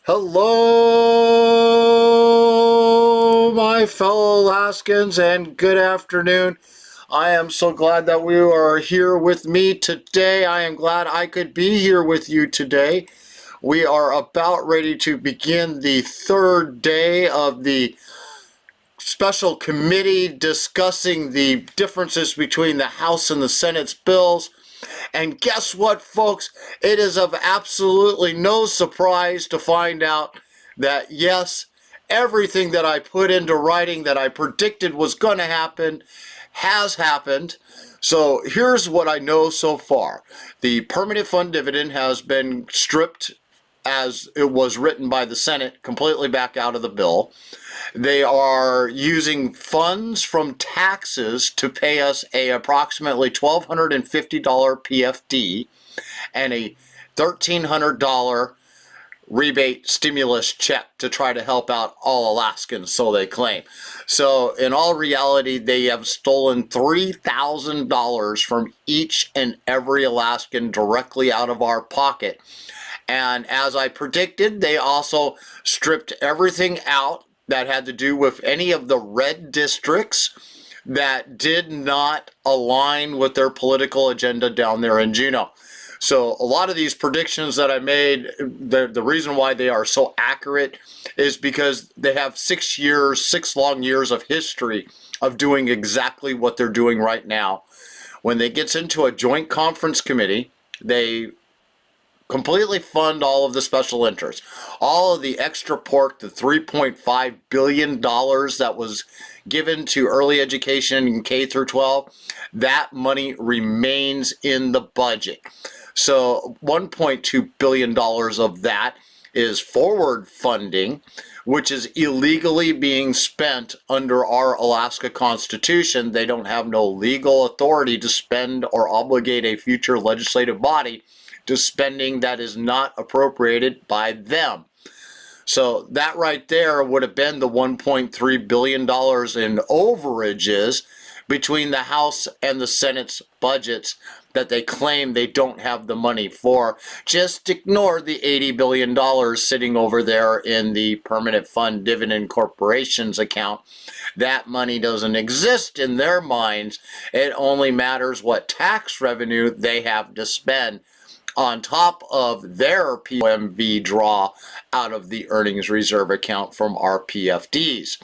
Hello, my fellow Alaskans, and good afternoon. I am so glad that you are here with me today. I am glad I could be here with you today. We are about ready to begin the third day of the special committee discussing the differences between the House and the Senate's bills. And guess what, folks? It is of absolutely no surprise to find out that, yes, everything that I put into writing that I predicted was going to happen has happened. So here's what I know so far. The permanent fund dividend has been stripped as it was written by the Senate completely back out of the bill. They are using funds from taxes to pay us a approximately $1,250 PFD and a $1,300 rebate stimulus check to try to help out all Alaskans, so they claim. So in all reality, they have stolen $3,000 from each and every Alaskan directly out of our pocket. And as I predicted, they also stripped everything out that had to do with any of the red districts that did not align with their political agenda down there in Juneau. So a lot of these predictions that I made, the reason why they are so accurate is because they have 6 long years of history of doing exactly what they're doing right now. When they get into a joint conference committee, they completely fund all of the special interests. All of the extra pork, the $3.5 billion that was given to early education in K through 12, that money remains in the budget. So $1.2 billion of that is forward funding, which is illegally being spent under our Alaska Constitution. They don't have no legal authority to spend or obligate a future legislative body to spending that is not appropriated by them. So that right there would have been the $1.3 billion in overages between the House and the Senate's budgets that they claim they don't have the money for. Just ignore the $80 billion sitting over there in the Permanent Fund Dividend Corporation's account. That money doesn't exist in their minds. It only matters what tax revenue they have to spend on top of their PMV draw out of the earnings reserve account from our PFDs.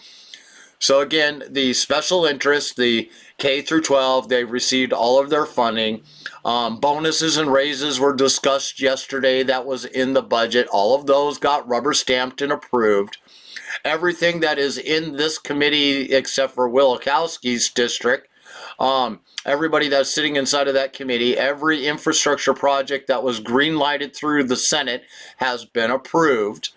So again, the special interests, the K through 12, they've received all of their funding. Bonuses and raises were discussed yesterday. That was in the budget. All of those got rubber stamped and approved. Everything that is in this committee except for Wielechowski's district, everybody that's sitting inside of that committee, every infrastructure project that was green-lighted through the Senate has been approved.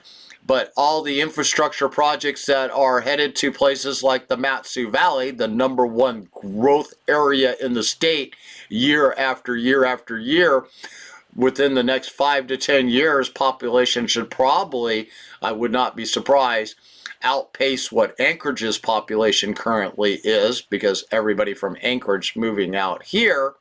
But all the infrastructure projects that are headed to places like the Mat-Su Valley, the #1 growth area in the state, year after year after year, within the next 5 to 10 years, population should probably, I would not be surprised, outpace what Anchorage's population currently is, because everybody from Anchorage moving out here.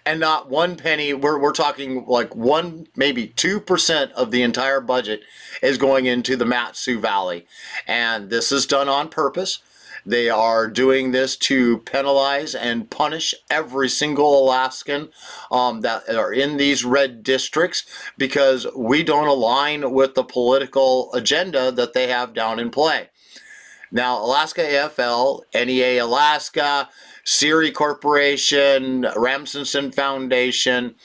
And not one penny, we're talking like 1, maybe 2% of the entire budget is going into the Mat-Su Valley. And this is done on purpose. They are doing this to penalize and punish every single Alaskan that are in these red districts, because we don't align with the political agenda that they have down in play. Now, Alaska AFL, NEA Alaska, Siri Corporation, Ramsenson Foundation,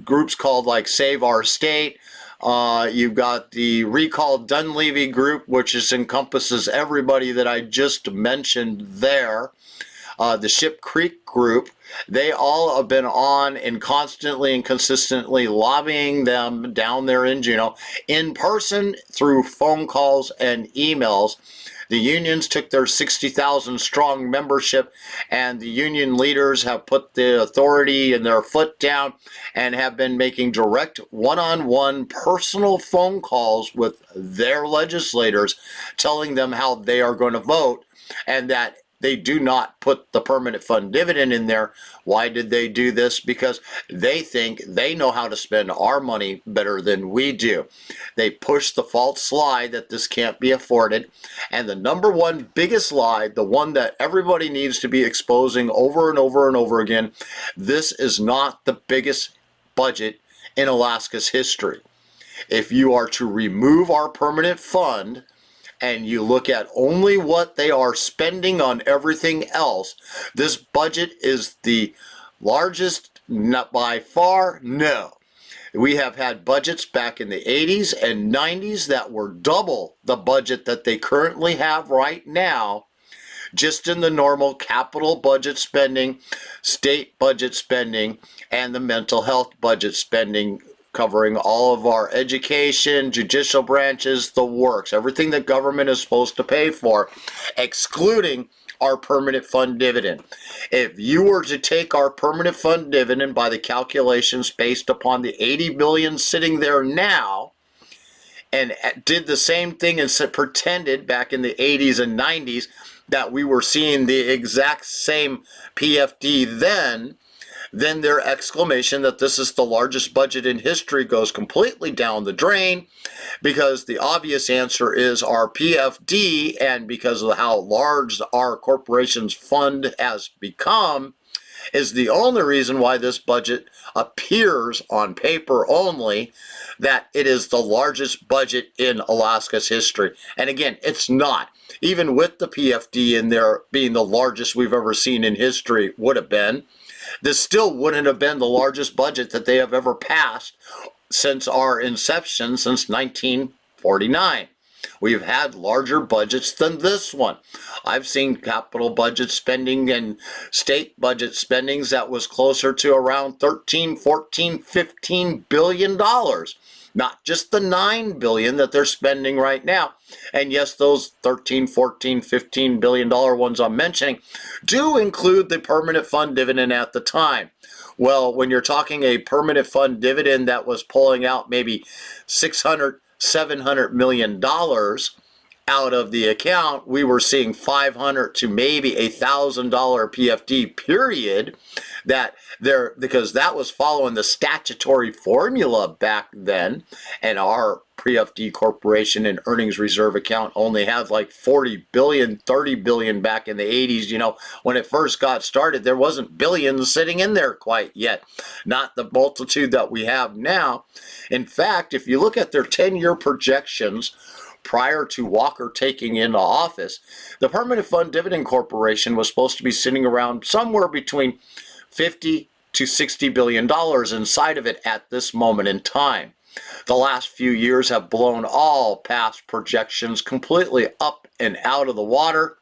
groups called like Save Our State. You've got the Recall Dunleavy group, which encompasses everybody that I just mentioned there. The Ship Creek group, they all have been on and constantly and consistently lobbying them down there in Juneau, in person, through phone calls and emails. The unions took their 60,000 strong membership, and the union leaders have put the authority and their foot down and have been making direct one-on-one personal phone calls with their legislators, telling them how they are going to vote, and that They do not put the permanent fund dividend in there. Why did they do this? Because they think they know how to spend our money better than we do. They push the false lie that this can't be afforded. And the number one biggest lie, the one that everybody needs to be exposing over and over and over again, this is not the biggest budget in Alaska's history. If you are to remove our permanent fund and you look at only what they are spending on everything else, this budget is the largest, not by far, no. We have had budgets back in the 80s and 90s that were double the budget that they currently have right now, just in the normal capital budget spending, state budget spending, and the mental health budget spending, covering all of our education, judicial branches, the works, everything that government is supposed to pay for, excluding our permanent fund dividend. If you were to take our permanent fund dividend by the calculations based upon the 80 billion sitting there now, and did the same thing and pretended back in the 80s and 90s that we were seeing the exact same PFD then their exclamation that this is the largest budget in history goes completely down the drain, because the obvious answer is our PFD, and because of how large our corporation's fund has become, is the only reason why this budget appears on paper only that it is the largest budget in Alaska's history. And again, it's not. Even with the PFD in there being the largest we've ever seen in history would have been, this still wouldn't have been the largest budget that they have ever passed since our inception, since 1949. We've had larger budgets than this one. I've seen capital budget spending and state budget spendings that was closer to around 13, 14, 15 billion dollars. Not just the 9 billion that they're spending right now. And yes, those 13, 14, 15 billion dollar ones I'm mentioning do include the permanent fund dividend at the time. Well, when you're talking a permanent fund dividend that was pulling out maybe 600, 700 million dollars out of the account, we were seeing 500 to maybe $1,000 PFD period, that there, because that was following the statutory formula back then, and our PFD corporation and earnings reserve account only had like 40 billion, 30 billion back in the 80s. You know, when it first got started, there wasn't billions sitting in there quite yet, not the multitude that we have now. In fact, if you look at their 10-year projections prior to Walker taking into office, the Permanent Fund Dividend Corporation was supposed to be sitting around somewhere between 50 to 60 billion dollars inside of it at this moment in time. The last few years have blown all past projections completely up and out of the water,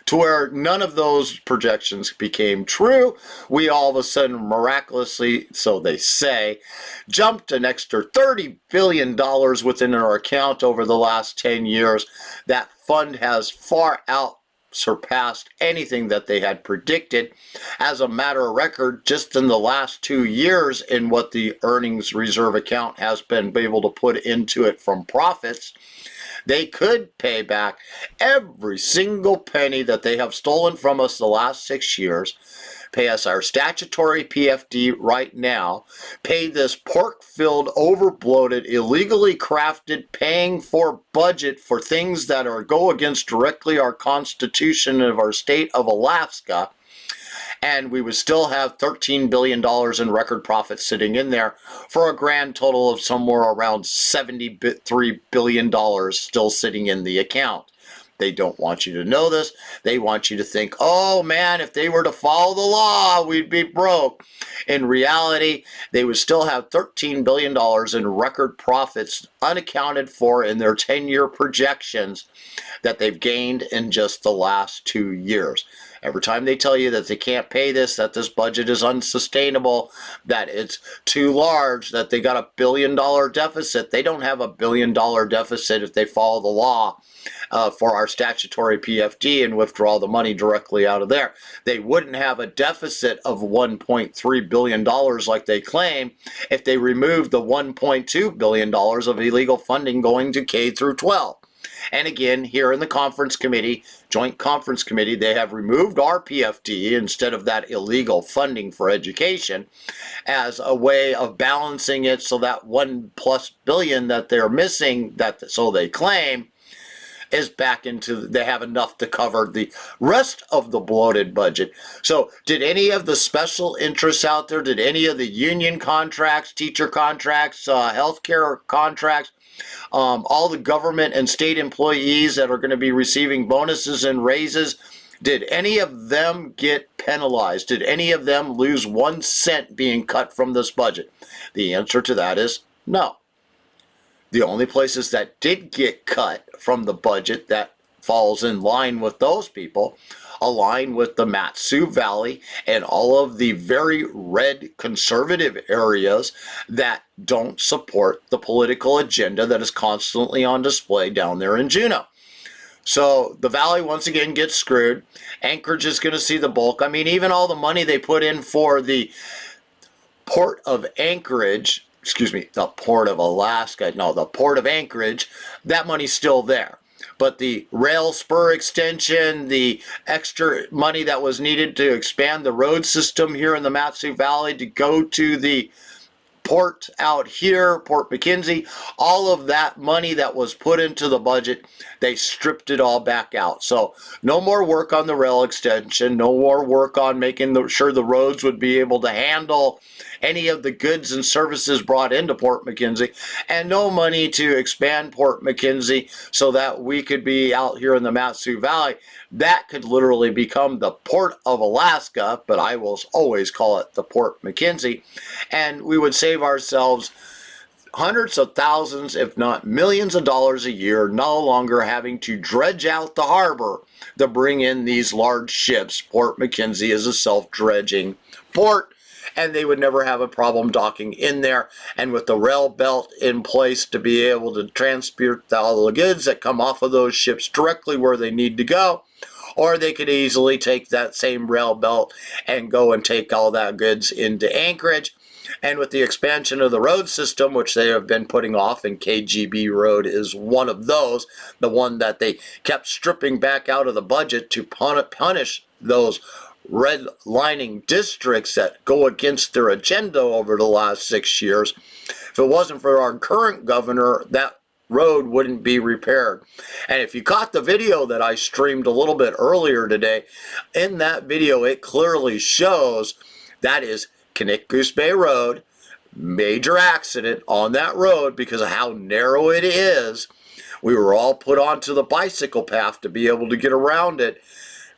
to where none of those projections became true. We all of a sudden miraculously, so they say, jumped an extra $30 billion within our account over the last 10 years. That fund has far out surpassed anything that they had predicted. As a matter of record, just in the last 2 years, in what the earnings reserve account has been able to put into it from profits, they could pay back every single penny that they have stolen from us the last 6 years, pay us our statutory PFD right now, pay this pork-filled, over-bloated, illegally crafted, paying for budget for things that are go against directly our Constitution of our state of Alaska, and we would still have $13 billion in record profits sitting in there for a grand total of somewhere around $73 billion still sitting in the account. They don't want you to know this. They want you to think, oh man, if they were to follow the law, we'd be broke. In reality, they would still have $13 billion in record profits unaccounted for in their 10-year projections that they've gained in just the last 2 years. Every time they tell you that they can't pay this, that this budget is unsustainable, that it's too large, that they got $1 billion deficit, they don't have $1 billion deficit if they follow the law for our statutory PFD and withdraw the money directly out of there. They wouldn't have a deficit of $1.3 billion like they claim if they removed the $1.2 billion of illegal funding going to K through 12. And again, here in the conference committee, Joint Conference Committee, they have removed our PFD instead of that illegal funding for education as a way of balancing it so that $1+ billion that they're missing, that so they claim, is back into, they have enough to cover the rest of the bloated budget. So did any of the special interests out there, did any of the union contracts, teacher contracts, healthcare contracts, all the government and state employees that are going to be receiving bonuses and raises, did any of them get penalized? Did any of them lose 1 cent being cut from this budget? The answer to that is no. The only places that did get cut from the budget that falls in line with those people align with the Mat-Su Valley and all of the very red conservative areas that don't support the political agenda that is constantly on display down there in Juneau. So the Valley once again gets screwed. Anchorage is going to see the bulk. I mean, even all the money they put in for the Port of Anchorage, the Port of Alaska, no, the Port of Anchorage, that money's still there. But the rail spur extension, the extra money that was needed to expand the road system here in the Mat-Su Valley to go to the port out here, Port McKenzie, all of that money that was put into the budget, they stripped it all back out. So no more work on the rail extension, no more work on making sure the roads would be able to handle any of the goods and services brought into Port McKenzie, and no money to expand Port McKenzie so that we could be out here in the Mat-Su Valley. That could literally become the Port of Alaska, but I will always call it the Port McKenzie, and we would save ourselves hundreds of thousands, if not millions of dollars a year, no longer having to dredge out the harbor to bring in these large ships. Port McKenzie is a self-dredging port, and they would never have a problem docking in there. And with the rail belt in place to be able to transport all the goods that come off of those ships directly where they need to go, or they could easily take that same rail belt and go and take all that goods into Anchorage. And with the expansion of the road system, which they have been putting off, and KGB Road is one of those, the one that they kept stripping back out of the budget to punish those redlining districts that go against their agenda over the last 6 years. If it wasn't for our current governor, that road wouldn't be repaired. And if you caught the video that I streamed a little bit earlier today, in that video it clearly shows that is Kinnick Bay Road, major accident on that road because of how narrow it is. We were all put onto the bicycle path to be able to get around it.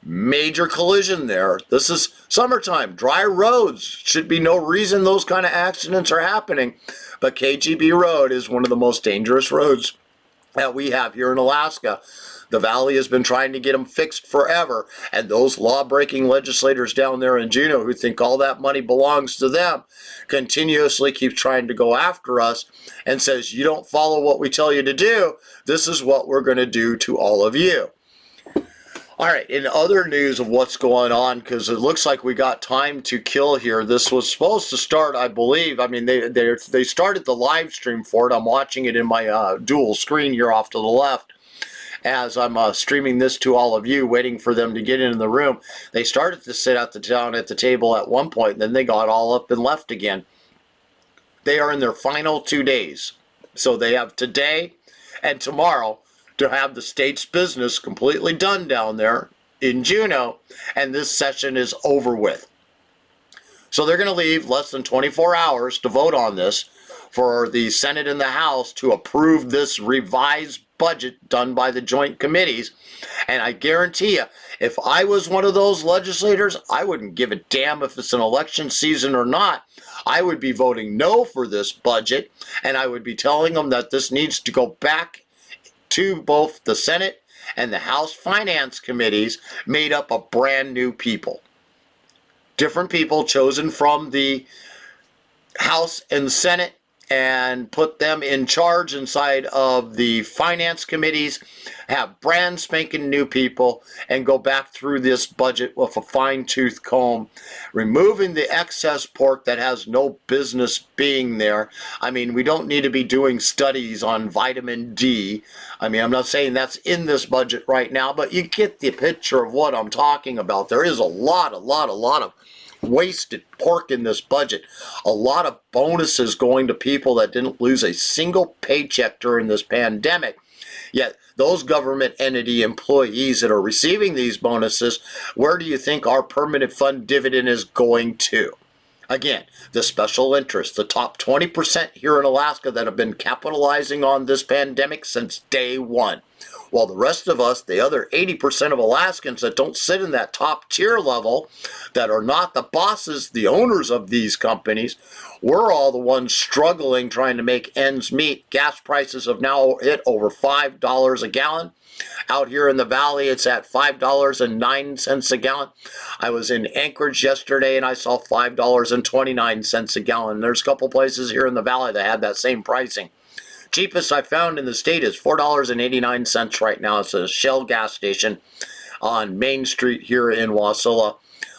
Major collision there. This is summertime. Dry roads. Should be no reason those kind of accidents are happening. But KGB Road is one of the most dangerous roads that we have here in Alaska. The Valley has been trying to get them fixed forever. And those law-breaking legislators down there in Juneau who think all that money belongs to them continuously keep trying to go after us and says, you don't follow what we tell you to do, this is what we're going to do to all of you. All right, in other news of what's going on, because it looks like we got time to kill here. This was supposed to start, I believe. I mean, they started the live stream for it. I'm watching it in my dual screen here off to the left as I'm streaming this to all of you, waiting for them to get into the room. They started to sit down at the table at one point, and then they got all up and left again. They are in their final 2 days. So they have today and tomorrow to have the state's business completely done down there in Juneau, and this session is over with. So they're going to leave less than 24 hours to vote on this for the Senate and the House to approve this revised budget done by the joint committees. And I guarantee you, if I was one of those legislators, I wouldn't give a damn if it's an election season or not. I would be voting no for this budget, and I would be telling them that this needs to go back to both the Senate and the House Finance Committees, made up of brand new people. Different people chosen from the House and Senate and put them in charge inside of the finance committees, have brand spanking new people, and go back through this budget with a fine-tooth comb, removing the excess pork that has no business being there. I mean, we don't need to be doing studies on vitamin D. I mean, I'm not saying that's in this budget right now, but you get the picture of what I'm talking about. There is a lot of wasted pork in this budget. A lot of bonuses going to people that didn't lose a single paycheck during this pandemic. Yet those government entity employees that are receiving these bonuses, where do you think our permanent fund dividend is going to? Again, the special interests, the top 20% here in Alaska that have been capitalizing on this pandemic since day one. While the rest of us, the other 80% of Alaskans that don't sit in that top tier level, that are not the bosses, the owners of these companies, we're all the ones struggling trying to make ends meet. Gas prices have now hit over $5 a gallon. Out here in the valley, it's at $5.09 a gallon. I was in Anchorage yesterday and I saw $5.29 a gallon. There's a couple places here in the valley that have that same pricing. Cheapest I found in the state is $4.89 right now. It's a Shell gas station on Main Street here in Wasilla.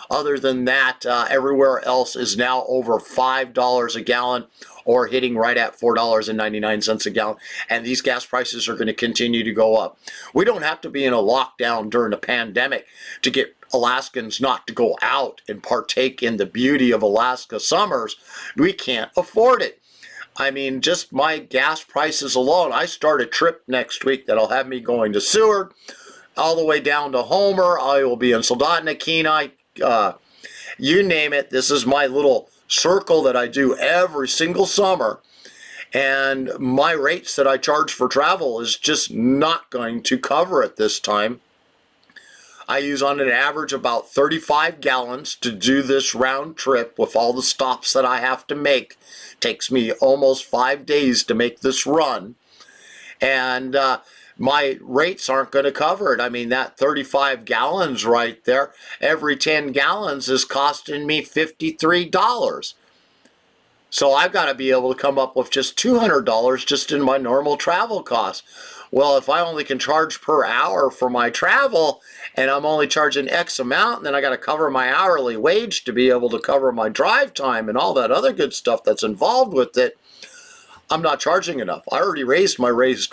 Other than that, everywhere else is now over $5 a gallon or hitting right at $4.99 a gallon. And these gas prices are going to continue to go up. We don't have to be in a lockdown during a pandemic to get Alaskans not to go out and partake in the beauty of Alaska summers. We can't afford it. I mean, just my gas prices alone. I start a trip next week that'll have me going to Seward, all the way down to Homer. I will be in Soldotna, Kenai, you name it. This is my little circle that I do every single summer. And my rates that I charge for travel is just not going to cover it this time. I use on an average about 35 gallons to do this round trip with all the stops that I have to make. Takes me almost 5 days to make this run. And my rates aren't going to cover it. I mean, that 35 gallons right there, every 10 gallons is costing me $53. So I've got to be able to come up with just $200 just in my normal travel costs. Well, if I only can charge per hour for my travel and I'm only charging X amount, then I got to cover my hourly wage to be able to cover my drive time and all that other good stuff that's involved with it. I'm not charging enough. I already raised my rates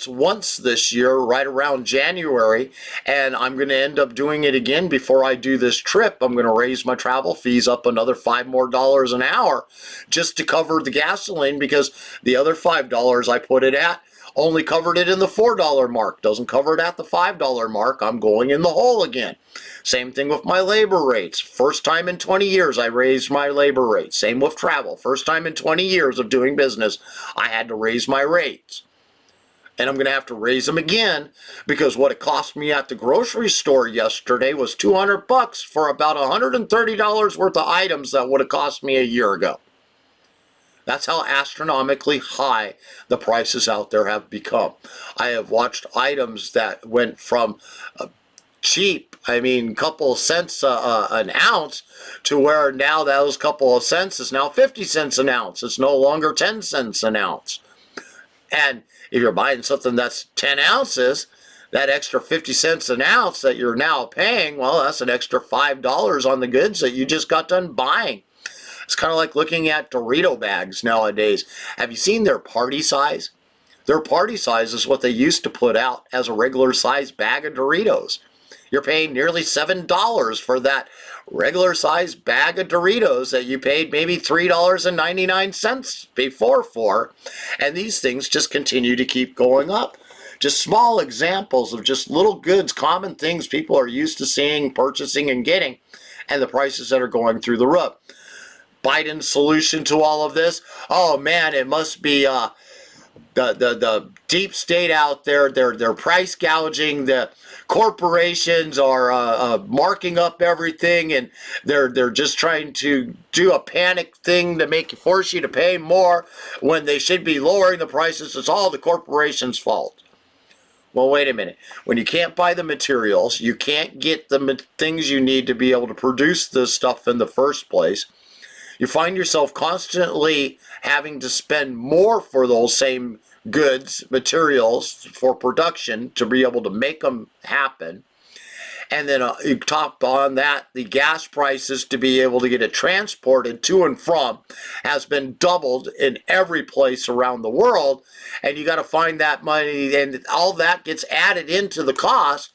once this year, right around January, and I'm going to end up doing it again before I do this trip. I'm going to raise my travel fees up another $5 more an hour just to cover the gasoline, because the other $5 I put it at only covered it in the $4 mark. Doesn't cover it at the $5 mark. I'm going in the hole again. Same thing with my labor rates. First time in 20 years I raised my labor rates. Same with travel. First time in 20 years of doing business, I had to raise my rates. And I'm going to have to raise them again, because what it cost me at the grocery store yesterday was $200 for about $130 worth of items that would have cost me a year ago. That's how astronomically high the prices out there have become. I have watched items that went from cheap, I mean, couple of cents an ounce, to where now those couple of cents is now 50 cents an ounce. It's no longer 10 cents an ounce. And if you're buying something that's 10 ounces, that extra 50 cents an ounce that you're now paying, well, that's an extra $5 on the goods that you just got done buying. It's kind of like looking at Dorito bags nowadays. Have you seen their party size? Their party size is what they used to put out as a regular size bag of Doritos. You're paying nearly $7 for that regular size bag of Doritos that you paid maybe $3.99 before for. And these things just continue to keep going up. Just small examples of just little goods, common things people are used to seeing, purchasing, and getting, and the prices that are going through the roof. Biden's solution to all of this? Oh man, it must be the deep state out there. They're price gouging. The corporations are marking up everything, and they're just trying to do a panic thing to force you to pay more when they should be lowering the prices. It's all the corporation's fault. Well, wait a minute. When you can't buy the materials, you can't get the things you need to be able to produce this stuff in the first place. you find yourself constantly having to spend more for those same goods, materials for production to be able to make them happen. And then you top on that, the gas prices to be able to get it transported to and from has been doubled in every place around the world. And you got to find that money, and all that gets added into the cost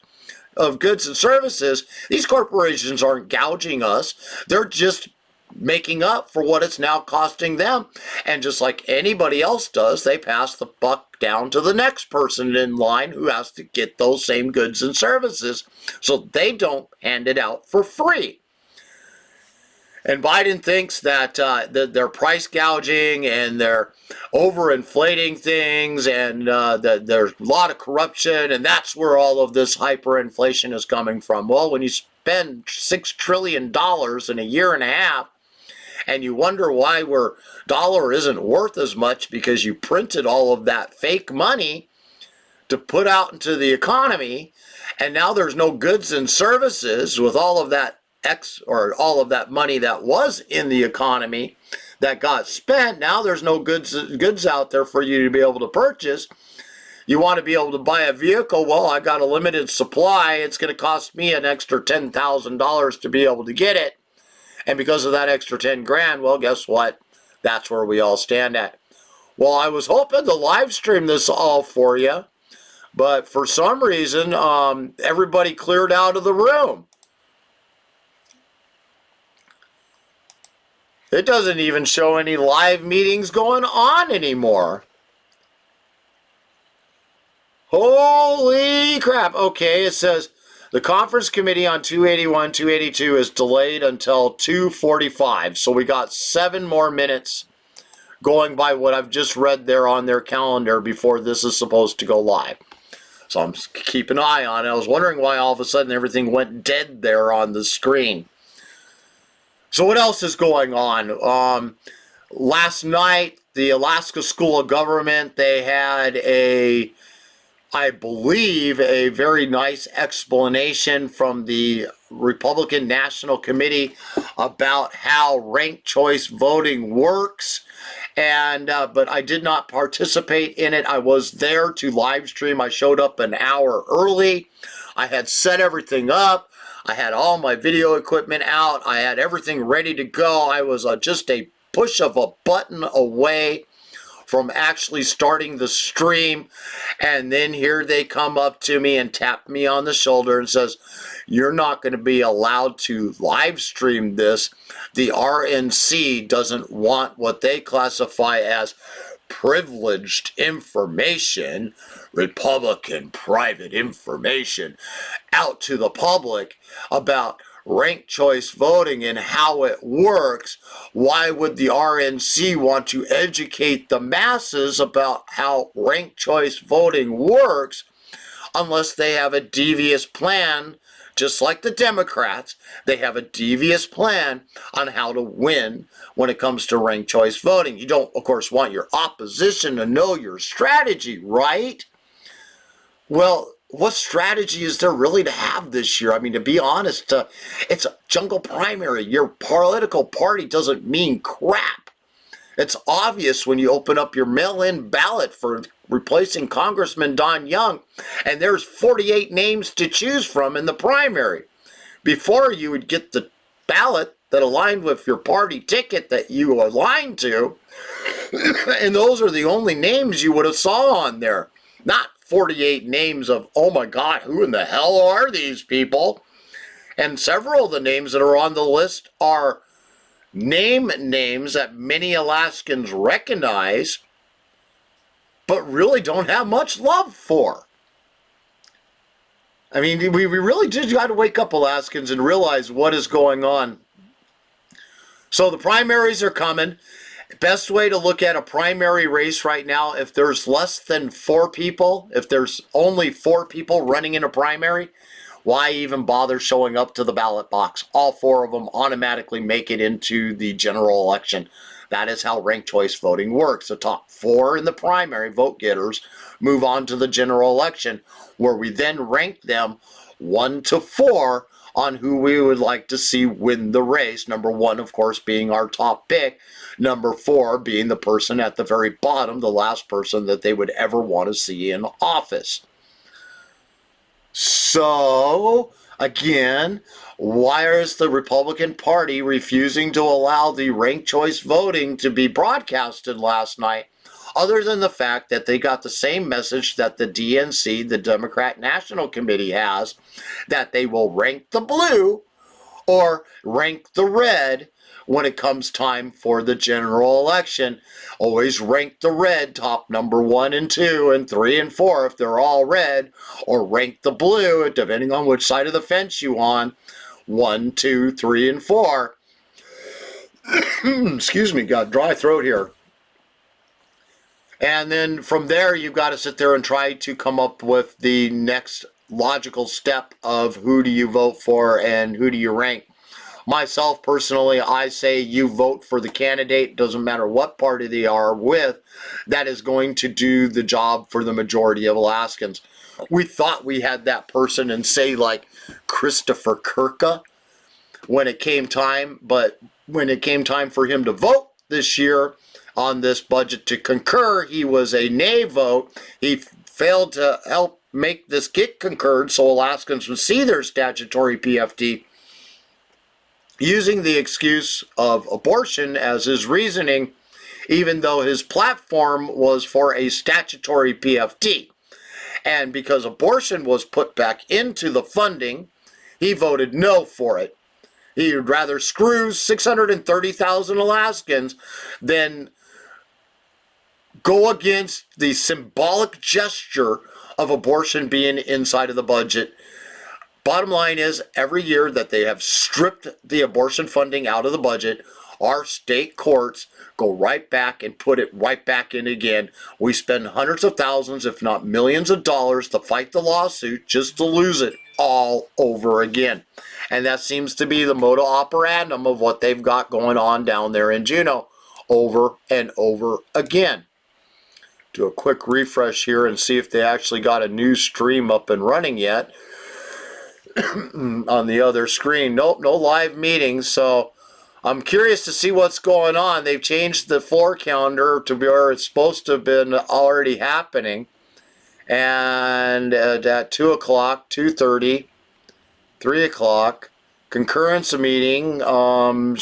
of goods and services. These corporations aren't gouging us. They're just making up for what it's now costing them. And just like anybody else does, they pass the buck down to the next person in line who has to get those same goods and services, so they don't hand it out for free. And Biden thinks that they're price gouging and they're overinflating things, and that there's a lot of corruption, and that's where all of this hyperinflation is coming from. Well, when you spend $6 trillion in a year and a half, and you wonder why our dollar isn't worth as much, because you printed all of that fake money to put out into the economy, and now there's no goods and services with all of that all of that money that was in the economy that got spent. Now there's no goods out there for you to be able to purchase. You want to be able to buy a vehicle. Well, I got a limited supply. It's going to cost me an extra $10,000 to be able to get it. And because of that extra 10 grand, well, guess what? That's where we all stand at. Well, I was hoping to live stream this all for you, but for some reason, everybody cleared out of the room. It doesn't even show any live meetings going on anymore. Holy crap. Okay, it says the conference committee on 281, 282 is delayed until 2:45. So we got 7 more minutes going by what I've just read there on their calendar before this is supposed to go live. So I'm keeping an eye on it. I was wondering why all of a sudden everything went dead there on the screen. So what else is going on? Last night, the Alaska School of Government, they had I believe, a very nice explanation from the Republican National Committee about how ranked choice voting works. And but I did not participate in it. I was there to live stream. I showed up an hour early. I had set everything up. I had all my video equipment out. I had everything ready to go. I was just a push of a button away from actually starting the stream, and then here they come up to me and tap me on the shoulder and says, "You're not going to be allowed to live stream this. The RNC doesn't want what they classify as privileged information, Republican private information, out to the public about ranked choice voting and how it works. Why would the RNC want to educate the masses about how ranked choice voting works unless they have a devious plan? Just like the Democrats, they have a devious plan on how to win when it comes to ranked choice voting. You don't, of course, want your opposition to know your strategy, right? Well, what strategy is there really to have this year? I mean, to be honest, it's a jungle primary. Your political party doesn't mean crap. It's obvious when you open up your mail-in ballot for replacing Congressman Don Young, and there's 48 names to choose from in the primary. Before, you would get the ballot that aligned with your party ticket that you aligned to, and those are the only names you would have saw on there. Not 48 names of, oh my God, who in the hell are these people? And several of the names that are on the list are names that many Alaskans recognize, but really don't have much love for. I mean, we really did got to wake up, Alaskans, and realize what is going on. So the primaries are coming. Best way to look at a primary race right now, if there's less than 4 people, if there's only 4 people running in a primary, why even bother showing up to the ballot box? All 4 of them automatically make it into the general election. That is how ranked choice voting works. The top 4 in the primary vote getters move on to the general election, where we then rank them 1 to 4 on who we would like to see win the race. Number 1, of course, being our top pick. Number 4 being the person at the very bottom, the last person that they would ever want to see in office. So, again, why is the Republican Party refusing to allow the ranked choice voting to be broadcasted last night, other than the fact that they got the same message that the DNC, the Democrat National Committee, has, that they will rank the blue or rank the red when it comes time for the general election. Always rank the red top number 1 and 2 and 3 and 4 if they're all red, or rank the blue, depending on which side of the fence you on, 1, 2, 3, and 4. Excuse me, got a dry throat here. And then from there, you've got to sit there and try to come up with the next logical step of who do you vote for and who do you rank. Myself, personally, I say you vote for the candidate, doesn't matter what party they are with, that is going to do the job for the majority of Alaskans. We thought we had that person in, say, like Christopher Kirka when it came time, but when it came time for him to vote this year on this budget to concur, he was a nay vote. He failed to help make this get concurred so Alaskans would see their statutory PFD, using the excuse of abortion as his reasoning, even though his platform was for a statutory PFD. And because abortion was put back into the funding, he voted no for it. He would rather screw 630,000 Alaskans than go against the symbolic gesture of abortion being inside of the budget. Bottom line is, every year that they have stripped the abortion funding out of the budget, our state courts go right back and put it right back in again. We spend hundreds of thousands, if not millions of dollars to fight the lawsuit just to lose it all over again. And that seems to be the modus operandum of what they've got going on down there in Juneau over and over again. Do a quick refresh here and see if they actually got a new stream up and running yet. On the other screen, nope, no live meetings, so I'm curious to see what's going on. They've changed the floor calendar to where it's supposed to have been already happening, and at 2 o'clock, 2:30, 3 o'clock, concurrence meeting, oh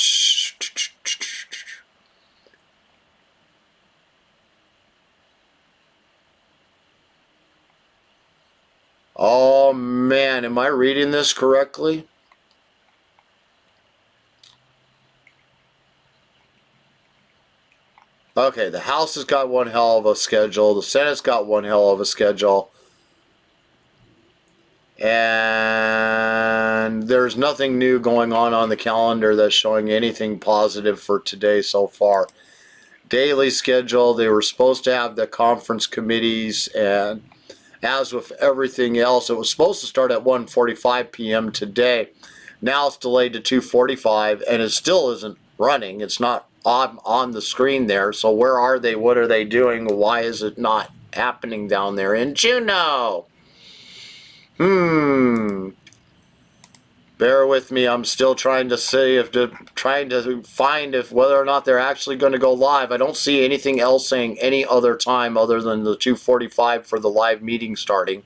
man, am I reading this correctly? Okay, the House has got one hell of a schedule. The Senate's got one hell of a schedule. And there's nothing new going on the calendar that's showing anything positive for today so far. Daily schedule, they were supposed to have the conference committees, and as with everything else, it was supposed to start at 1:45 p.m. today. Now it's delayed to 2:45, and it still isn't running. It's not on the screen there. So where are they? What are they doing? Why is it not happening down there in Juneau? Bear with me. I'm still trying to see trying to find if whether or not they're actually going to go live. I don't see anything else saying any other time other than the 2:45 for the live meeting starting.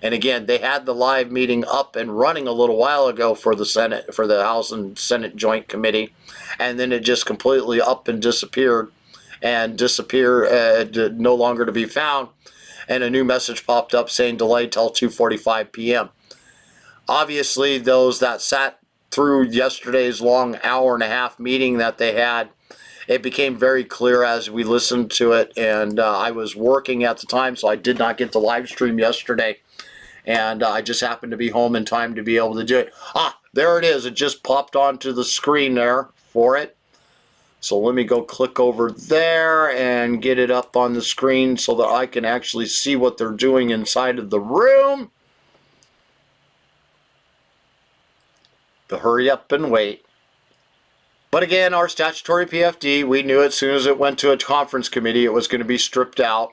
And again, they had the live meeting up and running a little while ago for the Senate, for the House and Senate Joint Committee, and then it just completely up and disappeared, no longer to be found. And a new message popped up saying delayed till 2:45 p.m. Obviously, those that sat through yesterday's long hour-and-a-half meeting that they had, it became very clear as we listened to it, and I was working at the time, so I did not get the live stream yesterday, and I just happened to be home in time to be able to do it. There it is. It just popped onto the screen there for it. So let me go click over there and get it up on the screen so that I can actually see what they're doing inside of the room. The hurry up and wait. But again, our statutory PFD, we knew as soon as it went to a conference committee, it was going to be stripped out.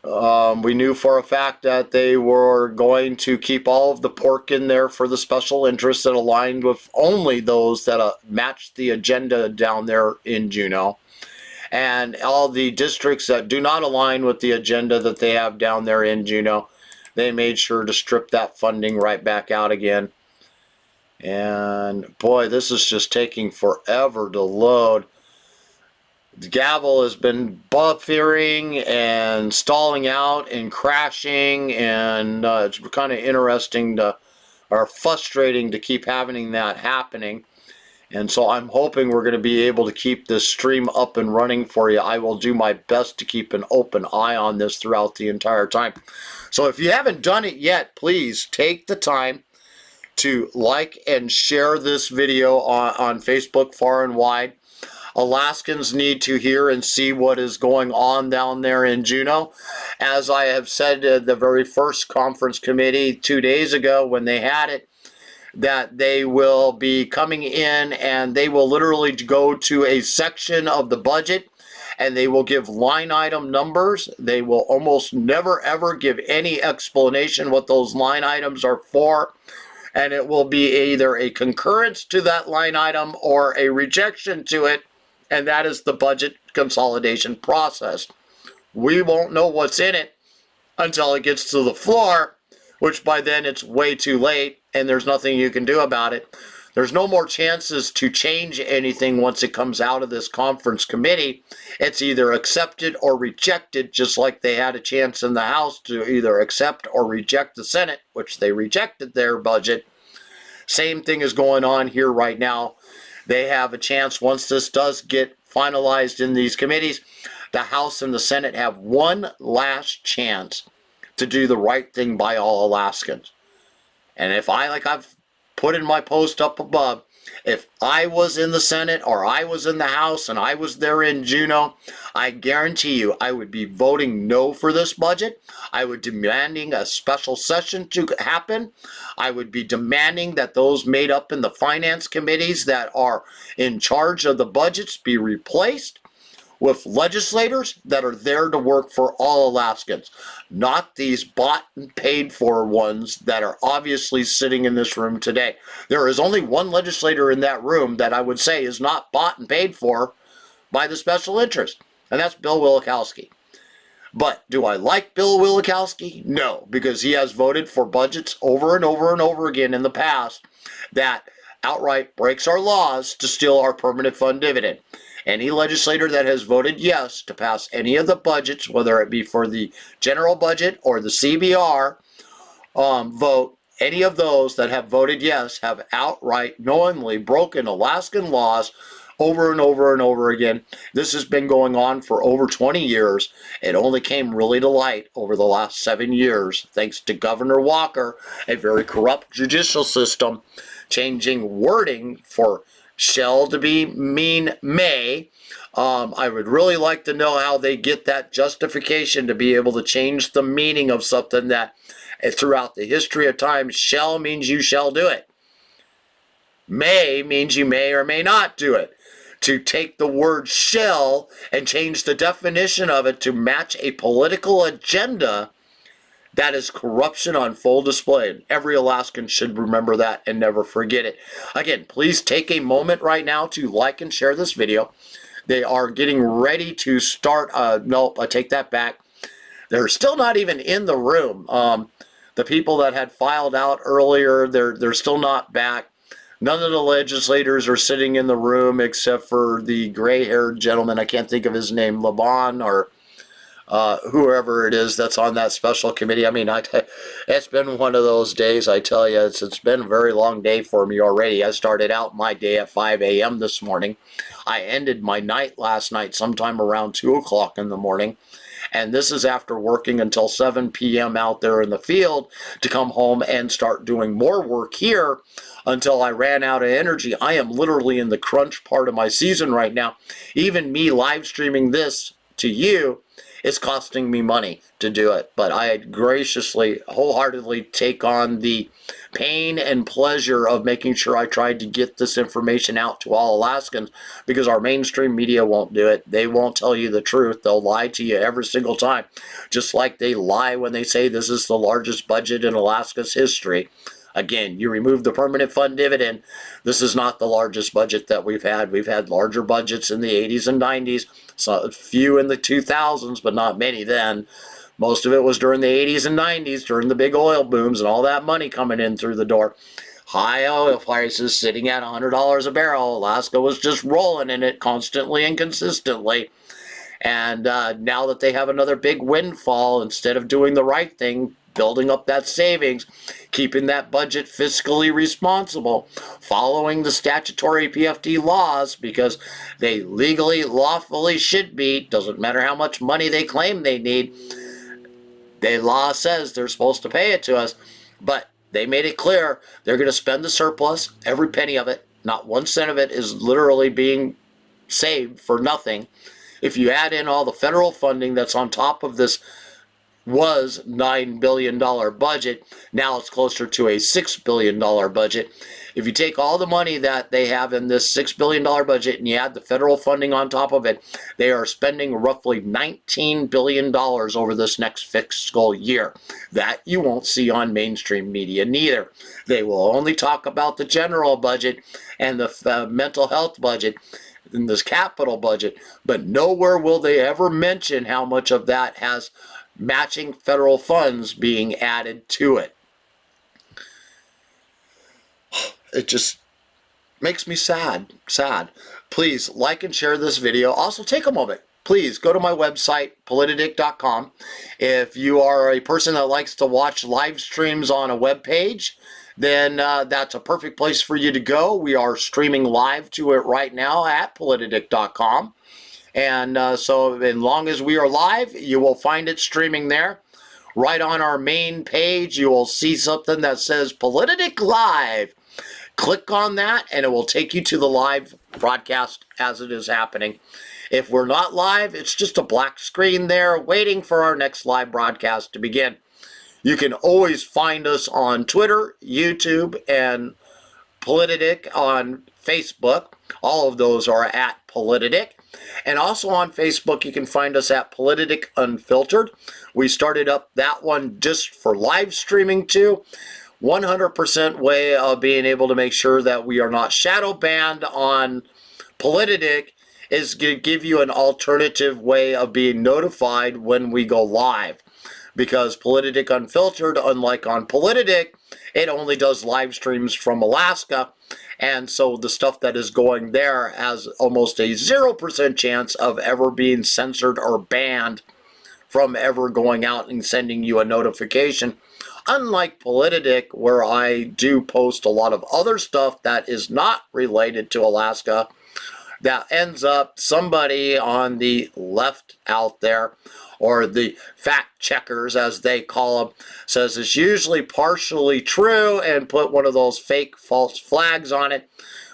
We knew for a fact that they were going to keep all of the pork in there for the special interests that aligned with only those that matched the agenda down there in Juneau. And all the districts that do not align with the agenda that they have down there in Juneau, they made sure to strip that funding right back out again. And boy, this is just taking forever to load. The gavel has been buffering and stalling out and crashing, and it's kind of interesting or frustrating to keep having that happening. And so I'm hoping we're going to be able to keep this stream up and running for you. I will do my best to keep an open eye on this throughout the entire time. So if you haven't done it yet, please take the time to like and share this video on Facebook far and wide. Alaskans need to hear and see what is going on down there in Juneau. As I have said at the very first conference committee 2 days ago when they had it, that they will be coming in and they will literally go to a section of the budget and they will give line item numbers. They will almost never ever give any explanation what those line items are for. And it will be either a concurrence to that line item or a rejection to it. And that is the budget consolidation process. We won't know what's in it until it gets to the floor, which by then it's way too late and there's nothing you can do about it. There's no more chances to change anything once it comes out of this conference committee. It's either accepted or rejected, just like they had a chance in the House to either accept or reject the Senate, which they rejected their budget. Same thing is going on here right now. They have a chance once this does get finalized in these committees. The House and the Senate have one last chance to do the right thing by all Alaskans. And if like I've put in my post up above, if I was in the Senate or I was in the House and I was there in Juneau, I guarantee you I would be voting no for this budget. I would be demanding a special session to happen. I would be demanding that those made up in the finance committees that are in charge of the budgets be replaced with legislators that are there to work for all Alaskans, not these bought and paid for ones that are obviously sitting in this room today. There is only one legislator in that room that I would say is not bought and paid for by the special interest, and that's Bill Wielechowsk. But do I like Bill Wielechowsk? No, because he has voted for budgets over and over and over again in the past that outright breaks our laws to steal our permanent fund dividend. Any legislator that has voted yes to pass any of the budgets, whether it be for the general budget or the CBR vote, any of those that have voted yes have outright knowingly broken Alaskan laws over and over and over again. This has been going on for over 20 years. It only came really to light over the last 7 years, thanks to Governor Walker, a very corrupt judicial system, changing wording for shall to be mean may. I would really like to know how they get that justification to be able to change the meaning of something that throughout the history of time, shall means you shall do it. May means you may or may not do it. To take the word shall and change the definition of it to match a political agenda, that is corruption on full display. And every Alaskan should remember that and never forget it. Again, please take a moment right now to like and share this video. They are getting ready to start. Nope, I take that back. They're still not even in the room. The people that had filed out earlier, they're still not back. None of the legislators are sitting in the room except for the gray-haired gentleman. I can't think of his name, LeBon or whoever it is that's on that special committee. I mean, it's been one of those days, I tell you. It's been a very long day for me already. I started out my day at 5 a.m. this morning. I ended my night last night sometime around 2 o'clock in the morning. And this is after working until 7 p.m. out there in the field to come home and start doing more work here until I ran out of energy. I am literally in the crunch part of my season right now. Even me live streaming this to you, it's costing me money to do it. But I graciously, wholeheartedly take on the pain and pleasure of making sure I tried to get this information out to all Alaskans, because our mainstream media won't do it. They won't tell you the truth. They'll lie to you every single time, just like they lie when they say this is the largest budget in Alaska's history. Again, you remove the permanent fund dividend, this is not the largest budget that we've had. We've had larger budgets in the 80s and 90s, so a few in the 2000s, but not many then. Most of it was during the 80s and 90s, during the big oil booms and all that money coming in through the door. High oil prices sitting at $100 a barrel. Alaska was just rolling in it constantly and consistently. And now that they have another big windfall, instead of doing the right thing, building up that savings, keeping that budget fiscally responsible, following the statutory PFD laws, because they legally, lawfully should be, doesn't matter how much money they claim they need, the law says they're supposed to pay it to us, but they made it clear they're going to spend the surplus, every penny of it, not 1 cent of it is literally being saved for nothing. If you add in all the federal funding that's on top of this was $9 billion budget, now it's closer to a $6 billion budget. If you take all the money that they have in this $6 billion budget and you add the federal funding on top of it, they are spending roughly $19 billion over this next fiscal year. That you won't see on mainstream media neither. They will only talk about the general budget and the mental health budget in this capital budget, but nowhere will they ever mention how much of that has matching federal funds being added to it. It just makes me sad. Please like and share this video. Also, take a moment. Please go to my website, politidic.com. If you are a person that likes to watch live streams on a web page, then that's a perfect place for you to go. We are streaming live to it right now at politidic.com. And so as long as we are live, you will find it streaming there. Right on our main page, you will see something that says Politidic Live. Click on that and it will take you to the live broadcast as it is happening. If we're not live, it's just a black screen there waiting for our next live broadcast to begin. You can always find us on Twitter, YouTube, and Politidic on Facebook. All of those are at Politidic. And also on Facebook, you can find us at Politidic Unfiltered. We started up that one just for live streaming too. 100% way of being able to make sure that we are not shadow banned on Politidic is to give you an alternative way of being notified when we go live. Because Politidic Unfiltered, unlike on Politidic, it only does live streams from Alaska. And so the stuff that is going there has almost a 0% chance of ever being censored or banned from ever going out and sending you a notification. Unlike Politidic, where I do post a lot of other stuff that is not related to Alaska, that ends up somebody on the left out there, or the fact checkers as they call them, says it's usually partially true and put one of those fake false flags on it,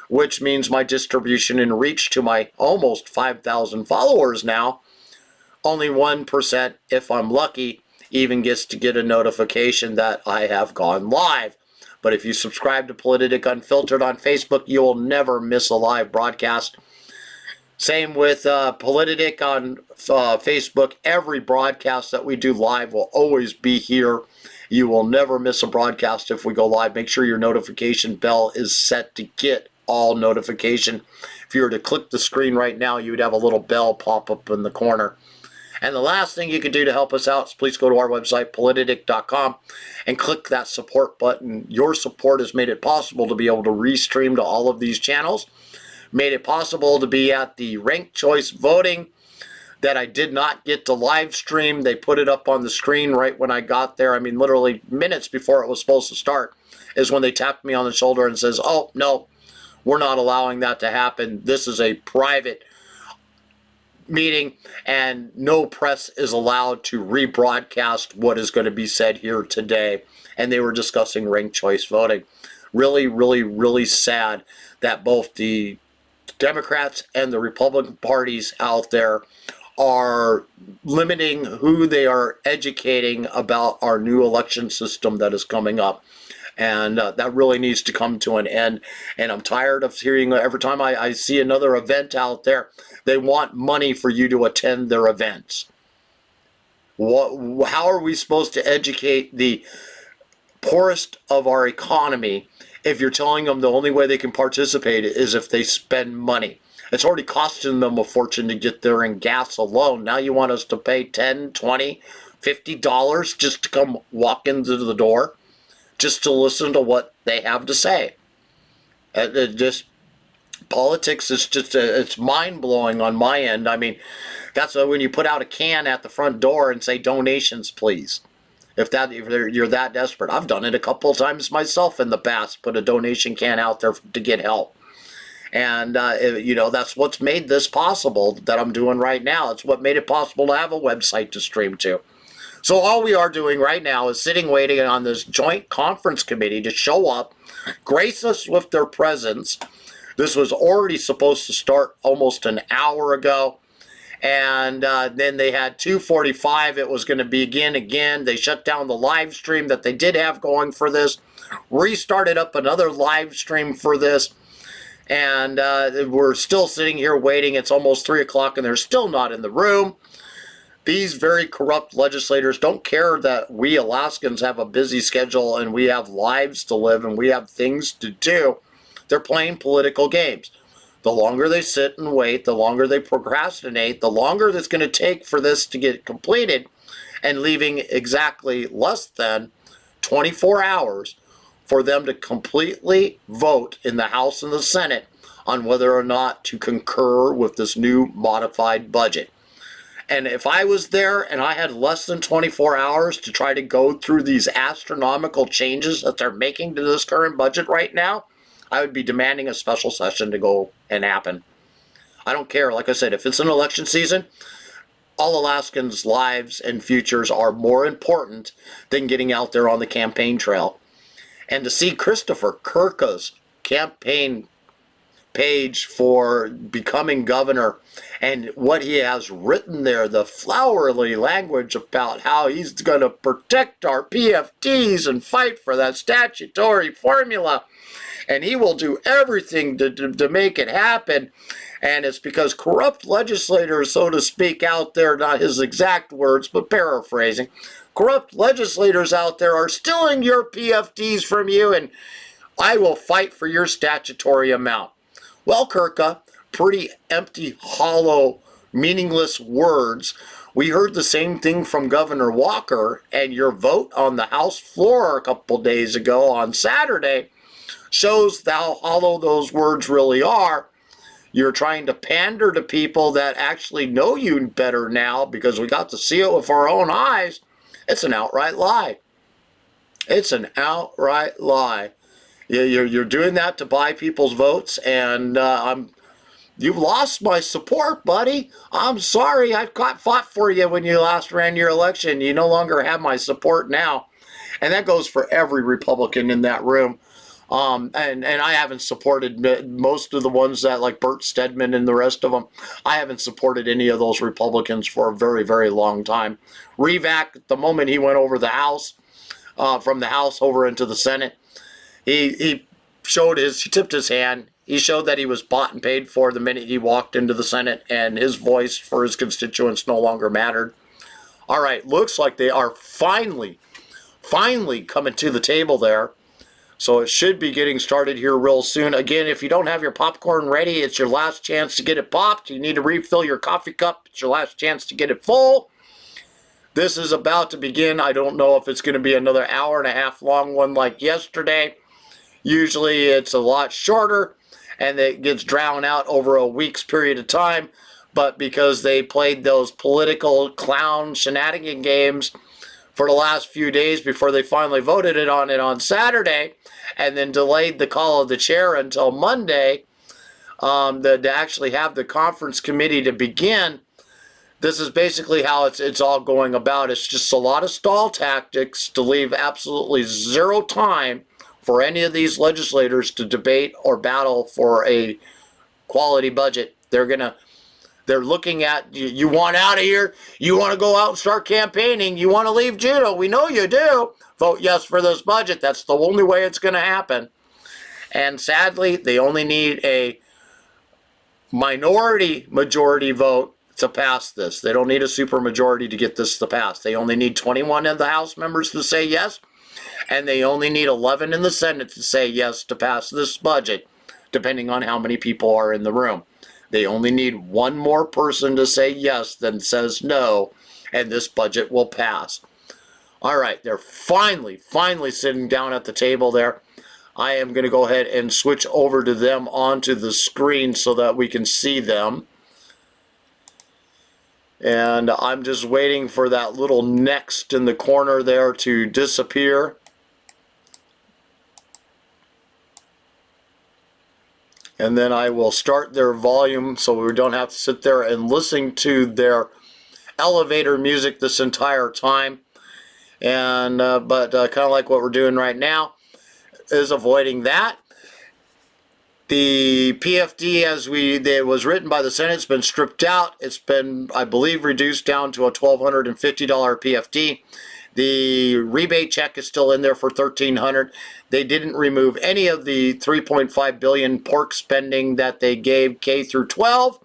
which means my distribution and reach to my almost 5,000 followers now, only 1%, if I'm lucky, even gets to get a notification that I have gone live. But if you subscribe to Politidic Unfiltered on Facebook, you will never miss a live broadcast. Same with Politidic on Facebook. Every broadcast that we do live will always be here. You will never miss a broadcast if we go live. Make sure your notification bell is set to get all notification. If you were to click the screen right now, you would have a little bell pop up in the corner. And the last thing you can do to help us out is please go to our website, politidic.com, and click that support button. Your support has made it possible to be able to restream to all of these channels. Made it possible to be at the ranked choice voting that I did not get to live stream. They put it up on the screen right when I got there. I mean, literally minutes before it was supposed to start is when they tapped me on the shoulder and says, oh, no, we're not allowing that to happen. This is a private meeting and no press is allowed to rebroadcast what is going to be said here today. And they were discussing ranked choice voting. Really, really, really sad that both the Democrats and the Republican parties out there are limiting who they are educating about our new election system that is coming up. And that really needs to come to an end. And I'm tired of hearing every time I see another event out there, they want money for you to attend their events. How are we supposed to educate the poorest of our economy if you're telling them the only way they can participate is if they spend money? It's already costing them a fortune to get there in gas alone. Now you want us to pay $10, $20, $50 just to come walk into the door, just to listen to what they have to say. Politics is just, it's mind-blowing on my end. I mean, that's when you put out a can at the front door and say donations, please. If you're that desperate. I've done it a couple of times myself in the past, put a donation can out there to get help. And, that's what's made this possible that I'm doing right now. It's what made it possible to have a website to stream to. So all we are doing right now is sitting waiting on this joint conference committee to show up, grace us with their presence. This was already supposed to start almost an hour ago. And then they had 2:45. It was going to begin again. They shut down the live stream that they did have going for this, restarted up another live stream for this. And we're still sitting here waiting. It's almost 3 o'clock and they're still not in the room. These very corrupt legislators don't care that we Alaskans have a busy schedule and we have lives to live and we have things to do. They're playing political games. The longer they sit and wait, the longer they procrastinate, the longer it's going to take for this to get completed, and leaving exactly less than 24 hours for them to completely vote in the House and the Senate on whether or not to concur with this new modified budget. And if I was there and I had less than 24 hours to try to go through these astronomical changes that they're making to this current budget right now, I would be demanding a special session to go and happen. I don't care. Like I said, if it's an election season, all Alaskans' lives and futures are more important than getting out there on the campaign trail. And to see Christopher Kirka's campaign page for becoming governor and what he has written there, the flowery language about how he's going to protect our PFDs and fight for that statutory formula, and he will do everything to make it happen. And it's because corrupt legislators, so to speak, out there, not his exact words, but paraphrasing, corrupt legislators out there are stealing your PFDs from you, and I will fight for your statutory amount. Well, Kirka, pretty empty, hollow, meaningless words. We heard the same thing from Governor Walker, and your vote on the House floor a couple days ago on Saturday shows how hollow those words really are. You're trying to pander to people that actually know you better now because we got to see it with our own eyes. It's an outright lie. It's an outright lie. You're doing that to buy people's votes, and you've lost my support, buddy. I'm sorry. I fought for you when you last ran your election. You no longer have my support now. And that goes for every Republican in that room. And I haven't supported most of the ones that, like Bert, Stedman, and the rest of them. I haven't supported any of those Republicans for a very, very long time. Revac, the moment he went over the House, from the House over into the Senate, he tipped his hand. He showed that he was bought and paid for the minute he walked into the Senate, and his voice for his constituents no longer mattered. All right, looks like they are finally coming to the table there. So it should be getting started here real soon. Again, if you don't have your popcorn ready, it's your last chance to get it popped. You need to refill your coffee cup. It's your last chance to get it full. This is about to begin. I don't know if it's going to be another hour and a half long one like yesterday. Usually it's a lot shorter and it gets drowned out over a week's period of time. But because they played those political clown shenanigan games for the last few days before they finally voted on it on Saturday, and then delayed the call of the chair until Monday to actually have the conference committee to begin. This is basically how it's all going about. It's just a lot of stall tactics to leave absolutely zero time for any of these legislators to debate or battle for a quality budget. They're going to They're looking at, you want out of here? You want to go out and start campaigning? You want to leave Juneau? We know you do. Vote yes for this budget. That's the only way it's going to happen. And sadly, they only need a majority vote to pass this. They don't need a supermajority to get this to pass. They only need 21 of the House members to say yes, and they only need 11 in the Senate to say yes to pass this budget, depending on how many people are in the room. They only need one more person to say yes than says no, and this budget will pass. All right, they're finally sitting down at the table there. I am going to go ahead and switch over to them onto the screen so that we can see them. And I'm just waiting for that little next in the corner there to disappear. And then I will start their volume so we don't have to sit there and listen to their elevator music this entire time. And but kind of like what we're doing right now is avoiding that. The PFD, as it was written by the Senate, has been stripped out. It's been, I believe, reduced down to a $1,250 PFD. The rebate check is still in there for $1,300. They didn't remove any of the $3.5 billion pork spending that they gave K through 12,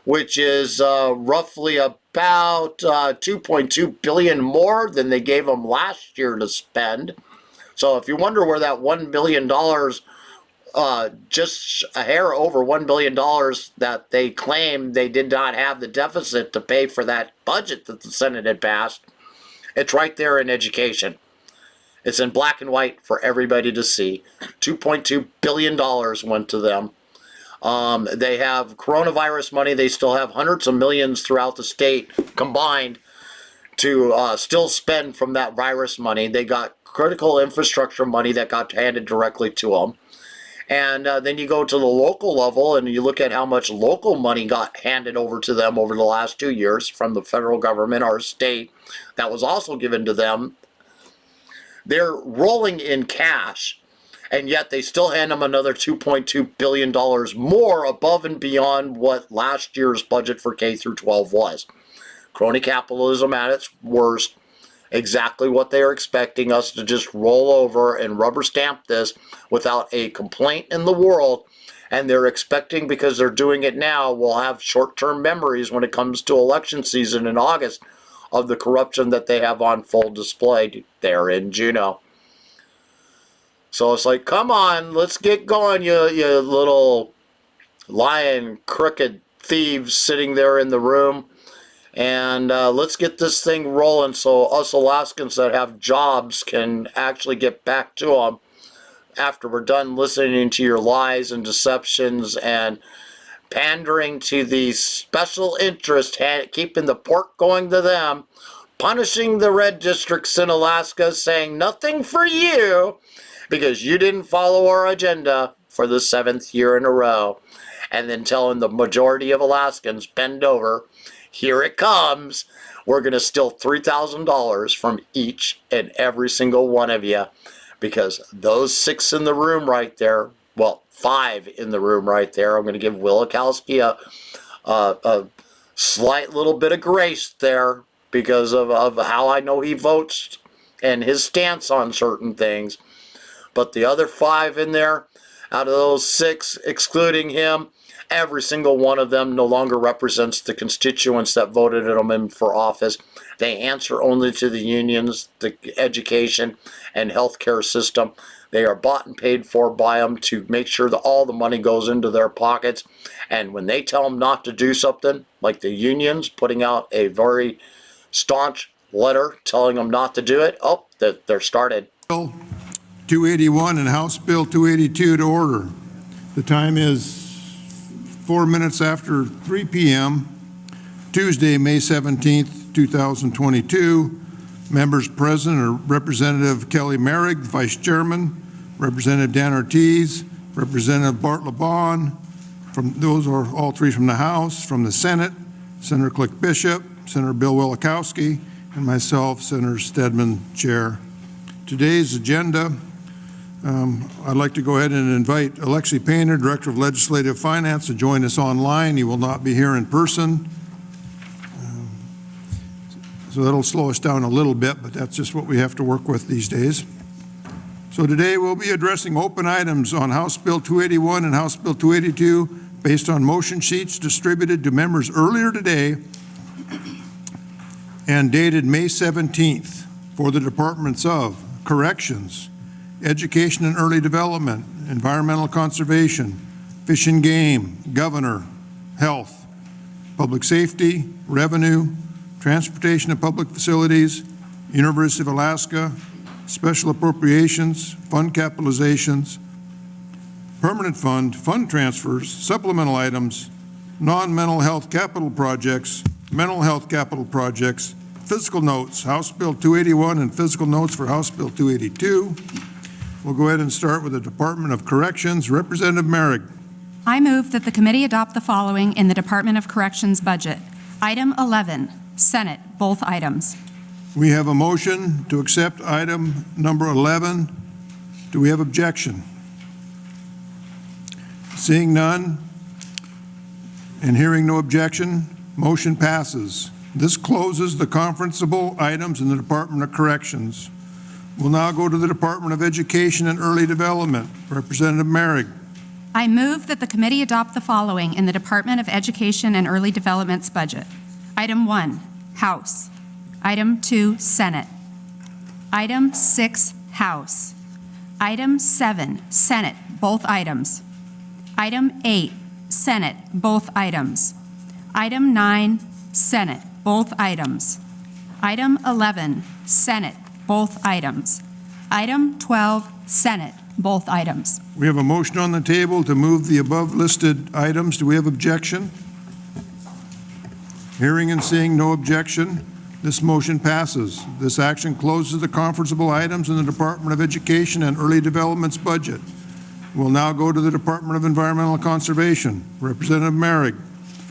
which is roughly about $2.2 billion more than they gave them last year to spend. So if you wonder where that $1 billion, just a hair over $1 billion that they claim they did not have the deficit to pay for that budget that the Senate had passed, it's right there in education. It's in black and white for everybody to see. $2.2 billion went to them. They have coronavirus money. They still have hundreds of millions throughout the state combined to still spend from that virus money. They got critical infrastructure money that got handed directly to them. And then you go to the local level and you look at how much local money got handed over to them over the last 2 years from the federal government or state that was also given to them. They're rolling in cash, and yet they still hand them another $2.2 billion more above and beyond what last year's budget for K through 12 was. Crony capitalism at its worst. Exactly what they are expecting us to just roll over and rubber stamp this without a complaint in the world. And they're expecting, because they're doing it now, we'll have short-term memories when it comes to election season in August of the corruption that they have on full display there in Juneau. So it's like, come on, let's get going, you little lying, crooked thieves sitting there in the room. And let's get this thing rolling so us Alaskans that have jobs can actually get back to them after we're done listening to your lies and deceptions and pandering to the special interest, keeping the pork going to them, punishing the red districts in Alaska, saying nothing for you because you didn't follow our agenda for the 7th year in a row, and then telling the majority of Alaskans, bend over. Here it comes. We're going to steal $3,000 from each and every single one of you, because those 6 in the room right there, well, 5 in the room right there, I'm going to give Wielechowsk a slight little bit of grace there because of how I know he votes and his stance on certain things. But the other 5 in there, out of those 6, excluding him, every single one of them no longer represents the constituents that voted them in for office. They answer only to the unions, the education, and healthcare system. They are bought and paid for by them to make sure that all the money goes into their pockets. And when they tell them not to do something, like the unions putting out a very staunch letter telling them not to do it, oh, they're started. Bill 281 and House Bill 282 to order. The time is 4 minutes after 3 p.m., Tuesday, May 17th, 2022. Members present are Representative Kelly Merrick, Vice Chairman, Representative Dan Ortiz, Representative Bart LeBon. Those are all 3 from the House. From the Senate, Senator Click Bishop, Senator Bill Wielechowsk, and myself, Senator Stedman, Chair. Today's agenda, I'd like to go ahead and invite Alexi Painter, Director of Legislative Finance, to join us online. He will not be here in person. So that'll slow us down a little bit, but that's just what we have to work with these days. So today we'll be addressing open items on House Bill 281 and House Bill 282 based on motion sheets distributed to members earlier today and dated May 17th for the departments of Corrections, Education and Early Development, Environmental Conservation, Fish and Game, Governor, Health, Public Safety, Revenue, Transportation and Public Facilities, University of Alaska, Special Appropriations, Fund Capitalizations, Permanent Fund, Fund Transfers, Supplemental Items, Non-Mental Health Capital Projects, Mental Health Capital Projects, Fiscal Notes, House Bill 281 and Fiscal Notes for House Bill 282. We'll go ahead and start with the Department of Corrections. Representative Merrick. I move that the committee adopt the following in the Department of Corrections budget. Item 11, Senate, both items. We have a motion to accept item number 11. Do we have objection? Seeing none and hearing no objection, motion passes. This closes the conferenceable items in the Department of Corrections. We'll now go to the Department of Education and Early Development. Representative Merrick. I move that the committee adopt the following in the Department of Education and Early Development's budget. Item 1, House. Item 2, Senate. Item 6, House. Item 7, Senate, both items. Item 8, Senate, both items. Item 9, Senate, both items. Item 11, Senate, both items. Item 12, Senate, both items. We have a motion on the table to move the above listed items. Do we have objection? Hearing and seeing no objection, this motion passes. This action closes the conferenceable items in the Department of Education and Early Development's budget. We'll now go to the Department of Environmental Conservation. Representative Merrick.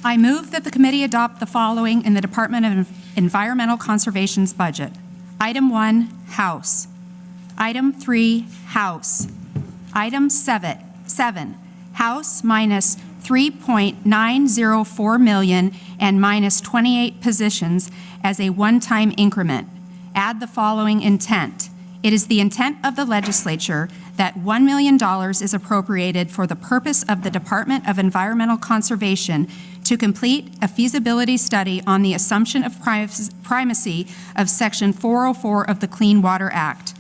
I move that the committee adopt the following in the Department of Environmental Conservation's budget. Item 1, House. Item 3, House. Item 7, House minus $3.904 million and minus 28 positions as a one-time increment. Add the following intent. It is the intent of the legislature that $1 million is appropriated for the purpose of the Department of Environmental Conservation to complete a feasibility study on the assumption of primacy of Section 404 of the Clean Water Act.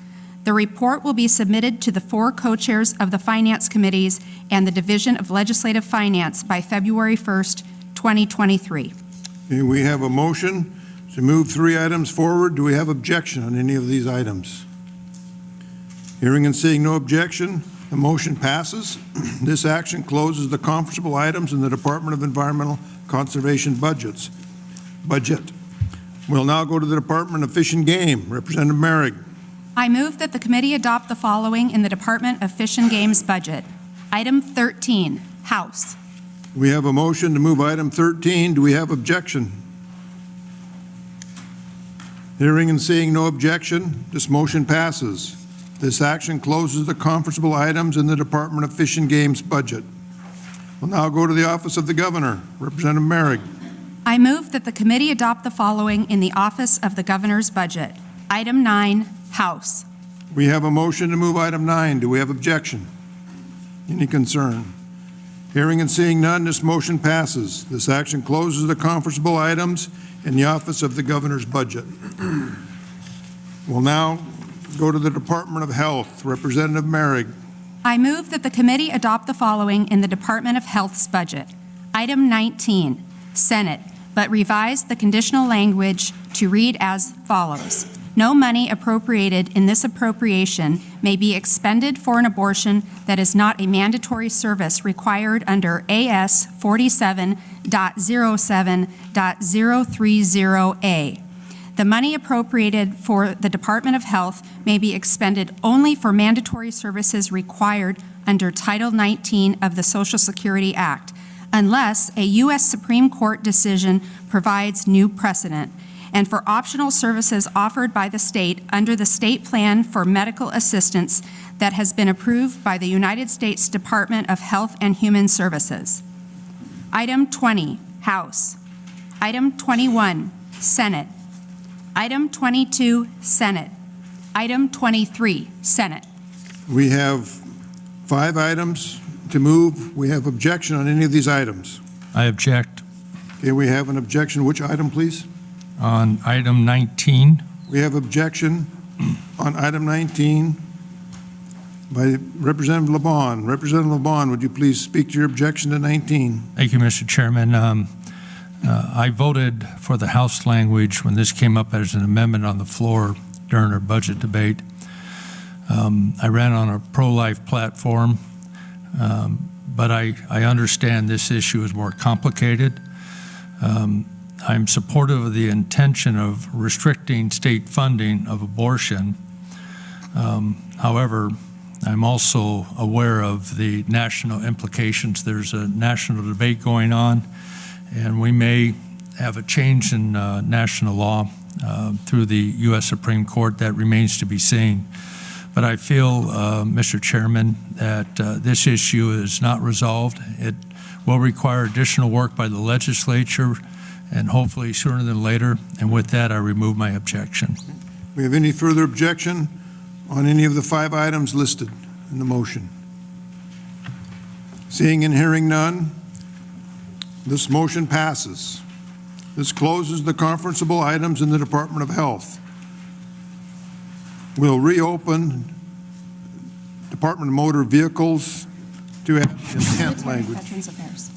The report will be submitted to the 4 co-chairs of the Finance Committees and the Division of Legislative Finance by February 1st, 2023. Okay, we have a motion to move 3 items forward. Do we have objection on any of these items? Hearing and seeing no objection, the motion passes. This action closes the conferenceable items in the Department of Environmental Conservation budget. We'll now go to the Department of Fish and Game. Representative Merrick. I move that the committee adopt the following in the Department of Fish and Game's budget. Item 13, House. We have a motion to move item 13. Do we have objection? Hearing and seeing no objection, this motion passes. This action closes the conferenceable items in the Department of Fish and Game's budget. We'll now go to the Office of the Governor. Representative Merrick. I move that the committee adopt the following in the Office of the Governor's budget. Item 9, House. We have a motion to move item 9. Do we have objection? Any concern? Hearing and seeing none, this motion passes. This action closes the conferenceable items in the Office of the Governor's budget. We'll now go to the Department of Health. Representative Merrick. I move that the committee adopt the following in the Department of Health's budget. Item 19, Senate, but revise the conditional language to read as follows. No money appropriated in this appropriation may be expended for an abortion that is not a mandatory service required under AS 47.07.030A. The money appropriated for the Department of Health may be expended only for mandatory services required under Title 19 of the Social Security Act, unless a U.S. Supreme Court decision provides new precedent. and for optional services offered by the state under the state plan for medical assistance that has been approved by the United States Department of Health and Human Services. Item 20, House. Item 21, Senate. Item 22, Senate. Item 23, Senate. We have 5 items to move. We have objection on any of these items. I object. Okay, we have an objection. Which item, please? On item 19, We have objection on item 19 by Representative LeBon. Representative LeBon, would you please speak to your objection to 19? thank you, Mr. Chairman. I voted for the House language when this came up as an amendment on the floor during our budget debate. I ran on a pro-life platform, but I understand this issue is more complicated. I'm supportive of the intention of restricting state funding of abortion. However, I'm also aware of the national implications. There's a national debate going on, and we may have a change in national law through the U.S. Supreme Court. That remains to be seen. But I feel, Mr. Chairman, that this issue is not resolved. It will require additional work by the legislature, and hopefully sooner than later. And with that, I remove my objection. We have any further objection on any of the 5 items listed in the motion? Seeing and hearing none, this motion passes. This closes the conferenceable items in the Department of Health. We'll reopen Department of Motor Vehicles to add intent language. Veterans Affairs.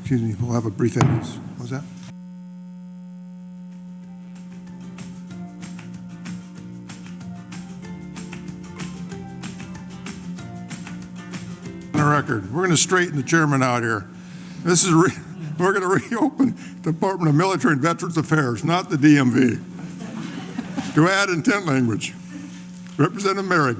Excuse me, we'll have a brief edit. What was that? On the record, we're going to straighten the chairman out here. This is we're going to reopen Department of Military and Veterans Affairs, not the DMV, to add intent language. Representative Merrick.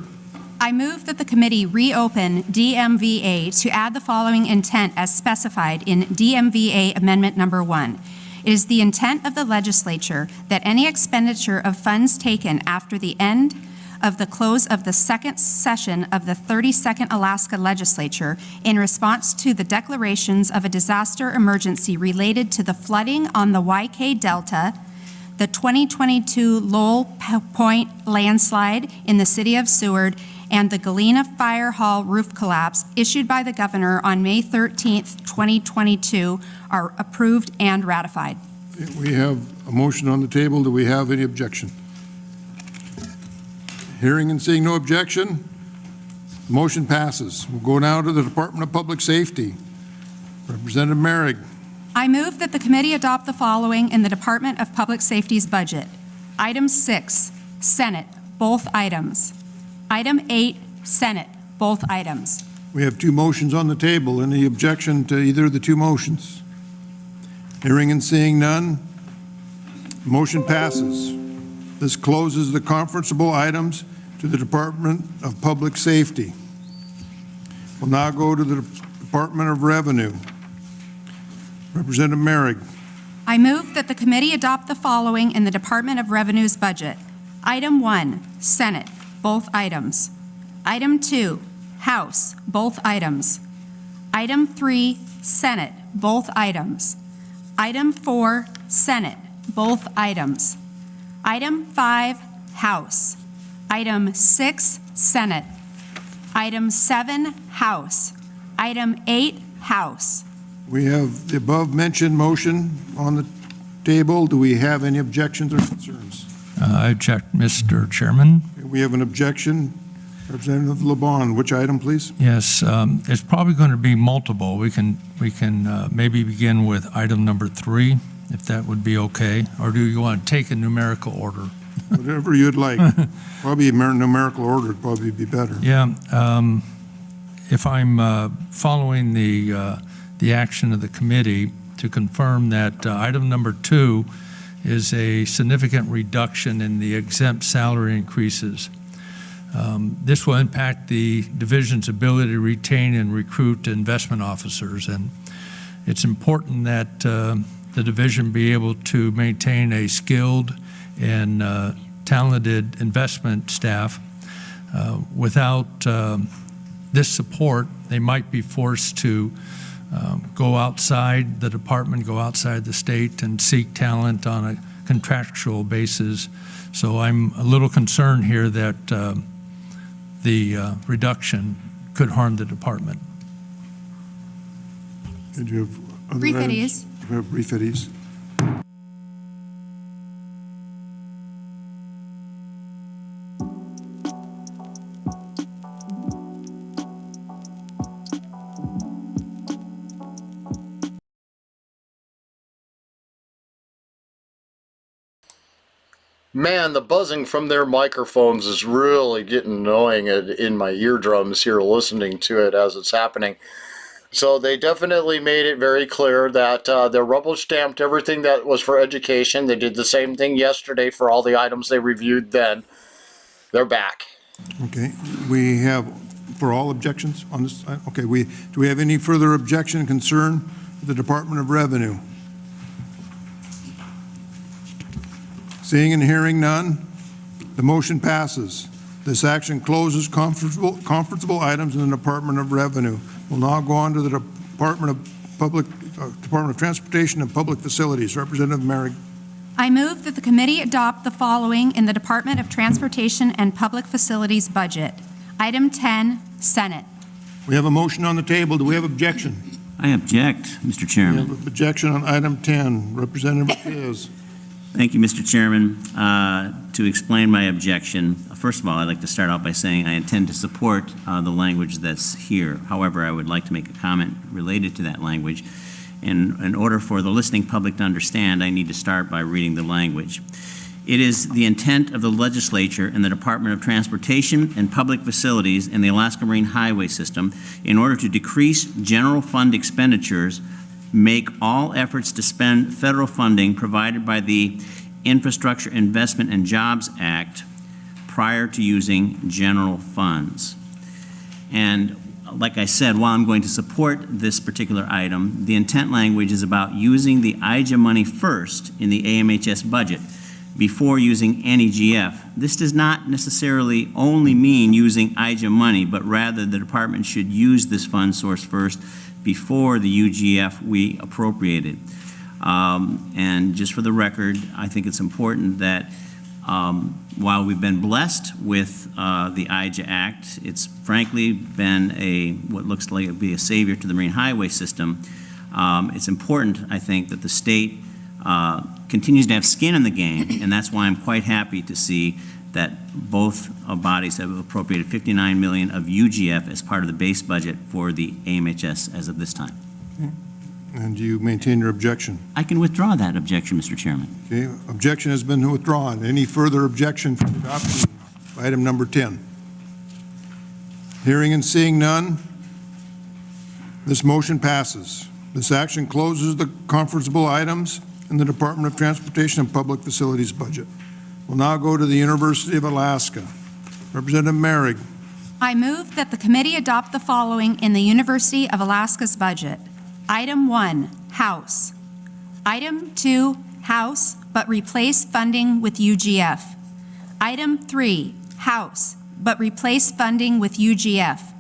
I move that the committee reopen DMVA to add the following intent as specified in DMVA Amendment Number 1. It is the intent of the legislature that any expenditure of funds taken after the end of the close of the second session of the 32nd Alaska Legislature in response to the declarations of a disaster emergency related to the flooding on the YK Delta, the 2022 Lowell Point landslide in the city of Seward, and the Galena Fire Hall roof collapse issued by the governor on May 13th, 2022 are approved and ratified. We have a motion on the table. Do we have any objection? Hearing and seeing no objection, motion passes. We'll go now to the Department of Public Safety. Representative Merrick. I move that the committee adopt the following in the Department of Public Safety's budget. Item 6, Senate, both items. Item 8, Senate, both items. We have 2 motions on the table. Any objection to either of the 2 motions? Hearing and seeing none, motion passes. This closes the conferenceable items to the Department of Public Safety. We'll now go to the Department of Revenue. Representative Merrick. I move that the committee adopt the following in the Department of Revenue's budget. Item 1, Senate, both items. Item 2, House, both items. Item 3, Senate, both items. Item 4, Senate, both items. Item 5, House. Item 6, Senate. Item 7, House. Item 8, House. We have the above-mentioned motion on the table. Do we have any objections or concerns? I object, Mr. Chairman. We have an objection. Representative LeBon, which item, please? Yes, it's probably going to be multiple. We can maybe begin with item number 3, if that would be okay. Or do you want to take a numerical order? Whatever you'd like. Probably a numerical order would probably be better. Yeah, if I'm following the action of the committee to confirm that item number 2 is a significant reduction in the exempt salary increases. This will impact the division's ability to retain and recruit investment officers, and it's important that the division be able to maintain a skilled and talented investment staff. Without this support, they might be forced to go outside the department, go outside the state, and seek talent on a contractual basis. So I'm a little concerned here that the reduction could harm the department. Did you have other Brief items? it is. We have brief it is. Man, the buzzing from their microphones is really getting annoying in my eardrums here listening to it as it's happening. So they definitely made it very clear that they rubber stamped everything that was for education. They did the same thing yesterday for all the items they reviewed then. They're back. Okay, we have, for all objections on this, okay, do we have any further objection, concern with the Department of Revenue? Seeing and hearing none, the motion passes. This action closes conferenceable items in the Department of Revenue. We'll now go on to the Department of Transportation and Public Facilities. Representative Merrick. I move that the committee adopt the following in the Department of Transportation and Public Facilities budget. Item 10, Senate. We have a motion on the table. Do we have objection? I object, Mr. We Chairman. have objection on item 10. Representative Ortiz. Thank you, Mr. Chairman. To explain my objection, first of all, I'd like to start out by saying I intend to support the language that's here. However, I would like to make a comment related to that language. In order for the listening public to understand, I need to start by reading the language. It is the intent of the legislature and the Department of Transportation and Public Facilities in the Alaska Marine Highway System, in order to decrease general fund expenditures, make all efforts to spend federal funding provided by the Infrastructure Investment and Jobs Act prior to using general funds. And like I said, while I'm going to support this particular item, the intent language is about using the IJA money first in the AMHS budget before using any GF. This does not necessarily only mean using IJA money, but rather the department should use this fund source first before the UGF we appropriated. And just for the record, I think it's important that while we've been blessed with the IJA Act, it's frankly been what looks like it'll be a savior to the Marine Highway System. It's important, I think, that the state continues to have skin in the game, and that's why I'm quite happy to see that both bodies have appropriated $59 million of UGF as part of the base budget for the AMHS as of this time. And do you maintain your objection? I can withdraw that objection, Mr. Chairman. Okay, objection has been withdrawn. Any further objection for adoption of item number 10? Hearing and seeing none, this motion passes. This action closes the conferenceable items in the Department of Transportation and Public Facilities budget. We'll now go to the University of Alaska. Representative Merrick. I move that the committee adopt the following in the University of Alaska's budget. Item 1, House. Item 2, House, but replace funding with UGF. Item 3, House, but replace funding with UGF.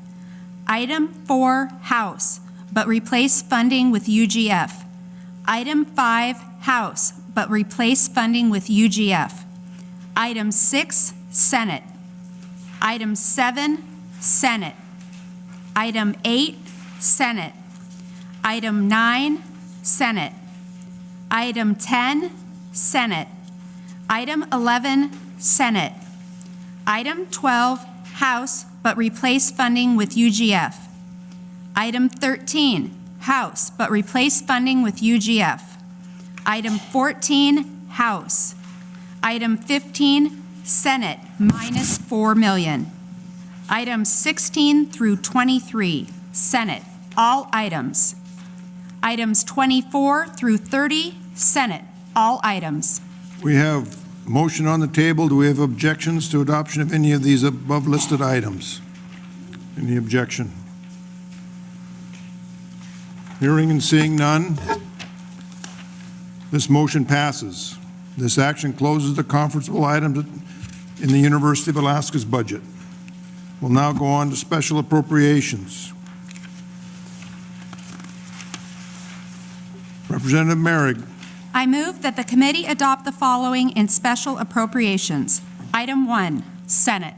Item 4, House, but replace funding with UGF. Item 5, House, but replace funding with UGF. Item 6, Senate. Item 7, Senate. Item 8, Senate. Item 9, Senate. Item 10, Senate. Item 11, Senate. Item 12, House, but replace funding with UGF. Item 13, House, but replace funding with UGF. Item 14, House. Item 15, Senate, minus $4 million. Items 16 through 23, Senate, all items. Items 24 through 30, Senate, all items. We have a motion on the table. Do we have objections to adoption of any of these above listed items? Any objection? Hearing and seeing none, This motion passes. This action closes the conferenceable items in the University of Alaska's budget. We'll now go on to special appropriations. Representative Merrick. I move that the committee adopt the following in special appropriations. Item 1, Senate.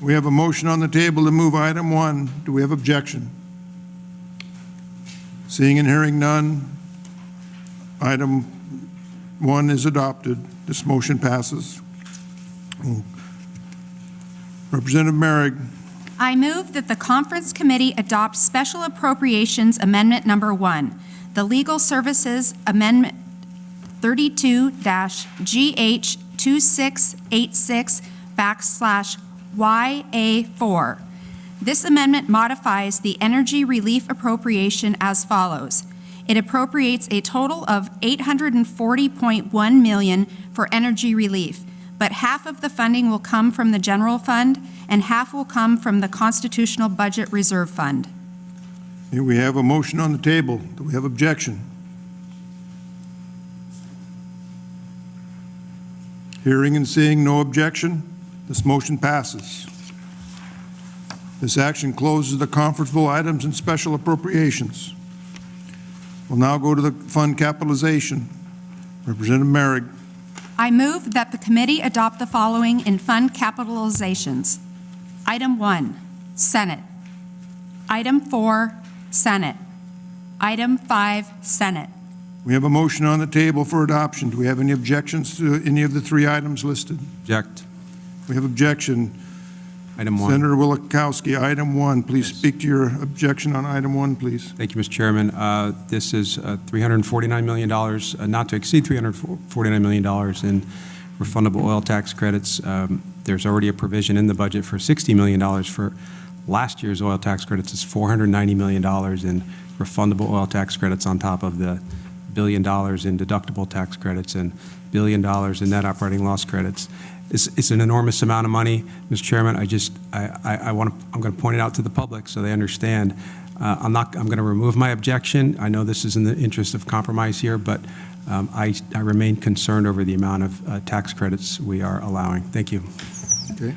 We have a motion on the table to move item 1. Do we have objection? Seeing and hearing none, item 1 is adopted. This motion passes. Representative Merrick. I move that the Conference Committee adopt Special Appropriations Amendment Number 1, the Legal Services Amendment 32-GH2686/YA4. This amendment modifies the energy relief appropriation as follows. It appropriates a total of $840.1 million for energy relief, but half of the funding will come from the general fund and half will come from the Constitutional Budget Reserve Fund. Here we have a motion on the table. Do we have objection? Hearing and seeing no objection, this motion passes. This action closes the conferenceable items and special appropriations. We'll now go to the fund capitalization. Representative Merrick. I move that the committee adopt the following in fund capitalizations. Item 1, Senate. Item 4, Senate. Item 5, Senate. We have a motion on the table for adoption. Do we have any objections to any of the 3 items listed? Object. We have objection. Item 1. Senator Wielechowsk, item 1. Please speak to your objection on item 1, please. Thank you, Mr. Chairman. This is $349 million, not to exceed $349 million in refundable oil tax credits. There's already a provision in the budget for $60 million for last year's oil tax credits. It's $490 million in refundable oil tax credits on top of the $1 billion in deductible tax credits and $1 billion in net operating loss credits. It's an enormous amount of money, Mr. Chairman. I'm going to point it out to the public so they understand. I'm going to remove my objection. I know this is in the interest of compromise here, but I remain concerned over the amount of tax credits we are allowing. Thank you. Okay.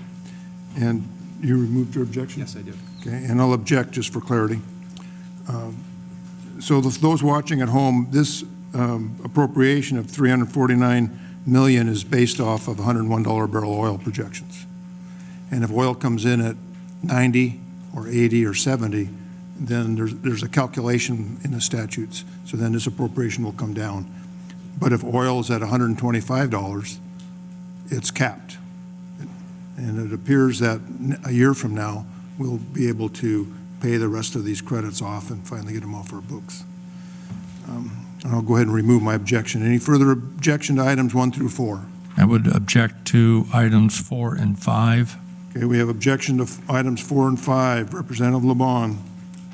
And you removed your objection? Yes, I do. Okay, and I'll object just for clarity. So those watching at home, this appropriation of $349 million is based off of $101 barrel oil projections. And if oil comes in at 90 or 80 or 70, then there's a calculation in the statutes. So then this appropriation will come down. But if oil is at $125, it's capped. And it appears that a year from now, we'll be able to pay the rest of these credits off and finally get them off our books. I'll go ahead and remove my objection. Any further objection to items 1 through 4? I would object to items 4 and 5. Okay, we have objection to items 4 and 5. Representative LeBon.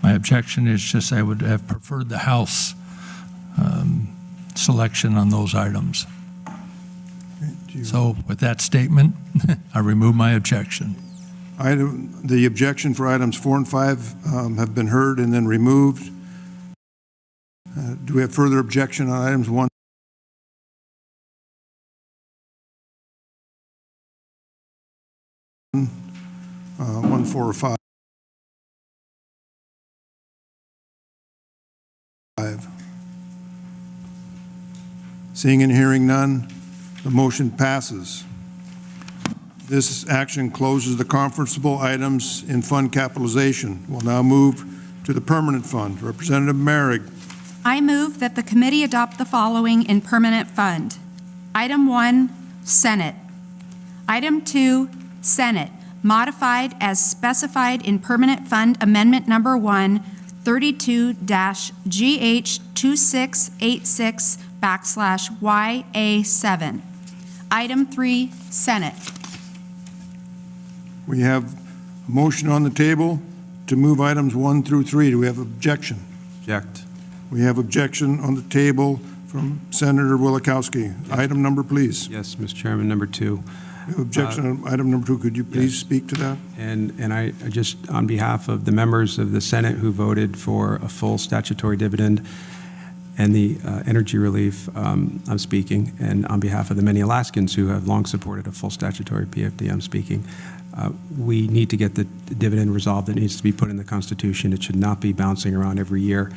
My objection is just I would have preferred the House selection on those items. Okay, So with that statement, I remove my objection. the objection for items 4 and 5 have been heard and then removed. Do we have further objection on items 1? 1, 4, or 5? Seeing and hearing none, the motion passes. This action closes the conferenceable items in fund capitalization. We'll now move to the permanent fund. Representative Merrick. I move that the committee adopt the following in permanent fund. Item 1, Senate. Item 2, Senate, modified as specified in Permanent Fund Amendment Number 1, 32-GH2686/YA7. Item 3, Senate. We have a motion on the table to move items 1 through 3. Do we have objection? Object. We have objection on the table from Senator Wielechowsk. Item number, please. Yes, Mr. Chairman, number 2. We have objection on item number 2. Could you please speak to that? And I just, on behalf of the members of the Senate who voted for a full statutory dividend, and the energy relief, I'm speaking, and on behalf of the many Alaskans who have long supported a full statutory PFD, I'm speaking. We need to get the dividend resolved. It needs to be put in the Constitution. It should not be bouncing around every year,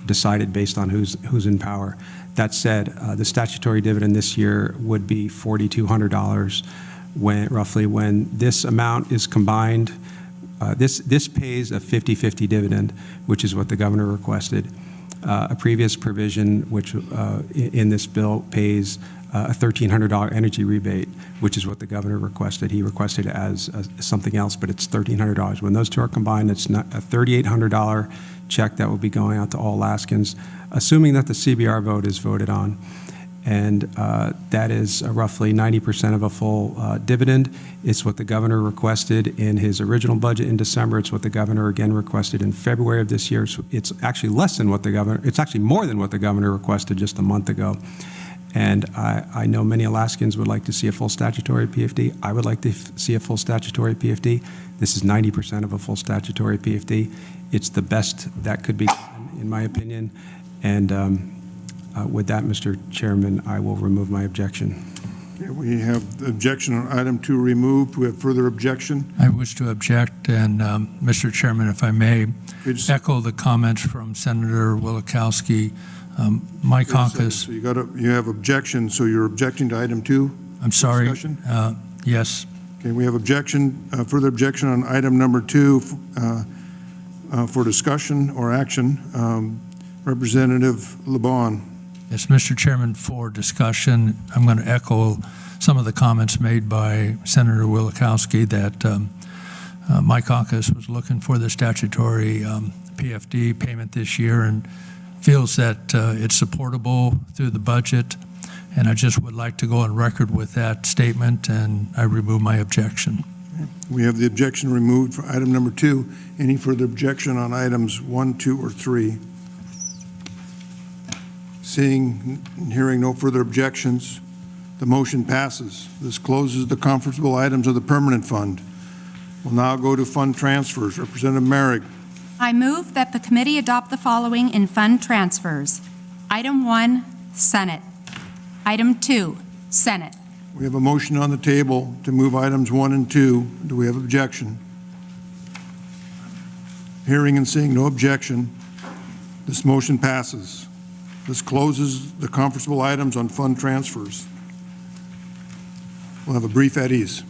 decided based on who's in power. That said, the statutory dividend this year would be $4,200 roughly when this amount is combined. This pays a 50-50 dividend, which is what the governor requested. A previous provision, which in this bill pays a $1,300 energy rebate, which is what the governor requested. He requested it as something else, but it's $1,300. When those two are combined, it's not a $3,800 check that will be going out to all Alaskans, assuming that the CBR vote is voted on. And that is roughly 90% of a full dividend. It's what the governor requested in his original budget in December. It's what the governor again requested in February of this year. So it's actually less than what the governor, it's actually more than what the governor requested just a month ago. And I know many Alaskans would like to see a full statutory PFD. I would like to see a full statutory PFD. This is 90% of a full statutory PFD. It's the best that could be done, in my opinion. And with that, Mr. Chairman, I will remove my objection. Okay, we have the objection on item 2 removed. We have further objection. I wish to object, and Mr. Chairman, if I may, echo the comments from Senator Wielechowski. My caucus. So you have objection, so you're objecting to item 2? I'm sorry. Discussion? Yes. Okay, we have objection, further objection on item number 2 for discussion or action. Representative LeBon. Yes, Mr. Chairman, for discussion, I'm going to echo some of the comments made by Senator Wielechowski that my caucus was looking for the statutory PFD payment this year and feels that it's supportable through the budget. And I just would like to go on record with that statement, and I remove my objection. We have the objection removed for item number 2. Any further objection on items 1, 2, or 3? Seeing and hearing no further objections, the motion passes. This closes the conferenceable items of the permanent fund. We'll now go to fund transfers. Representative Merrick. I move that the committee adopt the following in fund transfers. Item 1, Senate. Item 2, Senate. We have a motion on the table to move items 1 and 2. Do we have objection? Hearing and seeing no objection, this motion passes. This closes the conferenceable items on fund transfers. We'll have a brief at ease.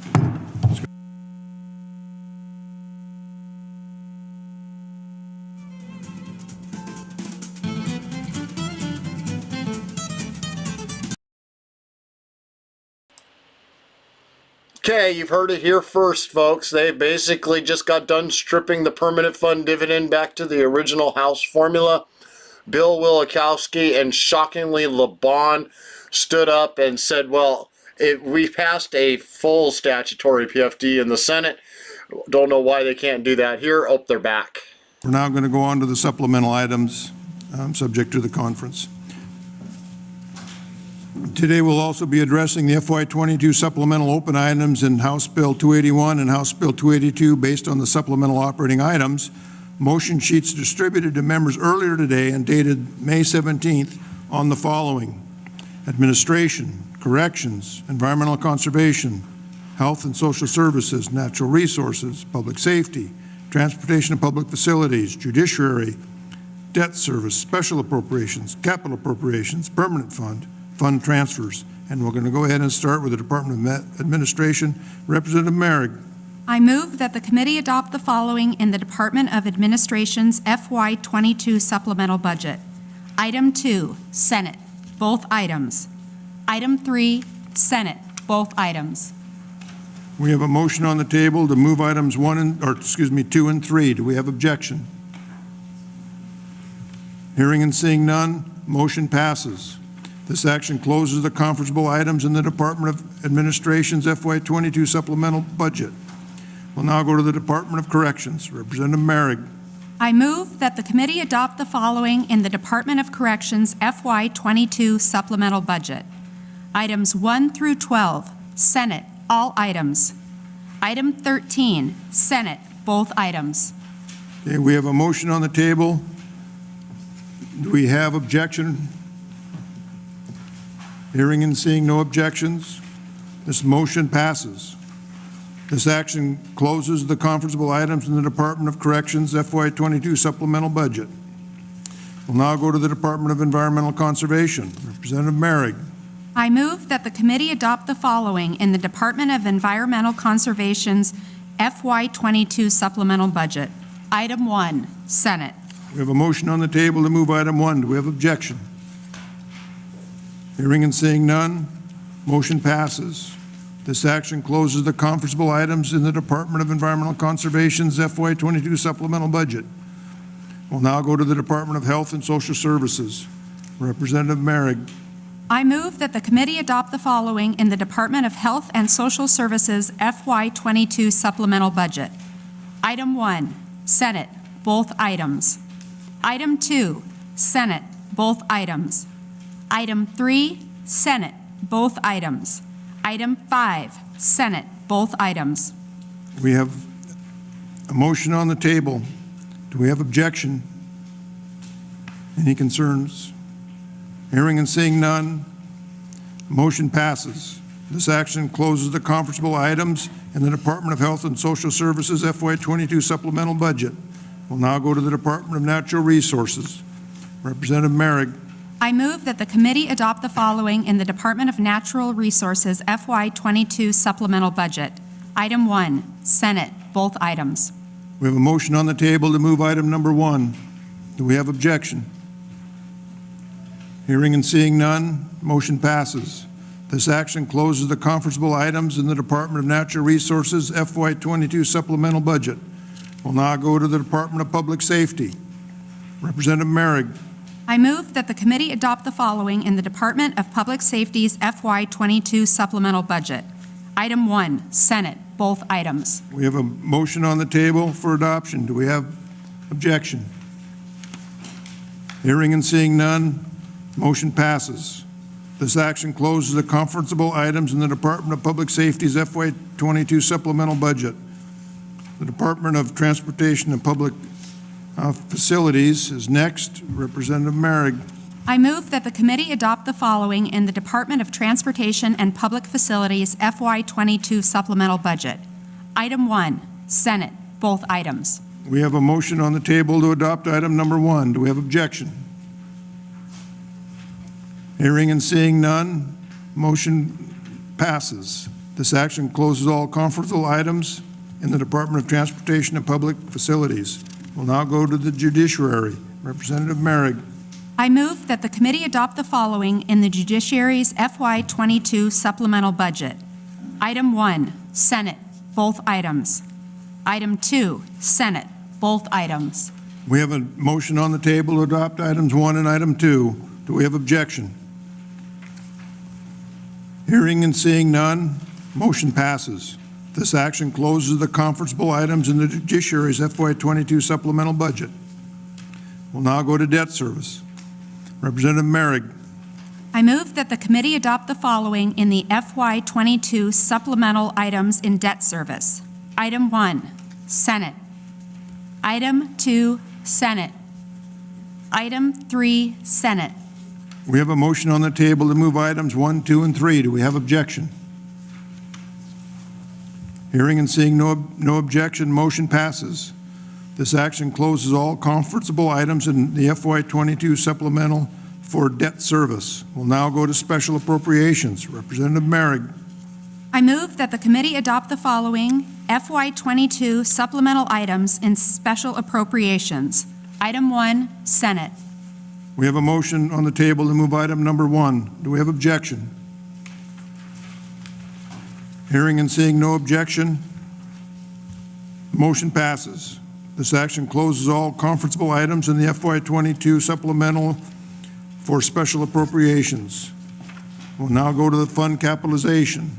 Okay, you've heard it here first, folks. They basically just got done stripping the permanent fund dividend back to the original House formula. Bill Wielechowski and shockingly LeBon stood up and said, well, we passed a full statutory PFD in the Senate. Don't know why they can't do that here. Oh, they're back. We're now going to go on to the supplemental items subject to the conference. Today we'll also be addressing the FY22 supplemental open items in House Bill 281 and House Bill 282 based on the supplemental operating items. Motion sheets distributed to members earlier today and dated May 17th on the following: Administration, Corrections, Environmental Conservation, Health and Social Services, Natural Resources, Public Safety, Transportation and Public Facilities, Judiciary, Debt Service, Special Appropriations, Capital Appropriations, Permanent Fund, Fund Transfers. And we're going to go ahead and start with the Department of Administration. Representative Merrick. I move that the committee adopt the following in the Department of Administration's FY22 supplemental budget. Item 2, Senate, both items. Item 3, Senate, both items. We have a motion on the table to move items 2 and 3. Do we have objection? Hearing and seeing none, motion passes. This action closes the conferenceable items in the Department of Administration's FY22 supplemental budget. We'll now go to the Department of Corrections. Representative Merrick. I move that the committee adopt the following in the Department of Corrections FY22 supplemental budget. Items 1 through 12, Senate, all items. Item 13, Senate, both items. Okay, we have a motion on the table Do we have objection? Hearing and seeing no objections, this motion passes. This action closes the conferenceable items in the Department of Corrections FY22 supplemental budget. We'll now go to the Department of Environmental Conservation. Representative Merrick. I move that the committee adopt the following in the Department of Environmental Conservation's FY22 supplemental budget. Item 1, Senate. We have a motion on the table to move item 1. Do we have objection? Hearing and seeing none, motion passes. This action closes the conferenceable items in the Department of Environmental Conservation's FY22 supplemental budget. We'll now go to the Department of Health and Social Services. Representative Merrick. I move that the committee adopt the following in the Department of Health and Social Services FY22 supplemental budget. Item 1, Senate, both items. Item 2, Senate, both items. Item 3, Senate, both items. Item 5, Senate, both items. We have a motion on the table. Do we have objection? Any concerns? Hearing and seeing none, motion passes. This action closes the conferenceable items in the Department of Health and Social Services FY22 supplemental budget. We'll now go to the Department of Natural Resources. Representative Merrick. I move that the committee adopt the following in the Department of Natural Resources FY22 supplemental budget. Item 1, Senate, both items. We have a motion on the table to move item number 1. Do we have objection? Hearing and seeing none, motion passes. This action closes the conferenceable items in the Department of Natural Resources FY22 supplemental budget. We'll now go to the Department of Public Safety. Representative Merrick. I move that the committee adopt the following in the Department of Public Safety's FY22 supplemental budget. Item 1, Senate, both items. We have a motion on the table for adoption. Do we have objection? Hearing and seeing none, motion passes. This action closes the conferenceable items in the Department of Public Safety's FY22 supplemental budget. The Department of Transportation and Public Facilities is next. Representative Merrick. I move that the committee adopt the following in the Department of Transportation and Public Facilities FY22 supplemental budget. Item 1, Senate, both items. We have a motion on the table to adopt item number 1. Do we have objection? Hearing and seeing none, motion passes. This action closes all conferenceable items in the Department of Transportation and Public Facilities. We'll now go to the Judiciary. Representative Merrick. I move that the committee adopt the following in the Judiciary's FY22 supplemental budget. Item 1, Senate, both items. Item 2, Senate, both items. We have a motion on the table to adopt items 1 and item 2. Do we have objection? Hearing and seeing none, motion passes. This action closes the conferenceable items in the Judiciary's FY22 supplemental budget. We'll now go to debt service. Representative Merrick. I move that the committee adopt the following in the FY22 supplemental items in debt service. Item 1, Senate. Item 2, Senate. Item 3, Senate. We have a motion on the table to move items 1, 2, and 3. Do we have objection? Hearing and seeing no objection, motion passes. This action closes all conferenceable items in the FY22 supplemental for debt service. We'll now go to special appropriations. Representative Merrick. I move that the committee adopt the following FY22 supplemental items in special appropriations. Item 1, Senate. We have a motion on the table to move item number 1. Do we have objection? Hearing and seeing no objection, motion passes. This action closes all conferenceable items in the FY22 supplemental for special appropriations. We'll now go to the fund capitalization.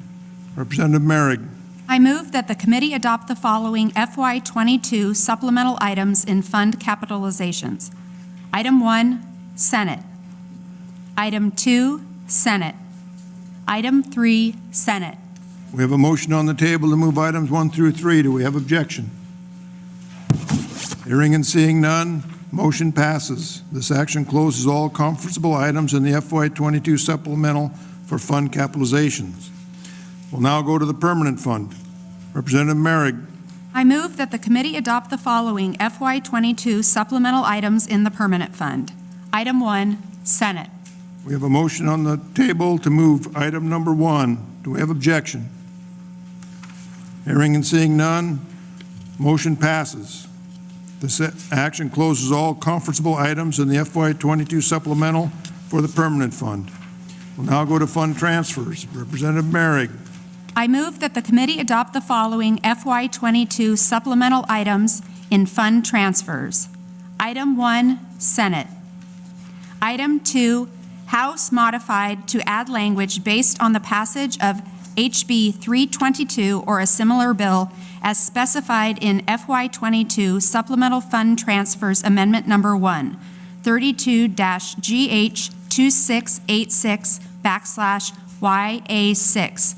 Representative Merrick. I move that the committee adopt the following FY22 supplemental items in fund capitalizations. Item 1, Senate. Item 2, Senate. Item 3, Senate. We have a motion on the table to move items 1 through 3. Do we have objection? Hearing and seeing none, Motion passes. This action closes all conferenceable items in the FY22 supplemental for fund capitalizations. We'll now go to the permanent fund. Representative Merrick. I move that the committee adopt the following FY22 supplemental items in the permanent fund. Item 1, Senate. We have a motion on the table to move item number 1. Do we have objection? Hearing and seeing none, motion passes. This action closes all conferenceable items in the FY22 supplemental for the permanent fund. We'll now go to fund transfers. Representative Merrick. I move that the committee adopt the following FY22 supplemental items in fund transfers. Item 1, Senate. Item 2, House modified to add language based on the passage of HB 322 or a similar bill as specified in FY22 Supplemental Fund Transfers Amendment Number 1, 32-GH2686/YA6.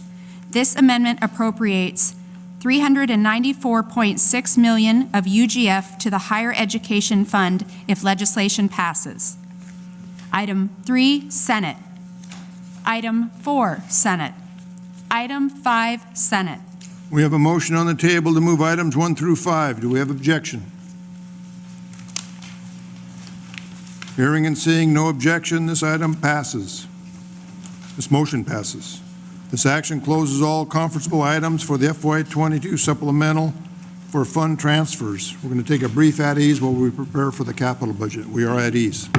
This amendment appropriates $394.6 million of UGF to the Higher Education Fund if legislation passes. Item 3, Senate. Item 4, Senate. Item 5, Senate. We have a motion on the table to move items 1 through 5. Do we have objection? Hearing and seeing no objection, this item passes. This motion passes. This action closes all conferenceable items for the FY22 supplemental for fund transfers. We're going to take a brief at ease while we prepare for the capital budget. We are at ease.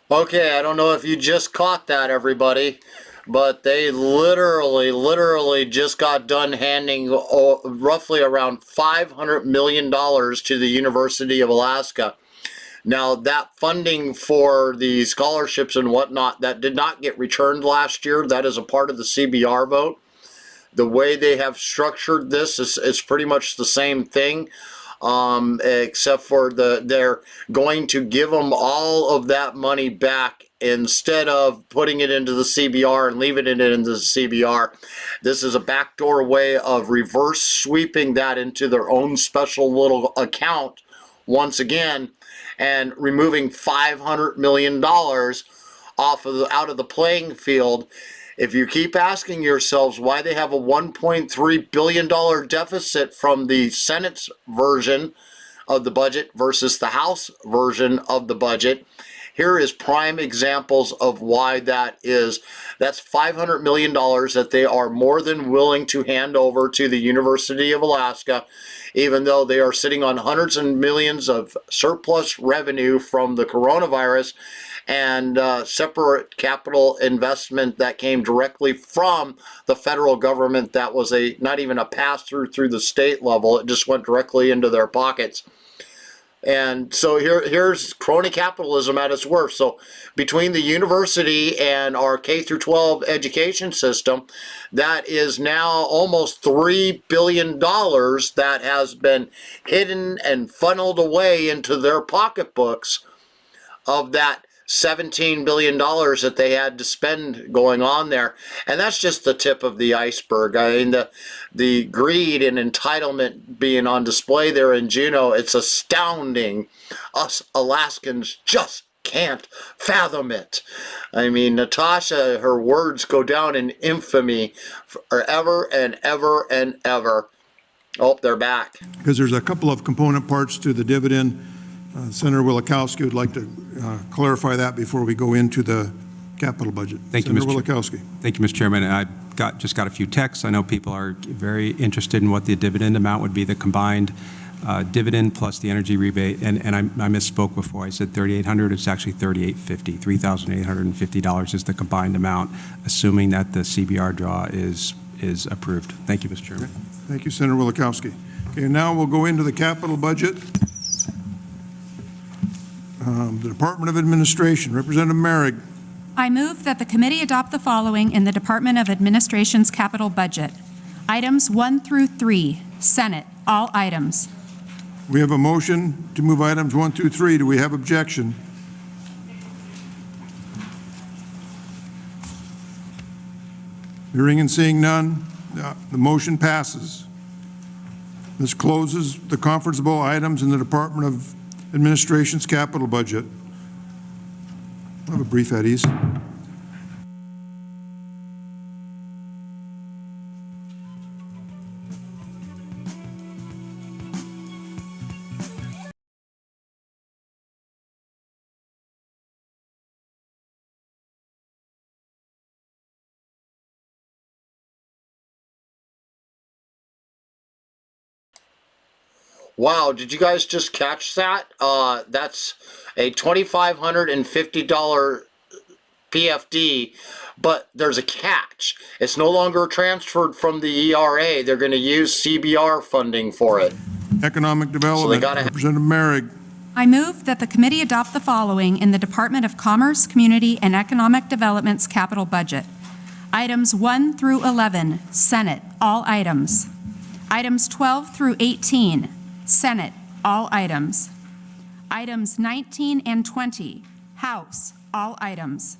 Okay, I don't know if you just caught that, everybody, but they literally just got done handing roughly around $500 million to the University of Alaska. Now, that funding for the scholarships and whatnot, that did not get returned last year. That is a part of the CBR vote. The way they have structured this is pretty much the same thing. Except for they're going to give them all of that money back instead of putting it into the CBR and leaving it into the CBR. This is a backdoor way of reverse sweeping that into their own special little account once again and removing $500 million out of the playing field. If you keep asking yourselves why they have a $1.3 billion deficit from the Senate's version of the budget versus the House version of the budget, here is prime examples of why that is. That's $500 million that they are more than willing to hand over to the University of Alaska, even though they are sitting on hundreds of millions of surplus revenue from the coronavirus and separate capital investment that came directly from the federal government that was not even a pass-through through the state level. It just went directly into their pockets. And so here's crony capitalism at its worst. So between the university and our K through 12 education system, that is now almost $3 billion that has been hidden and funneled away into their pocketbooks of that $17 billion that they had to spend going on there. And that's just the tip of the iceberg. I mean, the greed and entitlement being on display there in Juneau, it's astounding. Us Alaskans just can't fathom it. I mean, Natasha, her words go down in infamy forever and ever and ever. Oh, they're back. Because there's a couple of component parts to the dividend. Senator Wielechowski would like to clarify that before we go into the capital budget. Thank you, Mr. Senator Wielechowski. Thank you, Mr. Chairman. I just got a few texts. I know people are very interested in what the dividend amount would be, the combined dividend plus the energy rebate. And I misspoke before. I said $3,800. It's actually $3,850. $3,850 is the combined amount, assuming that the CBR draw is approved. Thank you, Mr. Chairman. Okay. Thank you, Senator Wielechowski. Okay, now we'll go into the capital budget. The Department of Administration, Representative Merrick. I move that the committee adopt the following in the Department of Administration's capital budget. Items 1 through 3, Senate, all items. We have a motion to move items 1 through 3. Do we have objection? Hearing and seeing none, The motion passes. This closes the conferenceable items in the Department of Administration's capital budget. We'll have a brief at ease. Wow, did you guys just catch that? That's a $2,550 PFD, but there's a catch. It's no longer transferred from the ERA. They're going to use CBR funding for it. Economic Development, gotta- Representative Merrick. I move that the committee adopt the following in the Department of Commerce, Community, and Economic Development's capital budget. Items 1 through 11, Senate, all items. Items 12 through 18, Senate, all items. Items 19 and 20, House, all items.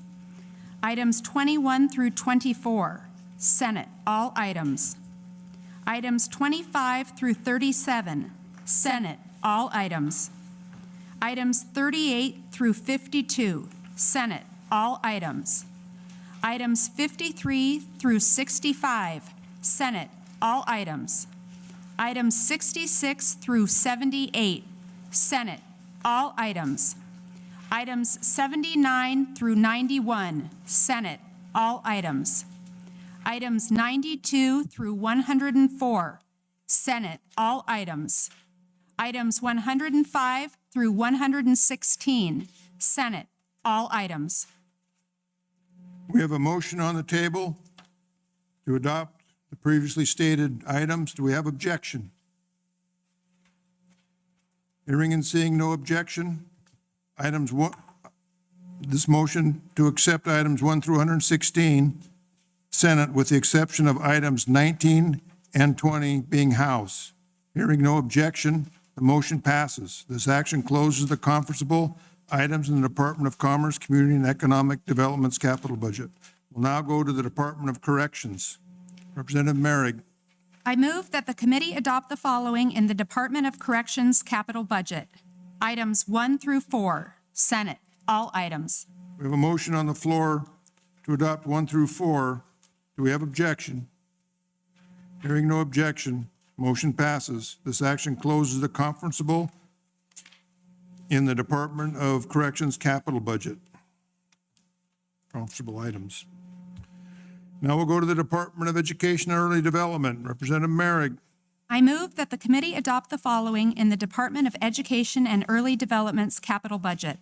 Items 21 through 24, Senate, all items. Items 25 through 37, Senate, all items. Items 38 through 52, Senate, all items. Items 53 through 65, Senate, all items. Items 66 through 78, Senate, all items. Items 79 through 91, Senate, all items. Items 92 through 104, Senate, all items. Items 105 through 116, Senate, all items. We have a motion on the table to adopt the previously stated items. Do we have objection? Hearing and seeing no objection, this motion to accept items 1 through 116, Senate, with the exception of items 19 and 20 being House. Hearing no objection, the motion passes. This action closes the conferenceable items in the Department of Commerce, Community, and Economic Development's capital budget. We'll now go to the Department of Corrections. Representative Merrick. I move that the committee adopt the following in the Department of Corrections capital budget. Items 1 through 4, Senate, all items. We have a motion on the floor to adopt 1 through 4. Do we have objection? Hearing no objection, motion passes. This action closes the conferenceable in the Department of Corrections capital budget. Conferenceable items. Now we'll go to the Department of Education and Early Development. Representative Merrick. I move that the committee adopt the following in the Department of Education and Early Development's capital budget.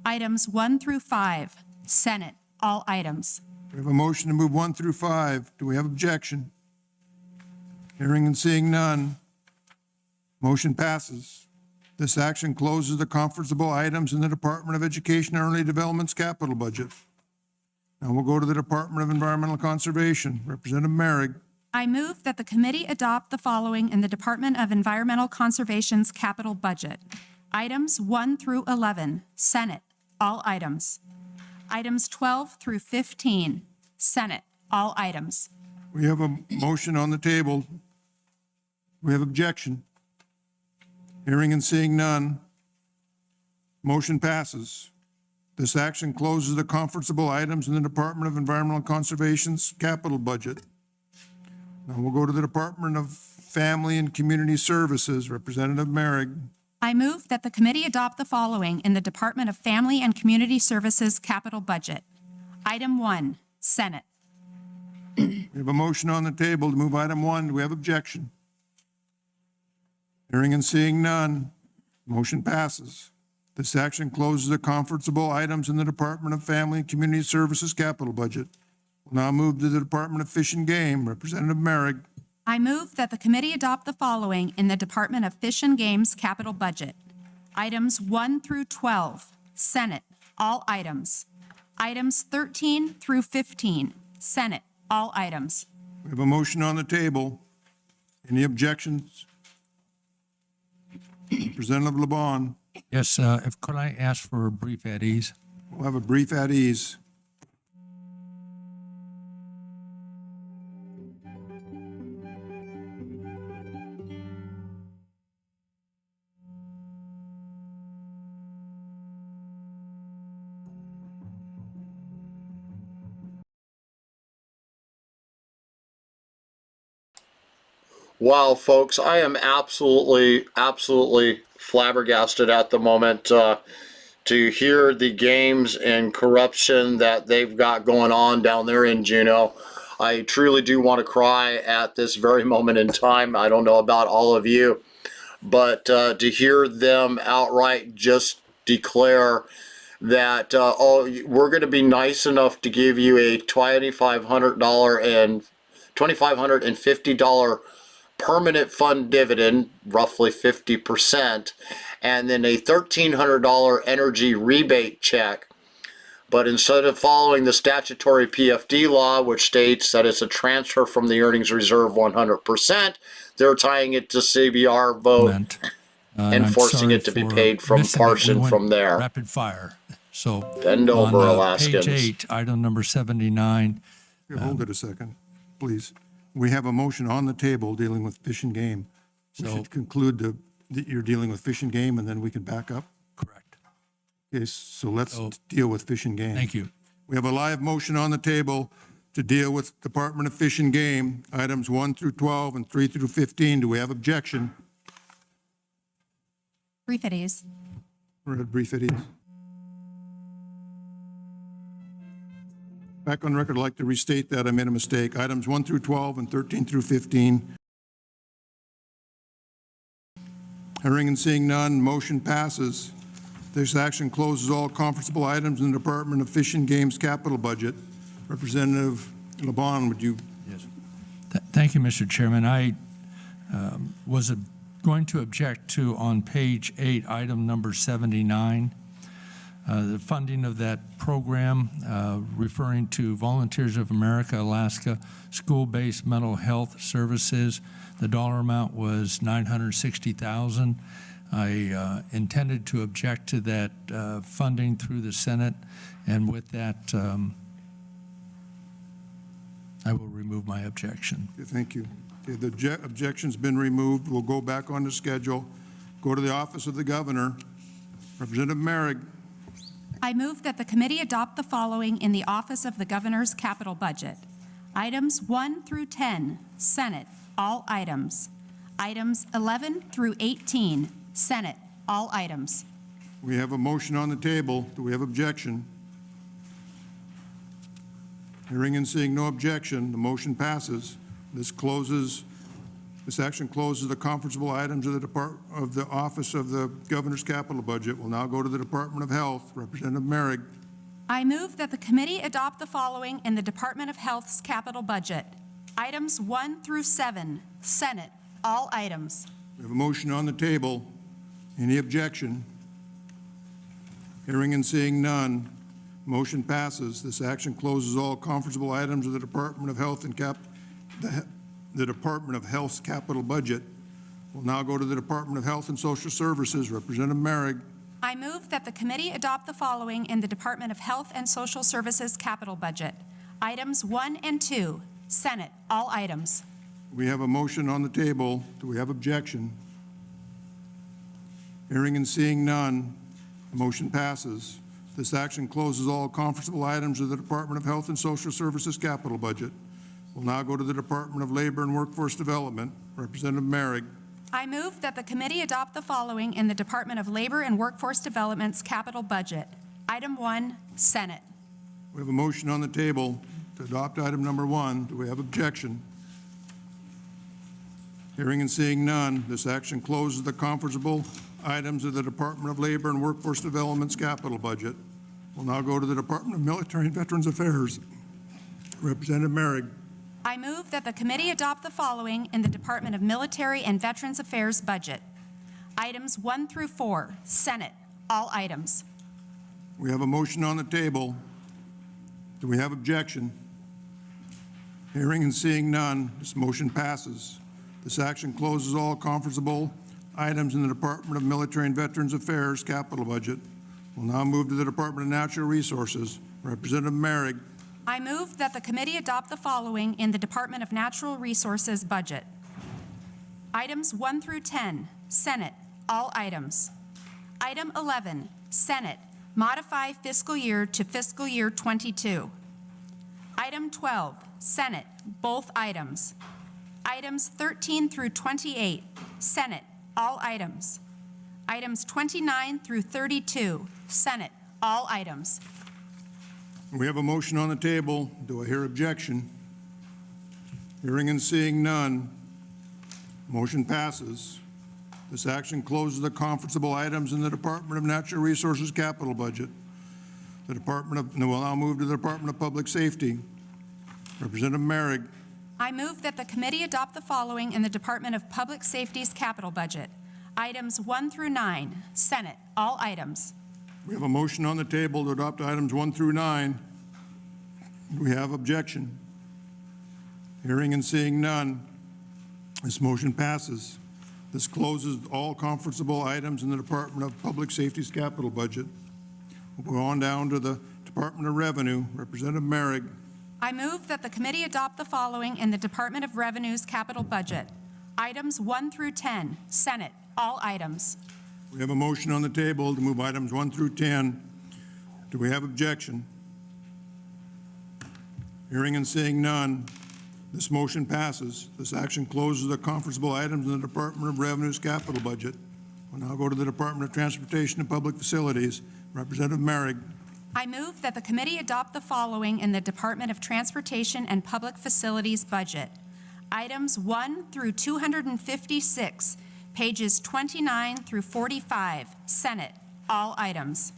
Items 1 through 5, Senate, all items. We have a motion to move 1 through 5. Do we have objection? Hearing and seeing none, motion passes. This action closes the conferenceable items in the Department of Education and Early Development's capital budget. Now we'll go to the Department of Environmental Conservation. Representative Merrick. I move that the committee adopt the following in the Department of Environmental Conservation's capital budget. Items 1 through 11, Senate, all items. Items 12 through 15, Senate, all items. We have a motion on the table. We have objection. Hearing and seeing none, motion passes. This action closes the conferenceable items in the Department of Environmental Conservation's capital budget. Now we'll go to the Department of Family and Community Services. Representative Merrick. I move that the committee adopt the following in the Department of Family and Community Services capital budget. Item 1, Senate. We have a motion on the table to move item 1. Do we have objection? Hearing and seeing none, motion passes. This action closes the conferenceable items in the Department of Family and Community Services capital budget. We'll now move to the Department of Fish and Game. Representative Merrick. I move that the committee adopt the following in the Department of Fish and Game's capital budget. Items 1 through 12, Senate, all items. Items 13 through 15, Senate, all items. We have a motion on the table. Any objections? Representative LeBon. Yes, could I ask for a brief at ease? We'll have a brief at ease. Wow, folks, I am absolutely flabbergasted at the moment to hear the games and corruption that they've got going on down there in Juneau. I truly do want to cry at this very moment in time. I don't know about all of you, but to hear them outright just declare that, oh, we're going to be nice enough to give you a $2,550 permanent fund dividend, roughly 50%, and then a $1,300 energy rebate check. But instead of following the statutory PFD law, which states that it's a transfer from the earnings reserve 100%, they're tying it to CBR vote and I'm forcing sorry it to be for paid from missing it. We portion went from there. Rapid fire. So Bend over, on Alaskans. page 8, item number 79, Here, hold it a second, please. We have a motion on the table dealing with Fish and Game. We So- should conclude that you're dealing with Fish and Game, and then we can back up. correct. Okay, so let's So- deal with Fish and Game. Thank you. We have a live motion on the table to deal with Department of Fish and Game, items 1 through 12 and 3 through 15. Do we have objection? Brief it is. Read brief it is. Back on record, I'd like to restate that I made a mistake. Items 1 through 12 and 13 through 15. Hearing and seeing none, motion passes. This action closes all conferenceable items in the Department of Fish and Game's capital budget. Representative LeBon, would you? Thank you, Mr. Chairman. I was going to object to, on page 8, item number 79, the funding of that program referring to Volunteers of America, Alaska, school-based mental health services. The dollar amount was $960,000. I intended to object to that funding through the Senate, and with that, I will remove my objection. Okay, thank you. Okay, the objection's been removed. We'll go back on the schedule. Go to the office of the governor. Representative Merrick. I move that the committee adopt the following in the office of the governor's capital budget. Items 1 through 10, Senate, all items. Items 11 through 18, Senate, all items. We have a motion on the table. Do we have objection? Hearing and seeing no objection, the motion passes. This action closes the conferenceable items of the office of the governor's capital budget. We'll now go to the Department of Health. Representative Merrick. I move that the committee adopt the following in the Department of Health's capital budget. Items 1 through 7, Senate, all items. We have a motion on the table. Any objection? Hearing and seeing none, motion passes. This action closes all conferenceable items of the Department of Health and the Department of Health's capital budget. We'll now go to the Department of Health and Social Services. Representative Merrick. I move that the committee adopt the following in the Department of Health and Social Services capital budget. Items 1 and 2, Senate, all items. We have a motion on the table. Do we have objection? Hearing and seeing none, the motion passes. This action closes all conferenceable items of the Department of Health and Social Services capital budget. We'll now go to the Department of Labor and Workforce Development. Representative Merrick. I move that the committee adopt the following in the Department of Labor and Workforce Development's capital budget. Item 1, Senate. We have a motion on the table to adopt item number 1. Do we have objection? Hearing and seeing none, this action closes the conferenceable items of the Department of Labor and Workforce Development's capital budget. We'll now go to the Department of Military and Veterans Affairs. Representative Merrick. I move that the committee adopt the following in the Department of Military and Veterans Affairs budget. Items 1 through 4, Senate, all items. We have a motion on the table. Do we have objection? Hearing and seeing none, this motion passes. This action closes all conferenceable items in the Department of Military and Veterans Affairs capital budget. We'll now move to the Department of Natural Resources. Representative Merrick. I move that the committee adopt the following in the Department of Natural Resources budget. Items 1 through 10, Senate, all items. Item 11, Senate, modify fiscal year to fiscal year 22. Item 12, Senate, both items. Items 13 through 28, Senate, all items. Items 29 through 32, Senate, all items. We have a motion on the table. Do I hear objection? Hearing and seeing none, motion passes. This action closes the conferenceable items in the Department of Natural Resources capital budget. We'll now move to the Department of Public Safety. Representative Merrick. I move that the committee adopt the following in the Department of Public Safety's capital budget. Items 1 through 9, Senate, all items. We have a motion on the table to adopt items 1 through 9. Do we have objection? Hearing and seeing none, this motion passes. This closes all conferenceable items in the Department of Public Safety's capital budget. We'll go on down to the Department of Revenue. Representative Merrick. I move that the committee adopt the following in the Department of Revenue's capital budget. Items 1 through 10, Senate, all items. We have a motion on the table to move items 1 through 10. Do we have objection? Hearing and seeing none, this motion passes. This action closes the conferenceable items in the Department of Revenue's capital budget. We'll now go to the Department of Transportation and Public Facilities. Representative Merrick. I move that the committee adopt the following in the Department of Transportation and Public Facilities budget. Items 1 through 256, pages 29 through 45, Senate, all items.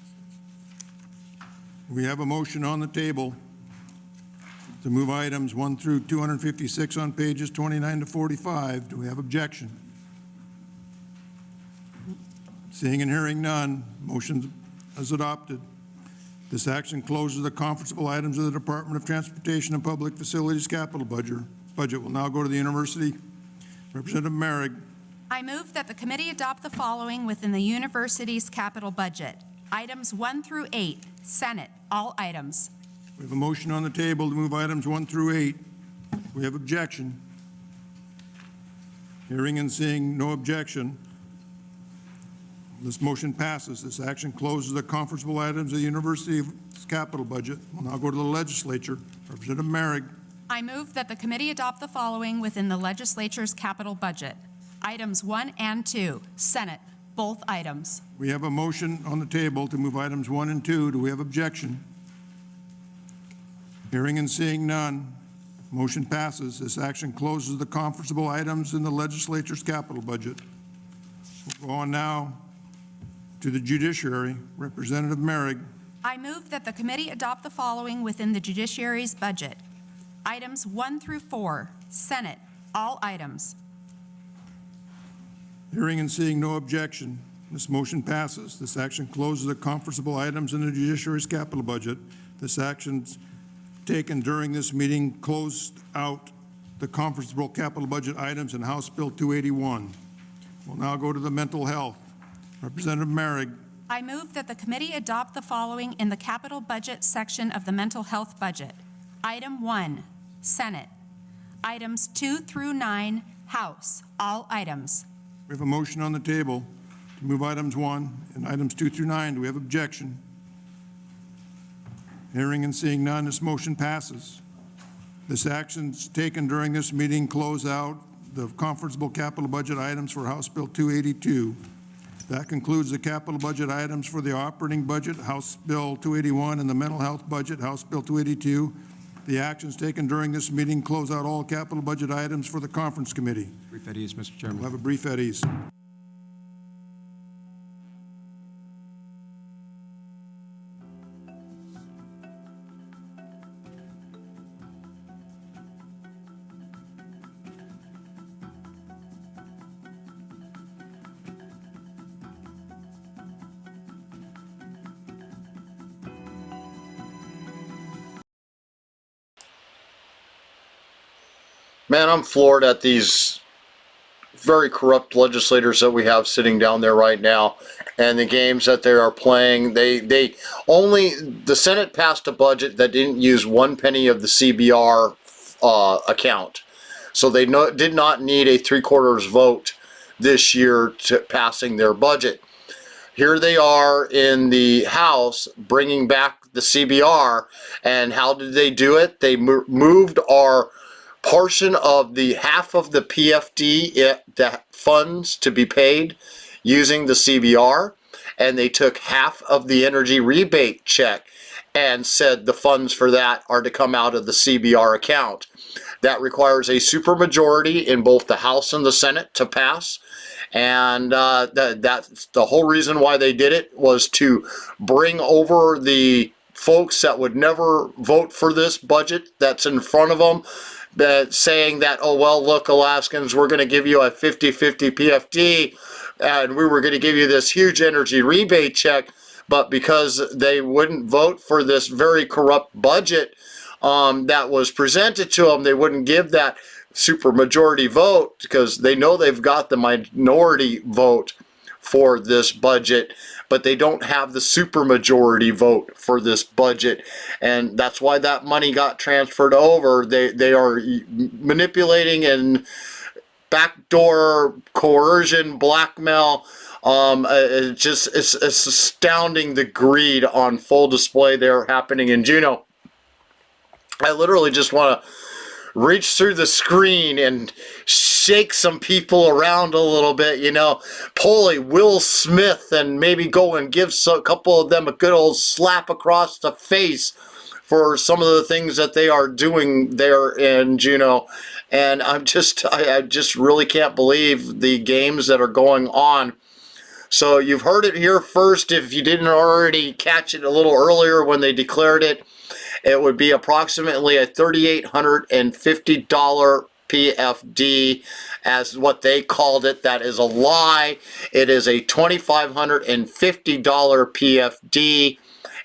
We have a motion on the table to move items 1 through 256 on pages 29 to 45. Do we have objection? Seeing and hearing none, motion is adopted. This action closes the conferenceable items of the Department of Transportation and Public Facilities capital budget. Will now go to the university. Representative Merrick. I move that the committee adopt the following within the university's capital budget. Items 1 through 8, Senate, all items. We have a motion on the table to move items 1 through 8. We have objection. Hearing and seeing no objection, this motion passes. This action closes the conferenceable items of the university's capital budget. We'll now go to the legislature. Representative Merrick. I move that the committee adopt the following within the legislature's capital budget. Items 1 and 2, Senate, both items. We have a motion on the table to move items 1 and 2. Do we have objection? Hearing and seeing none, motion passes. This action closes the conferenceable items in the legislature's capital budget. We'll go on now to the judiciary. Representative Merrick. I move that the committee adopt the following within the judiciary's budget. Items 1 through 4, Senate, all items. Hearing and seeing no objection, this motion passes. This action closes the conferenceable items in the judiciary's capital budget. This action's taken during this meeting closed out the conferenceable capital budget items in House Bill 281. We'll now go to the mental health. Representative Merrick. I move that the committee adopt the following in the capital budget section of the mental health budget. Item 1, Senate. Items 2 through 9, House, all items. We have a motion on the table to move items 1 and items 2 through 9. Do we have objection? Hearing and seeing none, this motion passes. This action's taken during this meeting close out the conferenceable capital budget items for House Bill 282. That concludes the capital budget items for the operating budget, House Bill 281, and the mental health budget, House Bill 282. The actions taken during this meeting close out all capital budget items for the conference committee. Brief at ease, Mr. Chairman. We'll have a brief at ease. Man, I'm floored at these very corrupt legislators that we have sitting down there right now and the games that they are playing. The Senate passed a budget that didn't use 1 penny of the CBR account. So they did not need a 3/4 vote this year to passing their budget. Here they are in the House bringing back the CBR, and how did they do it? They moved our portion of the half of the PFD that funds to be paid using the CBR, and they took half of the energy rebate check and said the funds for that are to come out of the CBR account. That requires a supermajority in both the House and the Senate to pass. And that's the whole reason why they did it, was to bring over the folks that would never vote for this budget that's in front of them, that saying that, oh, well, look, Alaskans, we're going to give you a 50-50 PFD, and we were going to give you this huge energy rebate check, but because they wouldn't vote for this very corrupt budget that was presented to them, they wouldn't give that supermajority vote because they know they've got the minority vote for this budget, but they don't have the supermajority vote for this budget, and that's why that money got transferred over. They are manipulating and backdoor coercion, blackmail. It's astounding, the greed on full display there happening in Juneau. I literally just want to reach through the screen and shake some people around a little bit, you know, pull a Will Smith and maybe go and give a couple of them a good old slap across the face for some of the things that they are doing there in Juneau. And I just really can't believe the games that are going on. So you've heard it here first. If you didn't already catch it a little earlier when they declared it, it would be approximately a $3,850 PFD, as what they called it. That is a lie. It is a $2,550 PFD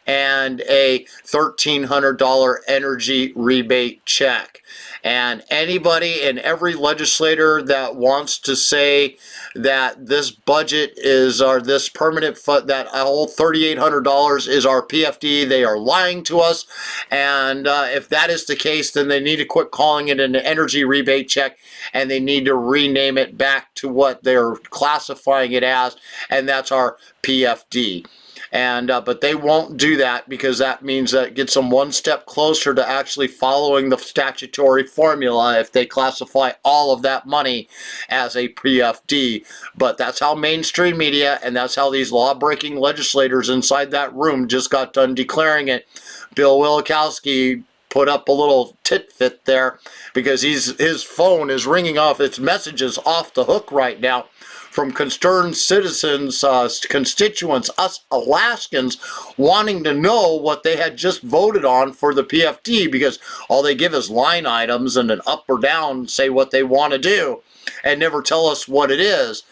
and a $1,300 energy rebate check. And anybody and every legislator that wants to say that this budget is this permanent that whole $3,800 is our PFD, they are lying to us. And if that is the case, then they need to quit calling it an energy rebate check, and they need to rename it back to what they're classifying it as, and that's our PFD. And but they won't do that, because that means that it gets them one step closer to actually following the statutory formula if they classify all of that money as a PFD. But that's how mainstream media, and that's how these law-breaking legislators inside that room just got done declaring it. Bill Wielechowsk put up a little tit-fit there, because his phone is ringing off, its messages off the hook right now from concerned citizens, constituents, us Alaskans, wanting to know what they had just voted on for the PFD, because all they give is line items and an up or down, say what they want to do, and never tell us what it is.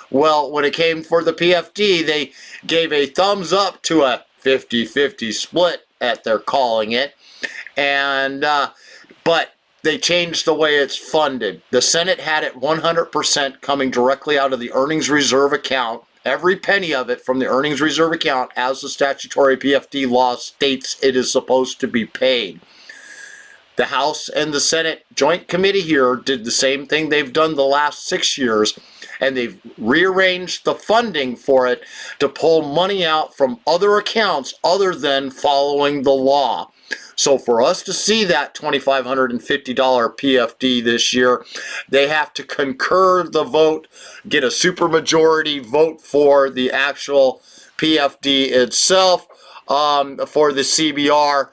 Well, when it came for the PFD, they gave a thumbs up to a 50-50 split, that they're calling it, and but they changed the way it's funded. The Senate had it 100% coming directly out of the earnings reserve account, every penny of it from the earnings reserve account, as the statutory PFD law states it is supposed to be paid. The House and the Senate Joint Committee here did the same thing they've done the last 6 years, and they've rearranged the funding for it to pull money out from other accounts other than following the law. So for us to see that $2,550 PFD this year, they have to concur the vote, get a supermajority vote for the actual PFD itself, for the CBR,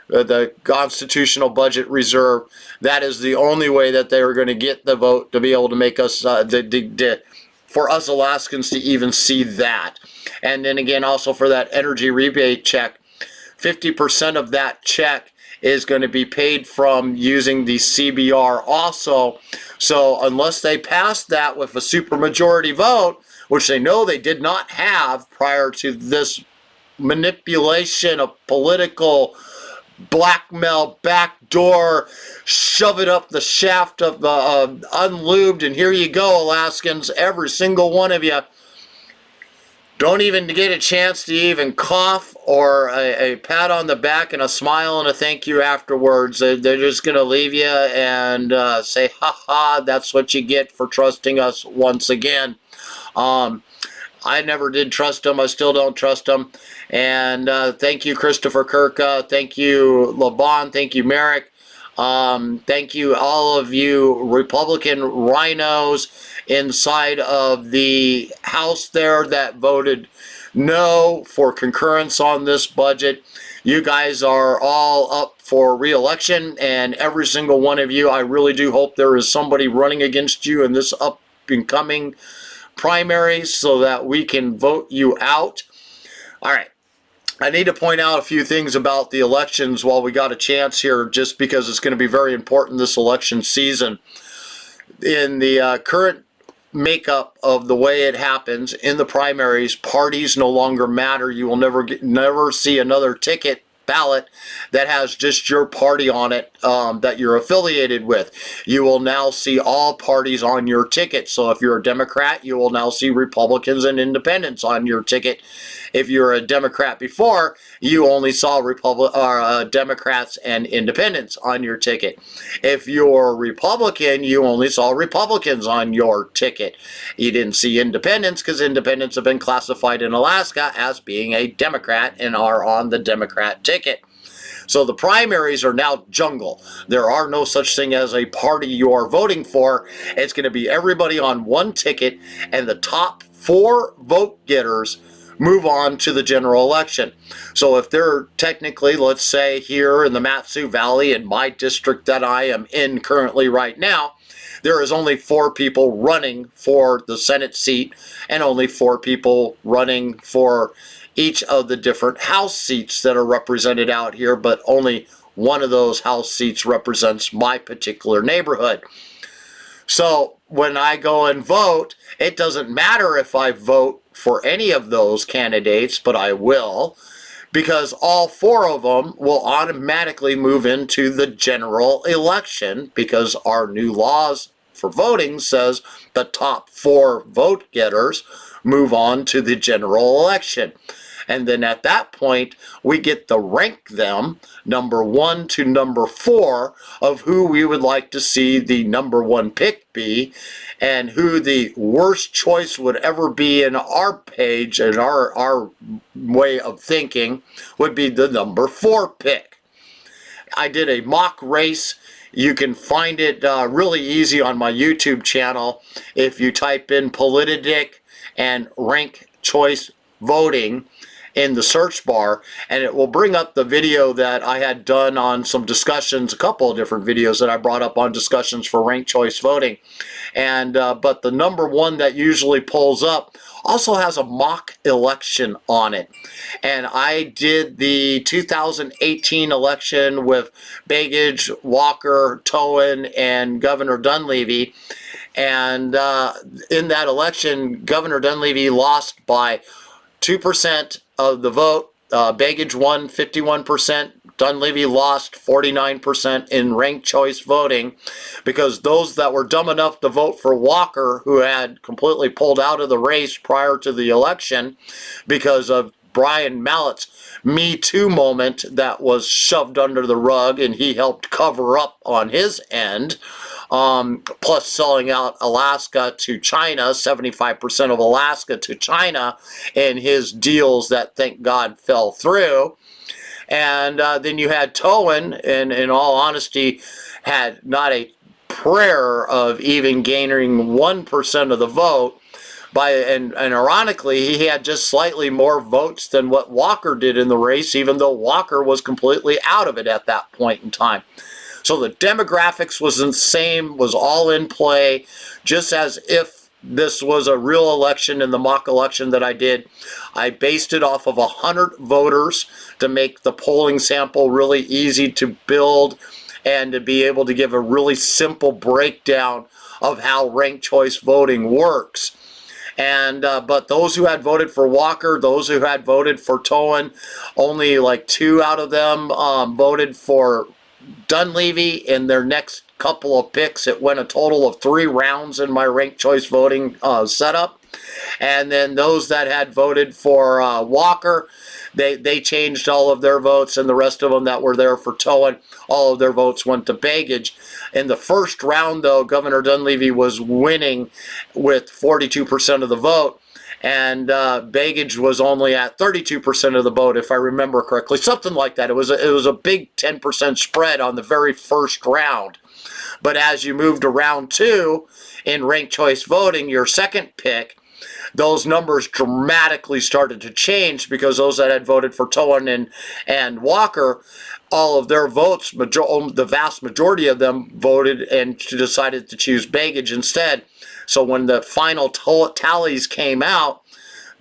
the Constitutional Budget Reserve. That is the only way that they are going to get the vote to be able to make us, for us Alaskans to even see that. And then again, also for that energy rebate check, 50% of that check is going to be paid from using the CBR also. So unless they pass that with a supermajority vote, which they know they did not have prior to this manipulation of political blackmail, backdoor, shove it up the shaft of unlubed, and here you go, Alaskans, every single one of you. Don't even get a chance to even cough or a pat on the back and a smile and a thank you afterwards. They're just going to leave you and say, ha ha, that's what you get for trusting us once again. I never did trust them. I still don't trust them. And thank you, Christopher Kirk. Thank you, LeBon. Thank you, Merrick. Thank you, all of you Republican rhinos inside of the House there that voted no for concurrence on this budget. You guys are all up for re-election, and every single one of you, I really do hope there is somebody running against you in this up and coming primary so that we can vote you out. All right. I need to point out a few things about the elections while we got a chance here, just because it's going to be very important this election season. In the current makeup of the way it happens in the primaries, parties no longer matter. You will never see another ticket ballot that has just your party on it that you're affiliated with. You will now see all parties on your ticket. So if you're a Democrat, you will now see Republicans and Independents on your ticket. If you're a Democrat before, you only saw Democrats and Independents on your ticket. If you're Republican, you only saw Republicans on your ticket. You didn't see Independents because Independents have been classified in Alaska as being a Democrat and are on the Democrat ticket. So the primaries are now jungle. There are no such thing as a party you are voting for. It's going to be everybody on one ticket, and the top 4 vote getters move on to the general election. So if they're technically, let's say here in the Mat-Su Valley, in my district that I am in currently right now, there is only 4 people running for the Senate seat and only 4 people running for each of the different House seats that are represented out here, but only one of those House seats represents my particular neighborhood. So when I go and vote, it doesn't matter if I vote for any of those candidates, but I will, because all 4 of them will automatically move into the general election, because our new laws for voting says the top 4 vote getters move on to the general election. And then at that point, we get to rank them number 1 to number 4 of who we would like to see the number 1 pick be, and who the worst choice would ever be in our page and our way of thinking would be the number 4 pick. I did a mock race. You can find it really easy on my YouTube channel if you type in Politidic and rank choice voting in the search bar, and it will bring up the video that I had done on some discussions, a couple of different videos that I brought up on discussions for ranked choice voting. And but the number 1 that usually pulls up also has a mock election on it. And I did the 2018 election with Begich, Walker, Towen, and Governor Dunleavy. And in that election, Governor Dunleavy lost by 2% of the vote. Begich won 51%. Dunleavy lost 49% in ranked choice voting, because those that were dumb enough to vote for Walker, who had completely pulled out of the race prior to the election because of Brian Mallett's Me Too moment that was shoved under the rug and he helped cover up on his end, plus selling out Alaska to China, 75% of Alaska to China, in his deals that, thank God, fell through. And then you had Towen, and in all honesty, had not a prayer of even gaining 1% of the vote. And ironically, he had just slightly more votes than what Walker did in the race, even though Walker was completely out of it at that point in time. So the demographics was the same, was all in play, just as if this was a real election. In the mock election that I did, I based it off of 100 voters to make the polling sample really easy to build and to be able to give a really simple breakdown of how ranked choice voting works. And but those who had voted for Walker, those who had voted for Towen, only like 2 out of them voted for Dunleavy. In their next couple of picks, it went a total of 3 rounds in my ranked choice voting setup. And then those that had voted for Walker, they changed all of their votes, and the rest of them that were there for Towen, all of their votes went to Begich. In the first round, though, Governor Dunleavy was winning with 42% of the vote, and baggage was only at 32% of the vote, if I remember correctly, something like that. It was a big 10% spread on the very first round. But as you moved to round 2 in ranked choice voting, your second pick, those numbers dramatically started to change because those that had voted for Tolan and Walker, all of their votes, the vast majority of them voted and decided to choose Begich instead. So when the final tallies came out,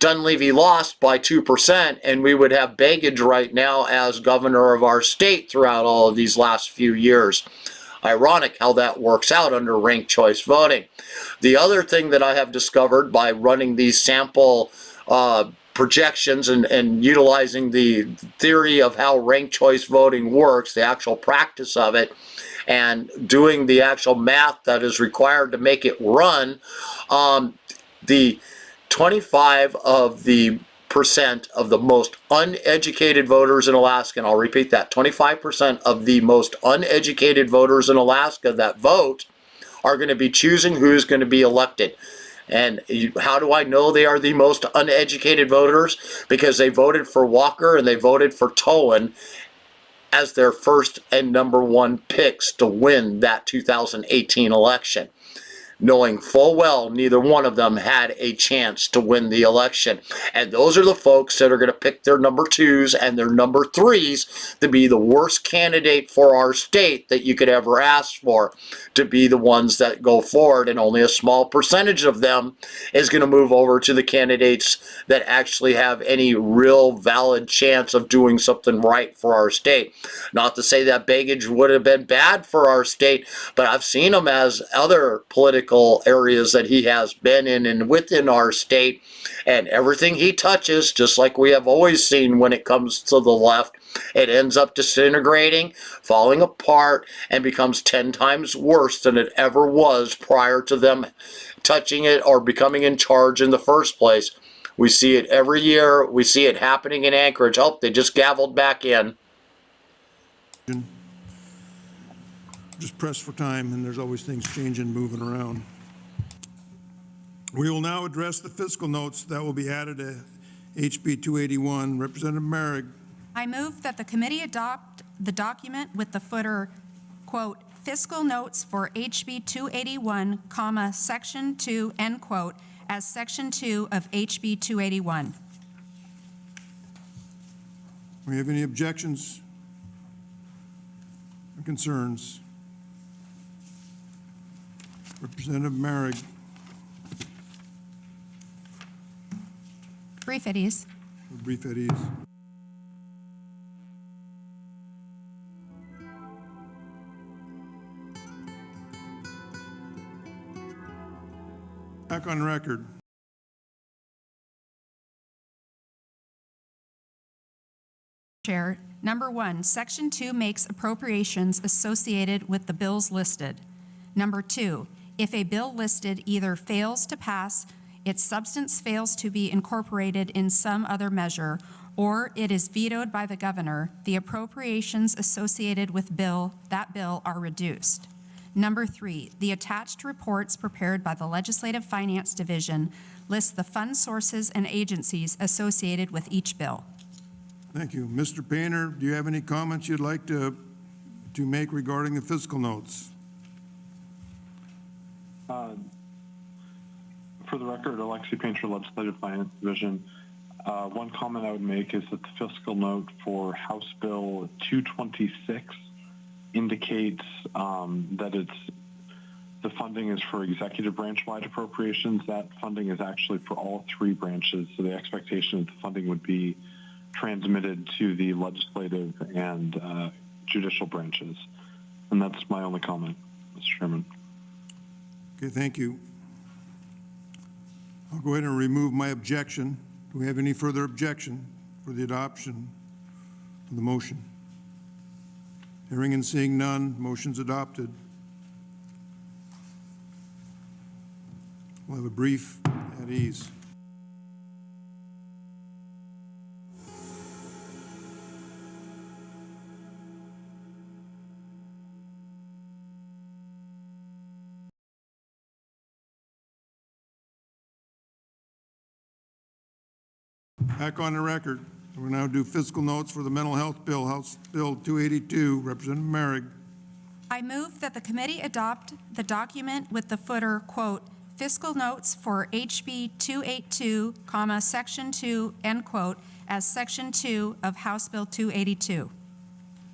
Dunleavy lost by 2%, and we would have Begich right now as governor of our state throughout all of these last few years. Ironic how that works out under ranked choice voting. The other thing that I have discovered by running these sample projections and utilizing the theory of how ranked choice voting works, the actual practice of it, and doing the actual math that is required to make it run, the 25 of the percent of the most uneducated voters in Alaska, and I'll repeat that, 25% of the most uneducated voters in Alaska that vote are going to be choosing who's going to be elected. And how do I know they are the most uneducated voters? Because they voted for Walker and they voted for Tolan as their first and number one picks to win that 2018 election, knowing full well neither one of them had a chance to win the election. And those are the folks that are going to pick their number 2s and their number 3s to be the worst candidate for our state that you could ever ask for, to be the ones that go forward, and only a small percentage of them is going to move over to the candidates that actually have any real valid chance of doing something right for our state. Not to say that Begich would have been bad for our state, but I've seen him as other political areas that he has been in and within our state, and everything he touches, just like we have always seen when it comes to the left, it ends up disintegrating, falling apart, and becomes 10 times worse than it ever was prior to them touching it or becoming in charge in the first place. We see it every year. We see it happening in Anchorage. Oh, they just gavelled back in. Just press for time, and there's always things changing, moving around. We will now address the fiscal notes that will be added to HB 281. Representative Merrick. I move that the committee adopt the document with the footer, quote, fiscal notes for HB 281, comma, section 2, end quote, as section 2 of HB 281. We have any objections or concerns? Representative Merrick. Brief at ease. Brief at ease. Back on record. Chair, number 1, section 2 makes appropriations associated with the bills listed. Number 2, if a bill listed either fails to pass, its substance fails to be incorporated in some other measure, or it is vetoed by the governor, the appropriations associated with that bill are reduced. Number 3, the attached reports prepared by the Legislative Finance Division list the fund sources and agencies associated with each bill. Thank you. Mr. Painter, do you have any comments you'd like to make regarding the fiscal notes? For the record, Alexi Painter, Legislative Finance Division. One comment I would make is that the fiscal note for House Bill 226 indicates that the funding is for executive branch-wide appropriations. That funding is actually for all 3 branches, so the expectation is the funding would be transmitted to the legislative and judicial branches. And that's my only comment, Mr. Chairman. Okay, thank you. I'll go ahead and remove my objection. Do we have any further objection for the adoption of the motion? Hearing and seeing none, motion's adopted. We'll have a brief at ease. Back on the record. We'll now do fiscal notes for the mental health bill, House Bill 282. Representative Merrick. I move that the committee adopt the document with the footer, quote, fiscal notes for HB 282, comma, Section 2, end quote, as Section 2 of House Bill 282.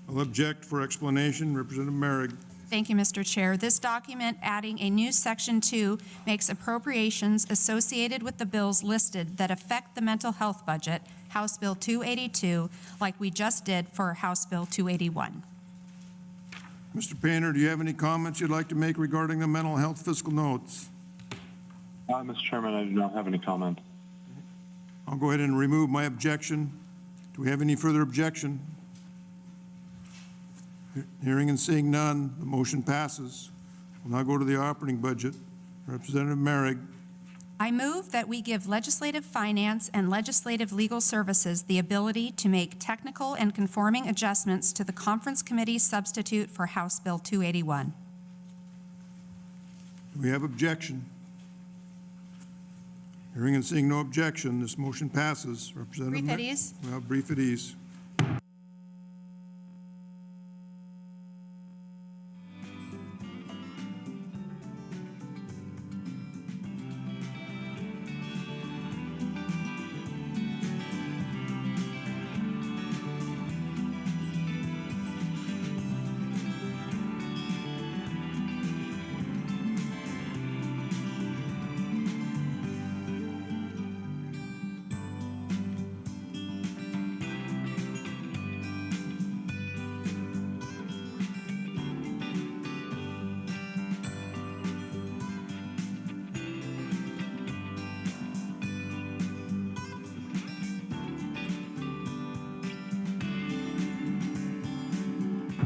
I'll object for explanation. Representative Merrick. Thank you, Mr. Chair. This document, adding a new Section 2, makes appropriations associated with the bills listed that affect the mental health budget, House Bill 282, like we just did for House Bill 281. Mr. Painter, do you have any comments you'd like to make regarding the mental health fiscal notes? Mr. Chairman, I do not have any comment. I'll go ahead and remove my objection. Do we have any further objection? Hearing and seeing none, the motion passes. We'll now go to the operating budget. Representative Merrick. I move that we give legislative finance and legislative legal services the ability to make technical and conforming adjustments to the conference committee substitute for House Bill 281. Do we have objection? Hearing and seeing no objection, this motion passes. Representative Brief at ease. Well, brief at ease.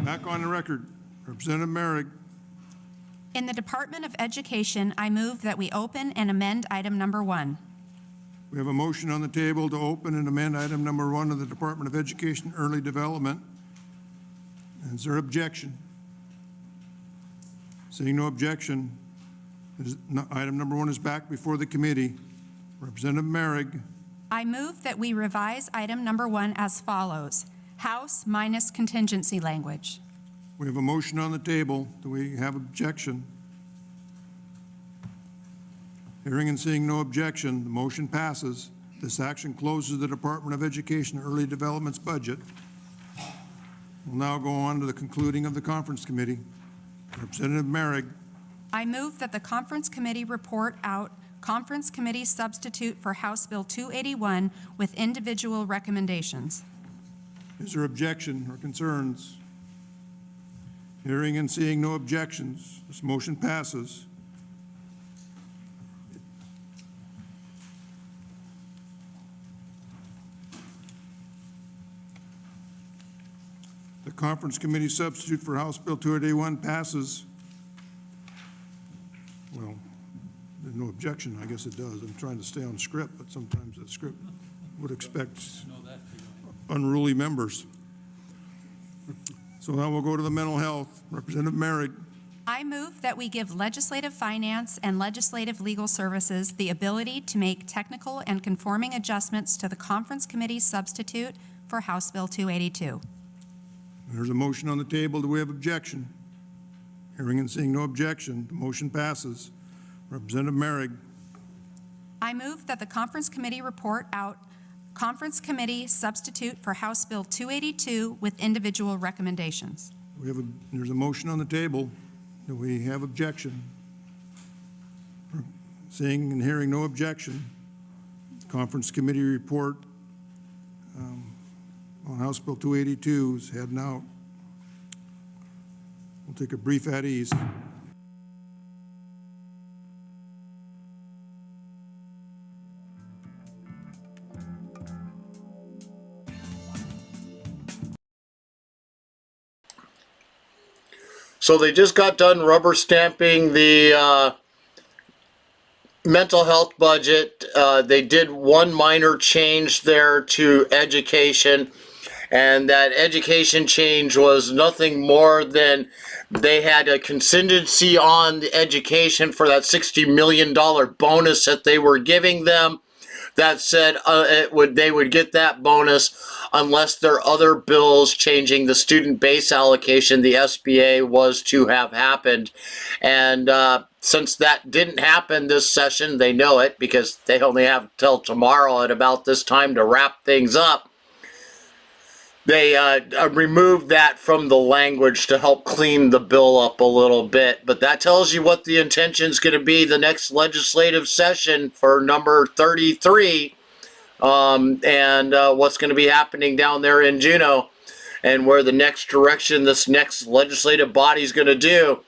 Back on the record. Representative Merrick. In the Department of Education, I move that we open and amend item number 1. We have a motion on the table to open and amend item number 1 of the Department of Education Early Development. Is there objection? Seeing no objection, item number 1 is back before the committee. Representative Merrick. I move that we revise item number 1 as follows. House minus contingency language. We have a motion on the table. Do we have objection? Hearing and seeing no objection, the motion passes. This action closes the Department of Education Early Development's budget. We'll now go on to the concluding of the conference committee. Representative Merrick. I move that the conference committee report out conference committee substitute for House Bill 281 with individual recommendations. Is there objection or concerns? Hearing and seeing no objections, this motion passes. The conference committee substitute for House Bill 281 passes. Well, there's no objection. I guess it does. I'm trying to stay on script, but sometimes the script would expect unruly members. So now we'll go to the mental health. Representative Merrick. I move that we give legislative finance and legislative legal services the ability to make technical and conforming adjustments to the conference committee substitute for House Bill 282. There's a motion on the table. Do we have objection? Hearing and seeing no objection, the motion passes. Representative Merrick. I move that the conference committee report out conference committee substitute for House Bill 282 with individual recommendations. There's a motion on the table. Do we have objection? Seeing and hearing no objection, conference committee report on House Bill 282 is heading out. We'll take a brief at ease. So they just got done rubber stamping the mental health budget. They did one minor change there to education, and that education change was nothing more than they had a contingency on the education for that $60 million bonus that they were giving them that said they would get that bonus unless there are other bills changing the student base allocation the SBA was to have happened. And since that didn't happen this session, they know it because they only have till tomorrow at about this time to wrap things up. They removed that from the language to help clean the bill up a little bit. But that tells you what the intention is going to be the next legislative session for number 33, and what's going to be happening down there in Juneau, and where the next direction this next legislative body is going to do.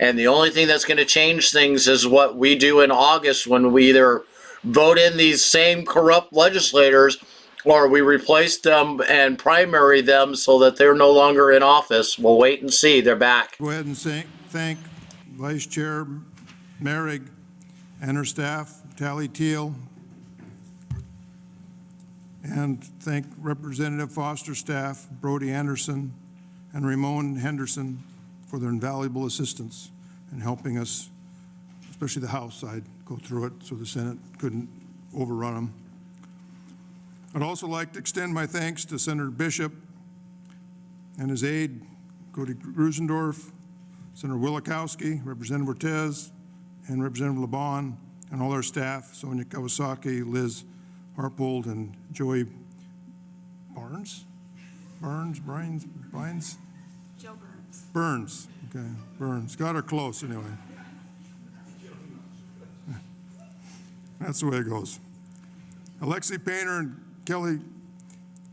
And the only thing that's going to change things is what we do in August when we either vote in these same corrupt legislators or we replace them and primary them so that they're no longer in office. We'll wait and see. They're back. Go ahead and thank Vice Chair Merrick and her staff, Tally Teal, and thank Representative Foster's staff, Brody Anderson and Ramon Henderson, for their invaluable assistance in helping us, especially the House side, go through it so the Senate couldn't overrun them. I'd also like to extend my thanks to Senator Bishop and his aide, Cody Grusendorf, Senator Wielechowsk, Representative Ortiz, and Representative LeBon, and all our staff, Sonia Kawasaki, Liz Harpold, and Joey Barnes? Burns? Joe Burns. Burns, okay, Burns. Got her close anyway. That's the way it goes. Alexi Painter and Kelly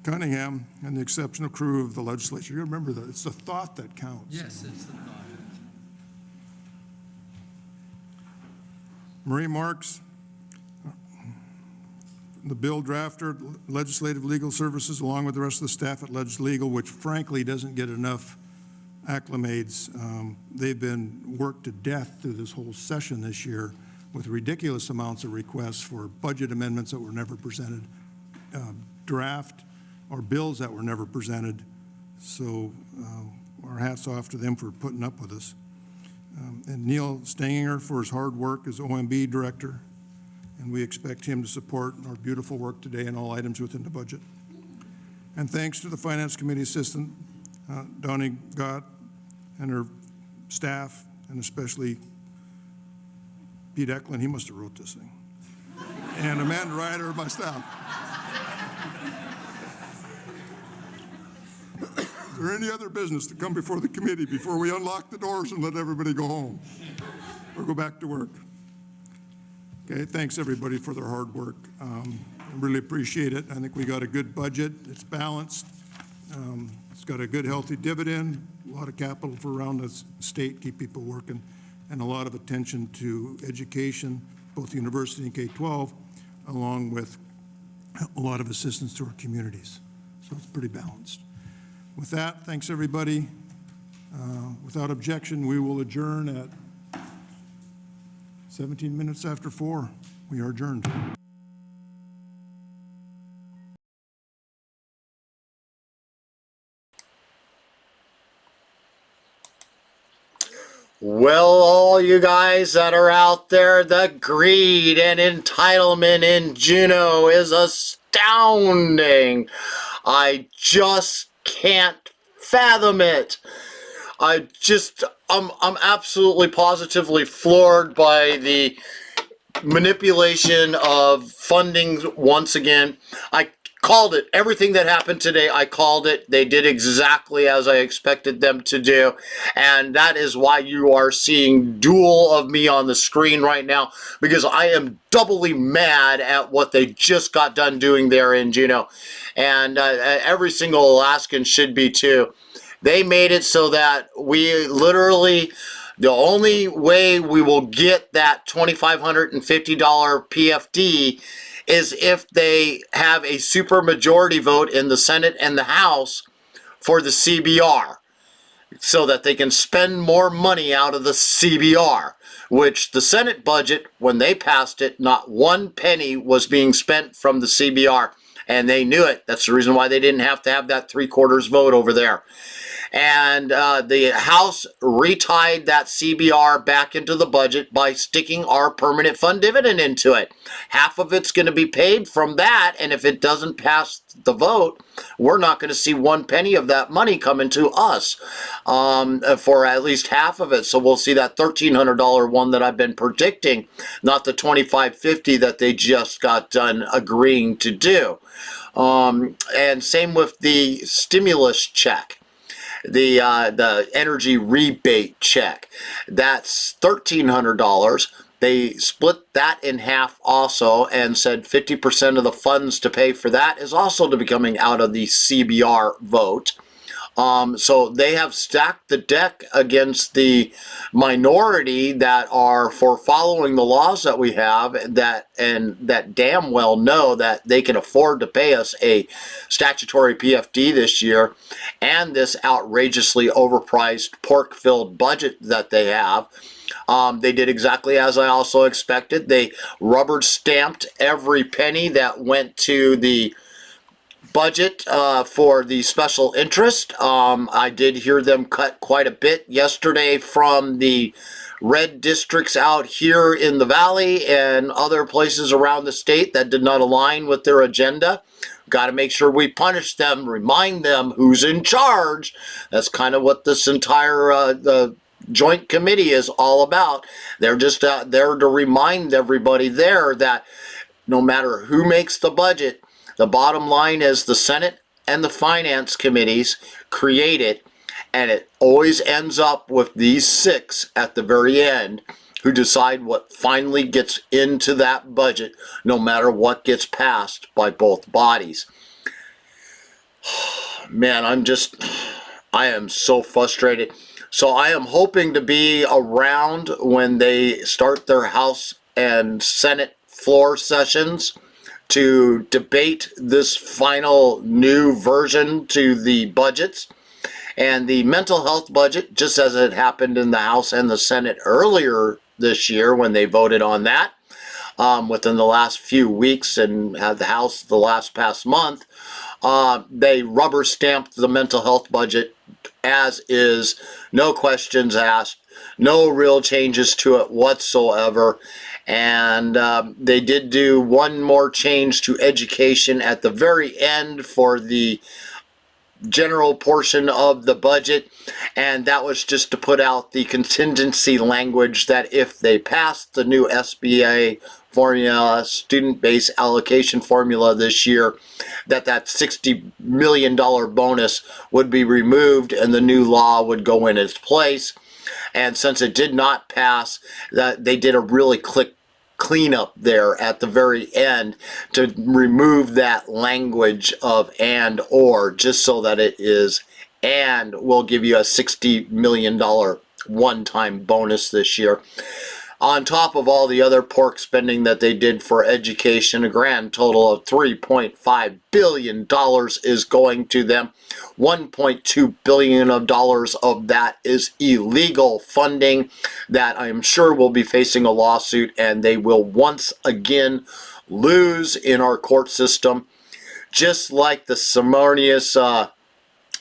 Cunningham and the exceptional crew of the legislature. You remember that, it's the thought that counts. Yes, it's the thought. Marie Marks, the bill drafter, Legislative Legal Services, along with the rest of the staff at Ledge Legal, which frankly doesn't get enough acclimates. They've been worked to death through this whole session this year with ridiculous amounts of requests for budget amendments that were never presented, draft or bills that were never presented. So our hats off to them for putting up with us. And Neil Stanginger for his hard work as OMB director. And we expect him to support our beautiful work today in all items within the budget. And thanks to the Finance Committee Assistant, Donnie Gott, and her staff, and especially Pete Eklund, he must have wrote this thing, and Amanda Ryder, my staff. Is there any other business to come before the committee before we unlock the doors and let everybody go home or go back to work? Okay, thanks everybody for their hard work. I really appreciate it. I think we got a good budget. It's balanced. It's got a good, healthy dividend, a lot of capital for around the state, keep people working, and a lot of attention to education, both university and K-12, along with a lot of assistance to our communities. So it's pretty balanced. With that, thanks everybody. Without objection, we will adjourn at 17 minutes after 4. We are adjourned. Well, all you guys that are out there, the greed and entitlement in Juneau is astounding. I just can't fathom it. I'm absolutely positively floored by the manipulation of funding once again. I called it. Everything that happened today, I called it. They did exactly as I expected them to do. And that is why you are seeing dual of me on the screen right now, because I am doubly mad at what they just got done doing there in Juneau. And every single Alaskan should be too. They made it so that we literally, the only way we will get that $2,550 PFD is if they have a supermajority vote in the Senate and the House for the CBR, so that they can spend more money out of the CBR, which the Senate budget, when they passed it, not one penny was being spent from the CBR, and they knew it. That's the reason why they didn't have to have that 3/4 vote over there. And the House retied that CBR back into the budget by sticking our permanent fund dividend into it. Half of it's going to be paid from that, and if it doesn't pass the vote, we're not going to see 1 penny of that money coming to us for at least half of it. So we'll see that $1,300 one that I've been predicting, not the $2,550 that they just got done agreeing to do. And same with the stimulus check. The energy rebate check. That's $1,300. They split that in half also and said 50% of the funds to pay for that is also to be coming out of the CBR vote. So they have stacked the deck against the minority that are for following the laws that we have that damn well know that they can afford to pay us a statutory PFD this year and this outrageously overpriced pork-filled budget that they have. They did exactly as I also expected. They rubber stamped every penny that went to the budget for the special interest. I did hear them cut quite a bit yesterday from the red districts out here in the valley and other places around the state that did not align with their agenda. Got to make sure we punish them, remind them who's in charge. That's kind of what this entire the joint committee is all about. They're just there to remind everybody there that no matter who makes the budget, the bottom line is the Senate and the finance committees create it, and it always ends up with these 6 at the very end who decide what finally gets into that budget, no matter what gets passed by both bodies. Man, I am so frustrated. So I am hoping to be around when they start their House and Senate floor sessions to debate this final new version to the budgets. And the mental health budget, just as it happened in the House and the Senate earlier this year when they voted on that, within the last few weeks, and at the House the past month, they rubber stamped the mental health budget as is, no questions asked, no real changes to it whatsoever. And they did do one more change to education at the very end for the general portion of the budget, and that was just to put out the contingency language that if they passed the new SBA formula, student-based allocation formula this year, that $60 million bonus would be removed and the new law would go in its place. And since it did not pass, that they did a really cleanup there at the very end to remove that language of and or, just so that it is and will give you a $60 million one-time bonus this year. On top of all the other pork spending that they did for education, a grand total of $3.5 billion is going to them. $1.2 billion of that is illegal funding that I am sure will be facing a lawsuit, and they will once again lose in our court system, just like the ceremonious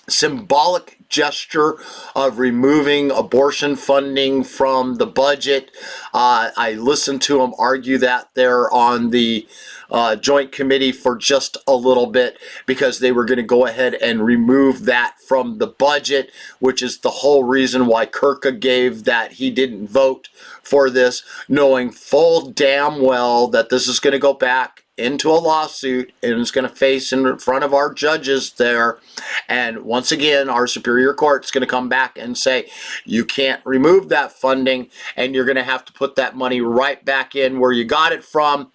symbolic gesture of removing abortion funding from the budget. I listened to them argue that there on the joint committee for just a little bit, because they were going to go ahead and remove that from the budget, which is the whole reason why Kirka gave that he didn't vote for this, knowing full damn well that this is going to go back into a lawsuit and is going to face in front of our judges there. And once again, our Superior Court is going to come back and say, you can't remove that funding, and you're going to have to put that money right back in where you got it from.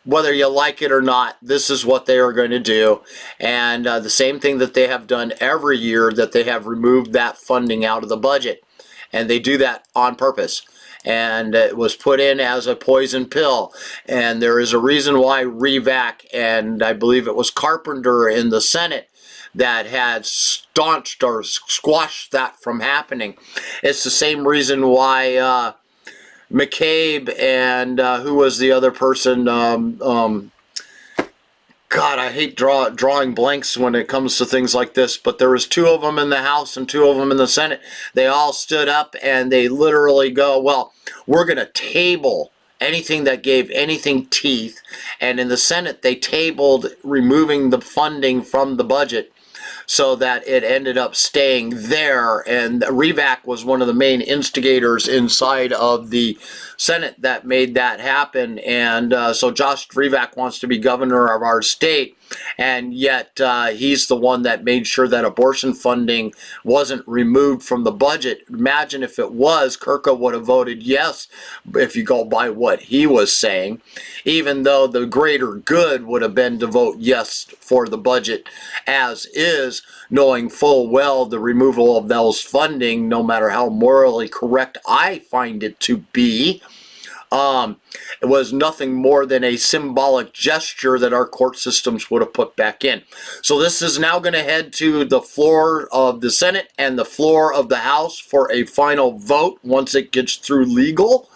Whether you like it or not, this is what they are going to do. And the same thing that they have done every year, that they have removed that funding out of the budget. And they do that on purpose. And it was put in as a poison pill. And there is a reason why REVAC, and I believe it was Carpenter in the Senate, that had staunched or squashed that from happening. It's the same reason why McCabe and who was the other person, God, I hate drawing blanks when it comes to things like this, but there was 2 of them in the House and 2 of them in the Senate. They all stood up and they literally go, well, we're going to table anything that gave anything teeth. And in the Senate, they tabled removing the funding from the budget so that it ended up staying there. And REVAC was one of the main instigators inside of the Senate that made that happen. And so Josh REVAC wants to be governor of our state, and yet he's the one that made sure that abortion funding wasn't removed from the budget. Imagine if it was, Kirka would have voted yes, if you go by what he was saying, even though the greater good would have been to vote yes for the budget as is, knowing full well the removal of those funding, no matter how morally correct I find it to be, it was nothing more than a symbolic gesture that our court systems would have put back in. So this is now going to head to the floor of the Senate and the floor of the House for a final vote once it gets through legal.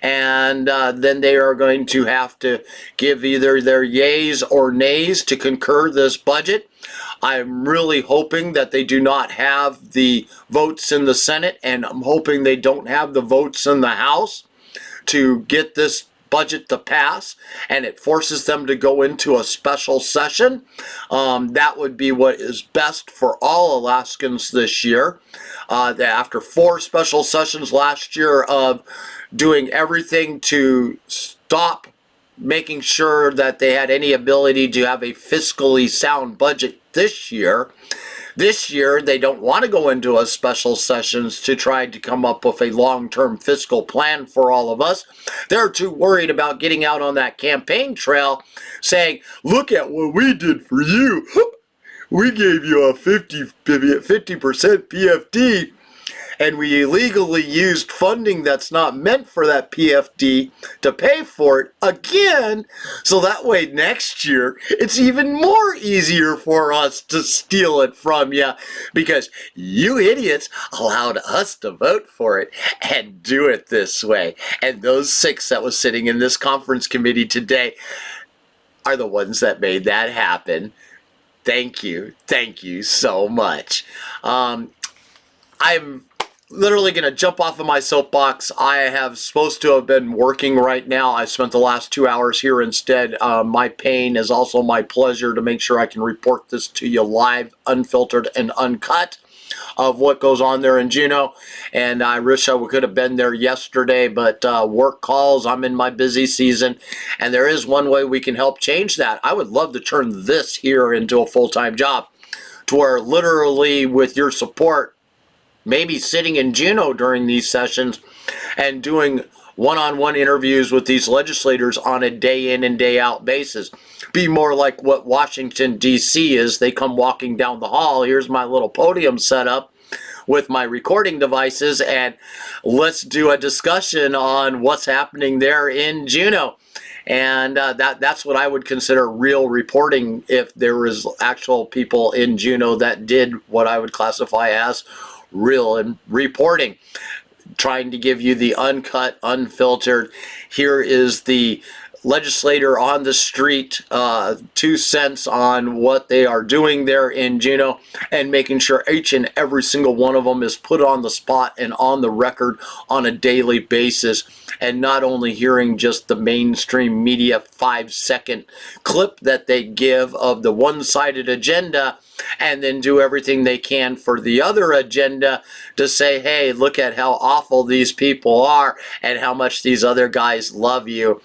And then they are going to have to give either their yays or nays to concur this budget. I'm really hoping that they do not have the votes in the Senate, and I'm hoping they don't have the votes in the House to get this budget to pass, and it forces them to go into a special session. That would be what is best for all Alaskans this year. After 4 special sessions last year of doing everything to stop making sure that they had any ability to have a fiscally sound budget this year, they don't want to go into a special sessions to try to come up with a long-term fiscal plan for all of us. They're too worried about getting out on that campaign trail saying, look at what we did for you. We gave you a 50% PFD, and we illegally used funding that's not meant for that PFD to pay for it again, so that way next year it's even more easier for us to steal it from you, because you idiots allowed us to vote for it and do it this way. And those 6 that was sitting in this conference committee today are the ones that made that happen. Thank you so much. I'm literally going to jump off of my soapbox. I have supposed to have been working right now. I spent the last 2 hours here instead. My pain is also my pleasure to make sure I can report this to you live, unfiltered and uncut of what goes on there in Juneau. And I wish I could have been there yesterday, but work calls, I'm in my busy season, and there is one way we can help change that. I would love to turn this here into a full-time job, to where literally with your support, maybe sitting in Juneau during these sessions and doing one-on-one interviews with these legislators on a day in and day out basis. Be more like what Washington, D.C. is. They come walking down the hall. Here's my little podium set up with my recording devices, and let's do a discussion on what's happening there in Juneau. And that's what I would consider real reporting, if there was actual people in Juneau that did what I would classify as real reporting, trying to give you the uncut, unfiltered. Here is the legislator on the street, 2 cents on what they are doing there in Juneau, and making sure each and every single one of them is put on the spot and on the record on a daily basis, and not only hearing just the mainstream media 5-second clip that they give of the one-sided agenda, and then do everything they can for the other agenda to say, hey, look at how awful these people are and how much these other guys love you.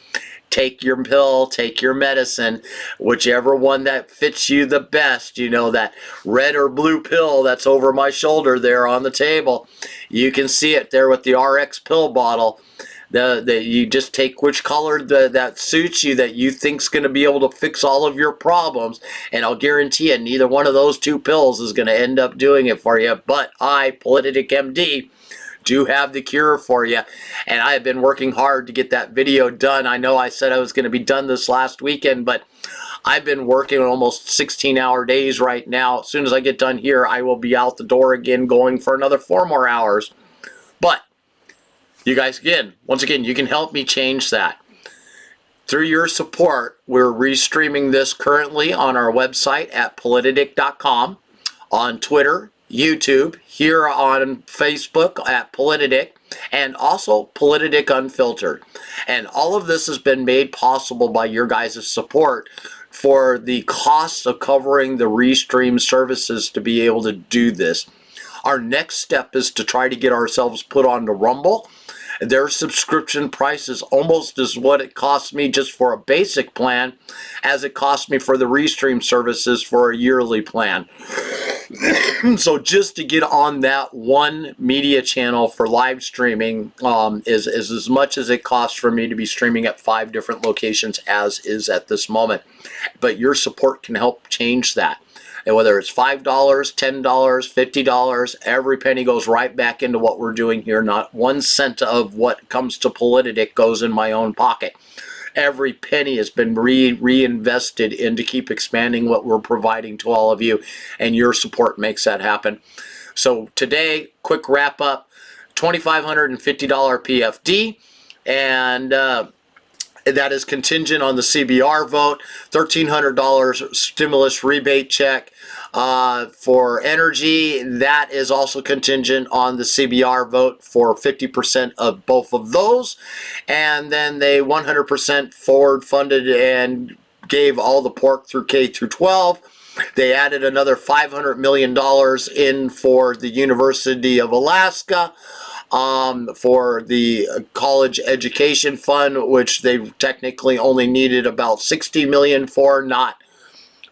Take your pill, take your medicine, whichever one that fits you the best. You know, that red or blue pill that's over my shoulder there on the table. You can see it there with the RX pill bottle. You just take which color that suits you, that you think's going to be able to fix all of your problems, and I'll guarantee you neither one of those 2 pills is going to end up doing it for you. But I, Politic MD, do have the cure for you, and I have been working hard to get that video done. I know I said I was going to be done this last weekend, but I've been working almost 16-hour days right now. As soon as I get done here, I will be out the door again, going for another 4 more hours. But you guys, once again, you can help me change that. Through your support, we're restreaming this currently on our website at politidic.com, on Twitter, YouTube, here on Facebook at Politidic, and also Politidic Unfiltered. And all of this has been made possible by your guys' support for the costs of covering the restream services to be able to do this. Our next step is to try to get ourselves put on the Rumble. Their subscription price is almost as what it costs me just for a basic plan as it cost me for the restream services for a yearly plan. So just to get on that one media channel for live streaming is as much as it costs for me to be streaming at 5 different locations as is at this moment. But your support can help change that. And whether it's $5, $10, $50, every penny goes right back into what we're doing here. Not 1 cent of what comes to Politidic goes in my own pocket. Every penny has been reinvested in to keep expanding what we're providing to all of you, and your support makes that happen. So today, quick wrap up, $2,550 PFD, and that is contingent on the CBR vote, $1,300 stimulus rebate check. For energy, that is also contingent on the CBR vote for 50% of both of those. And then they 100% forward funded and gave all the pork through K through 12. They added another $500 million in for the University of Alaska, for the college education fund, which they technically only needed about $60 million for, not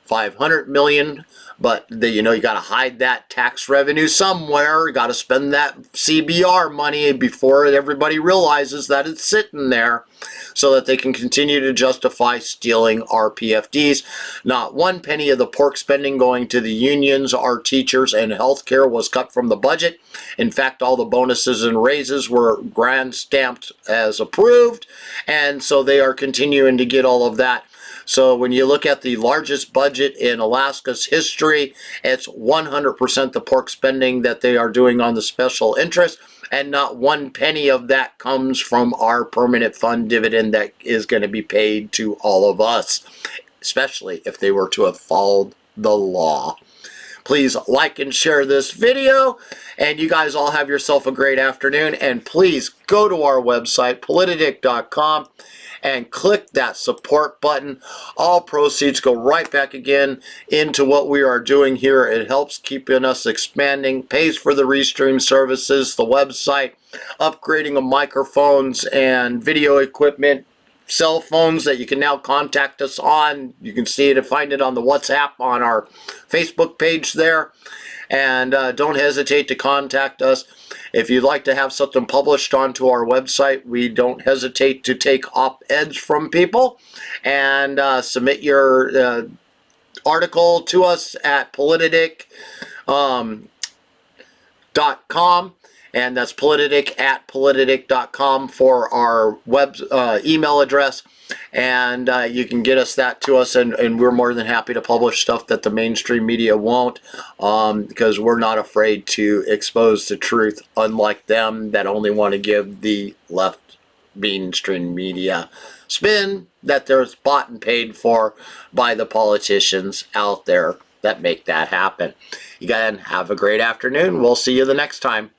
$500 million. But you got to hide that tax revenue somewhere. You got to spend that CBR money before everybody realizes that it's sitting there, so that they can continue to justify stealing our PFDs. Not 1 penny of the pork spending going to the unions, our teachers, and healthcare was cut from the budget. In fact, all the bonuses and raises were grand stamped as approved, and so they are continuing to get all of that. So when you look at the largest budget in Alaska's history, it's 100% the pork spending that they are doing on the special interest, and not 1 penny of that comes from our permanent fund dividend that is going to be paid to all of us, especially if they were to have followed the law. Please like and share this video, and you guys all have yourself a great afternoon. And please go to our website, politidic.com, and click that support button. All proceeds go right back again into what we are doing here. It helps keeping us expanding, pays for the restream services, the website, upgrading of microphones and video equipment, cell phones that you can now contact us on. You can see it and find it on the WhatsApp on our Facebook page there. And don't hesitate to contact us. If you'd like to have something published onto our website, we don't hesitate to take op-eds from people, and submit your article to us at politidic.com. And that's politidic@politidic.com for our web email address. And you can get us that to us, and we're more than happy to publish stuff that the mainstream media won't, because we're not afraid to expose the truth, unlike them that only want to give the left mainstream media spin that there's bought and paid for by the politicians out there that make that happen. You guys have a great afternoon. We'll see you the next time.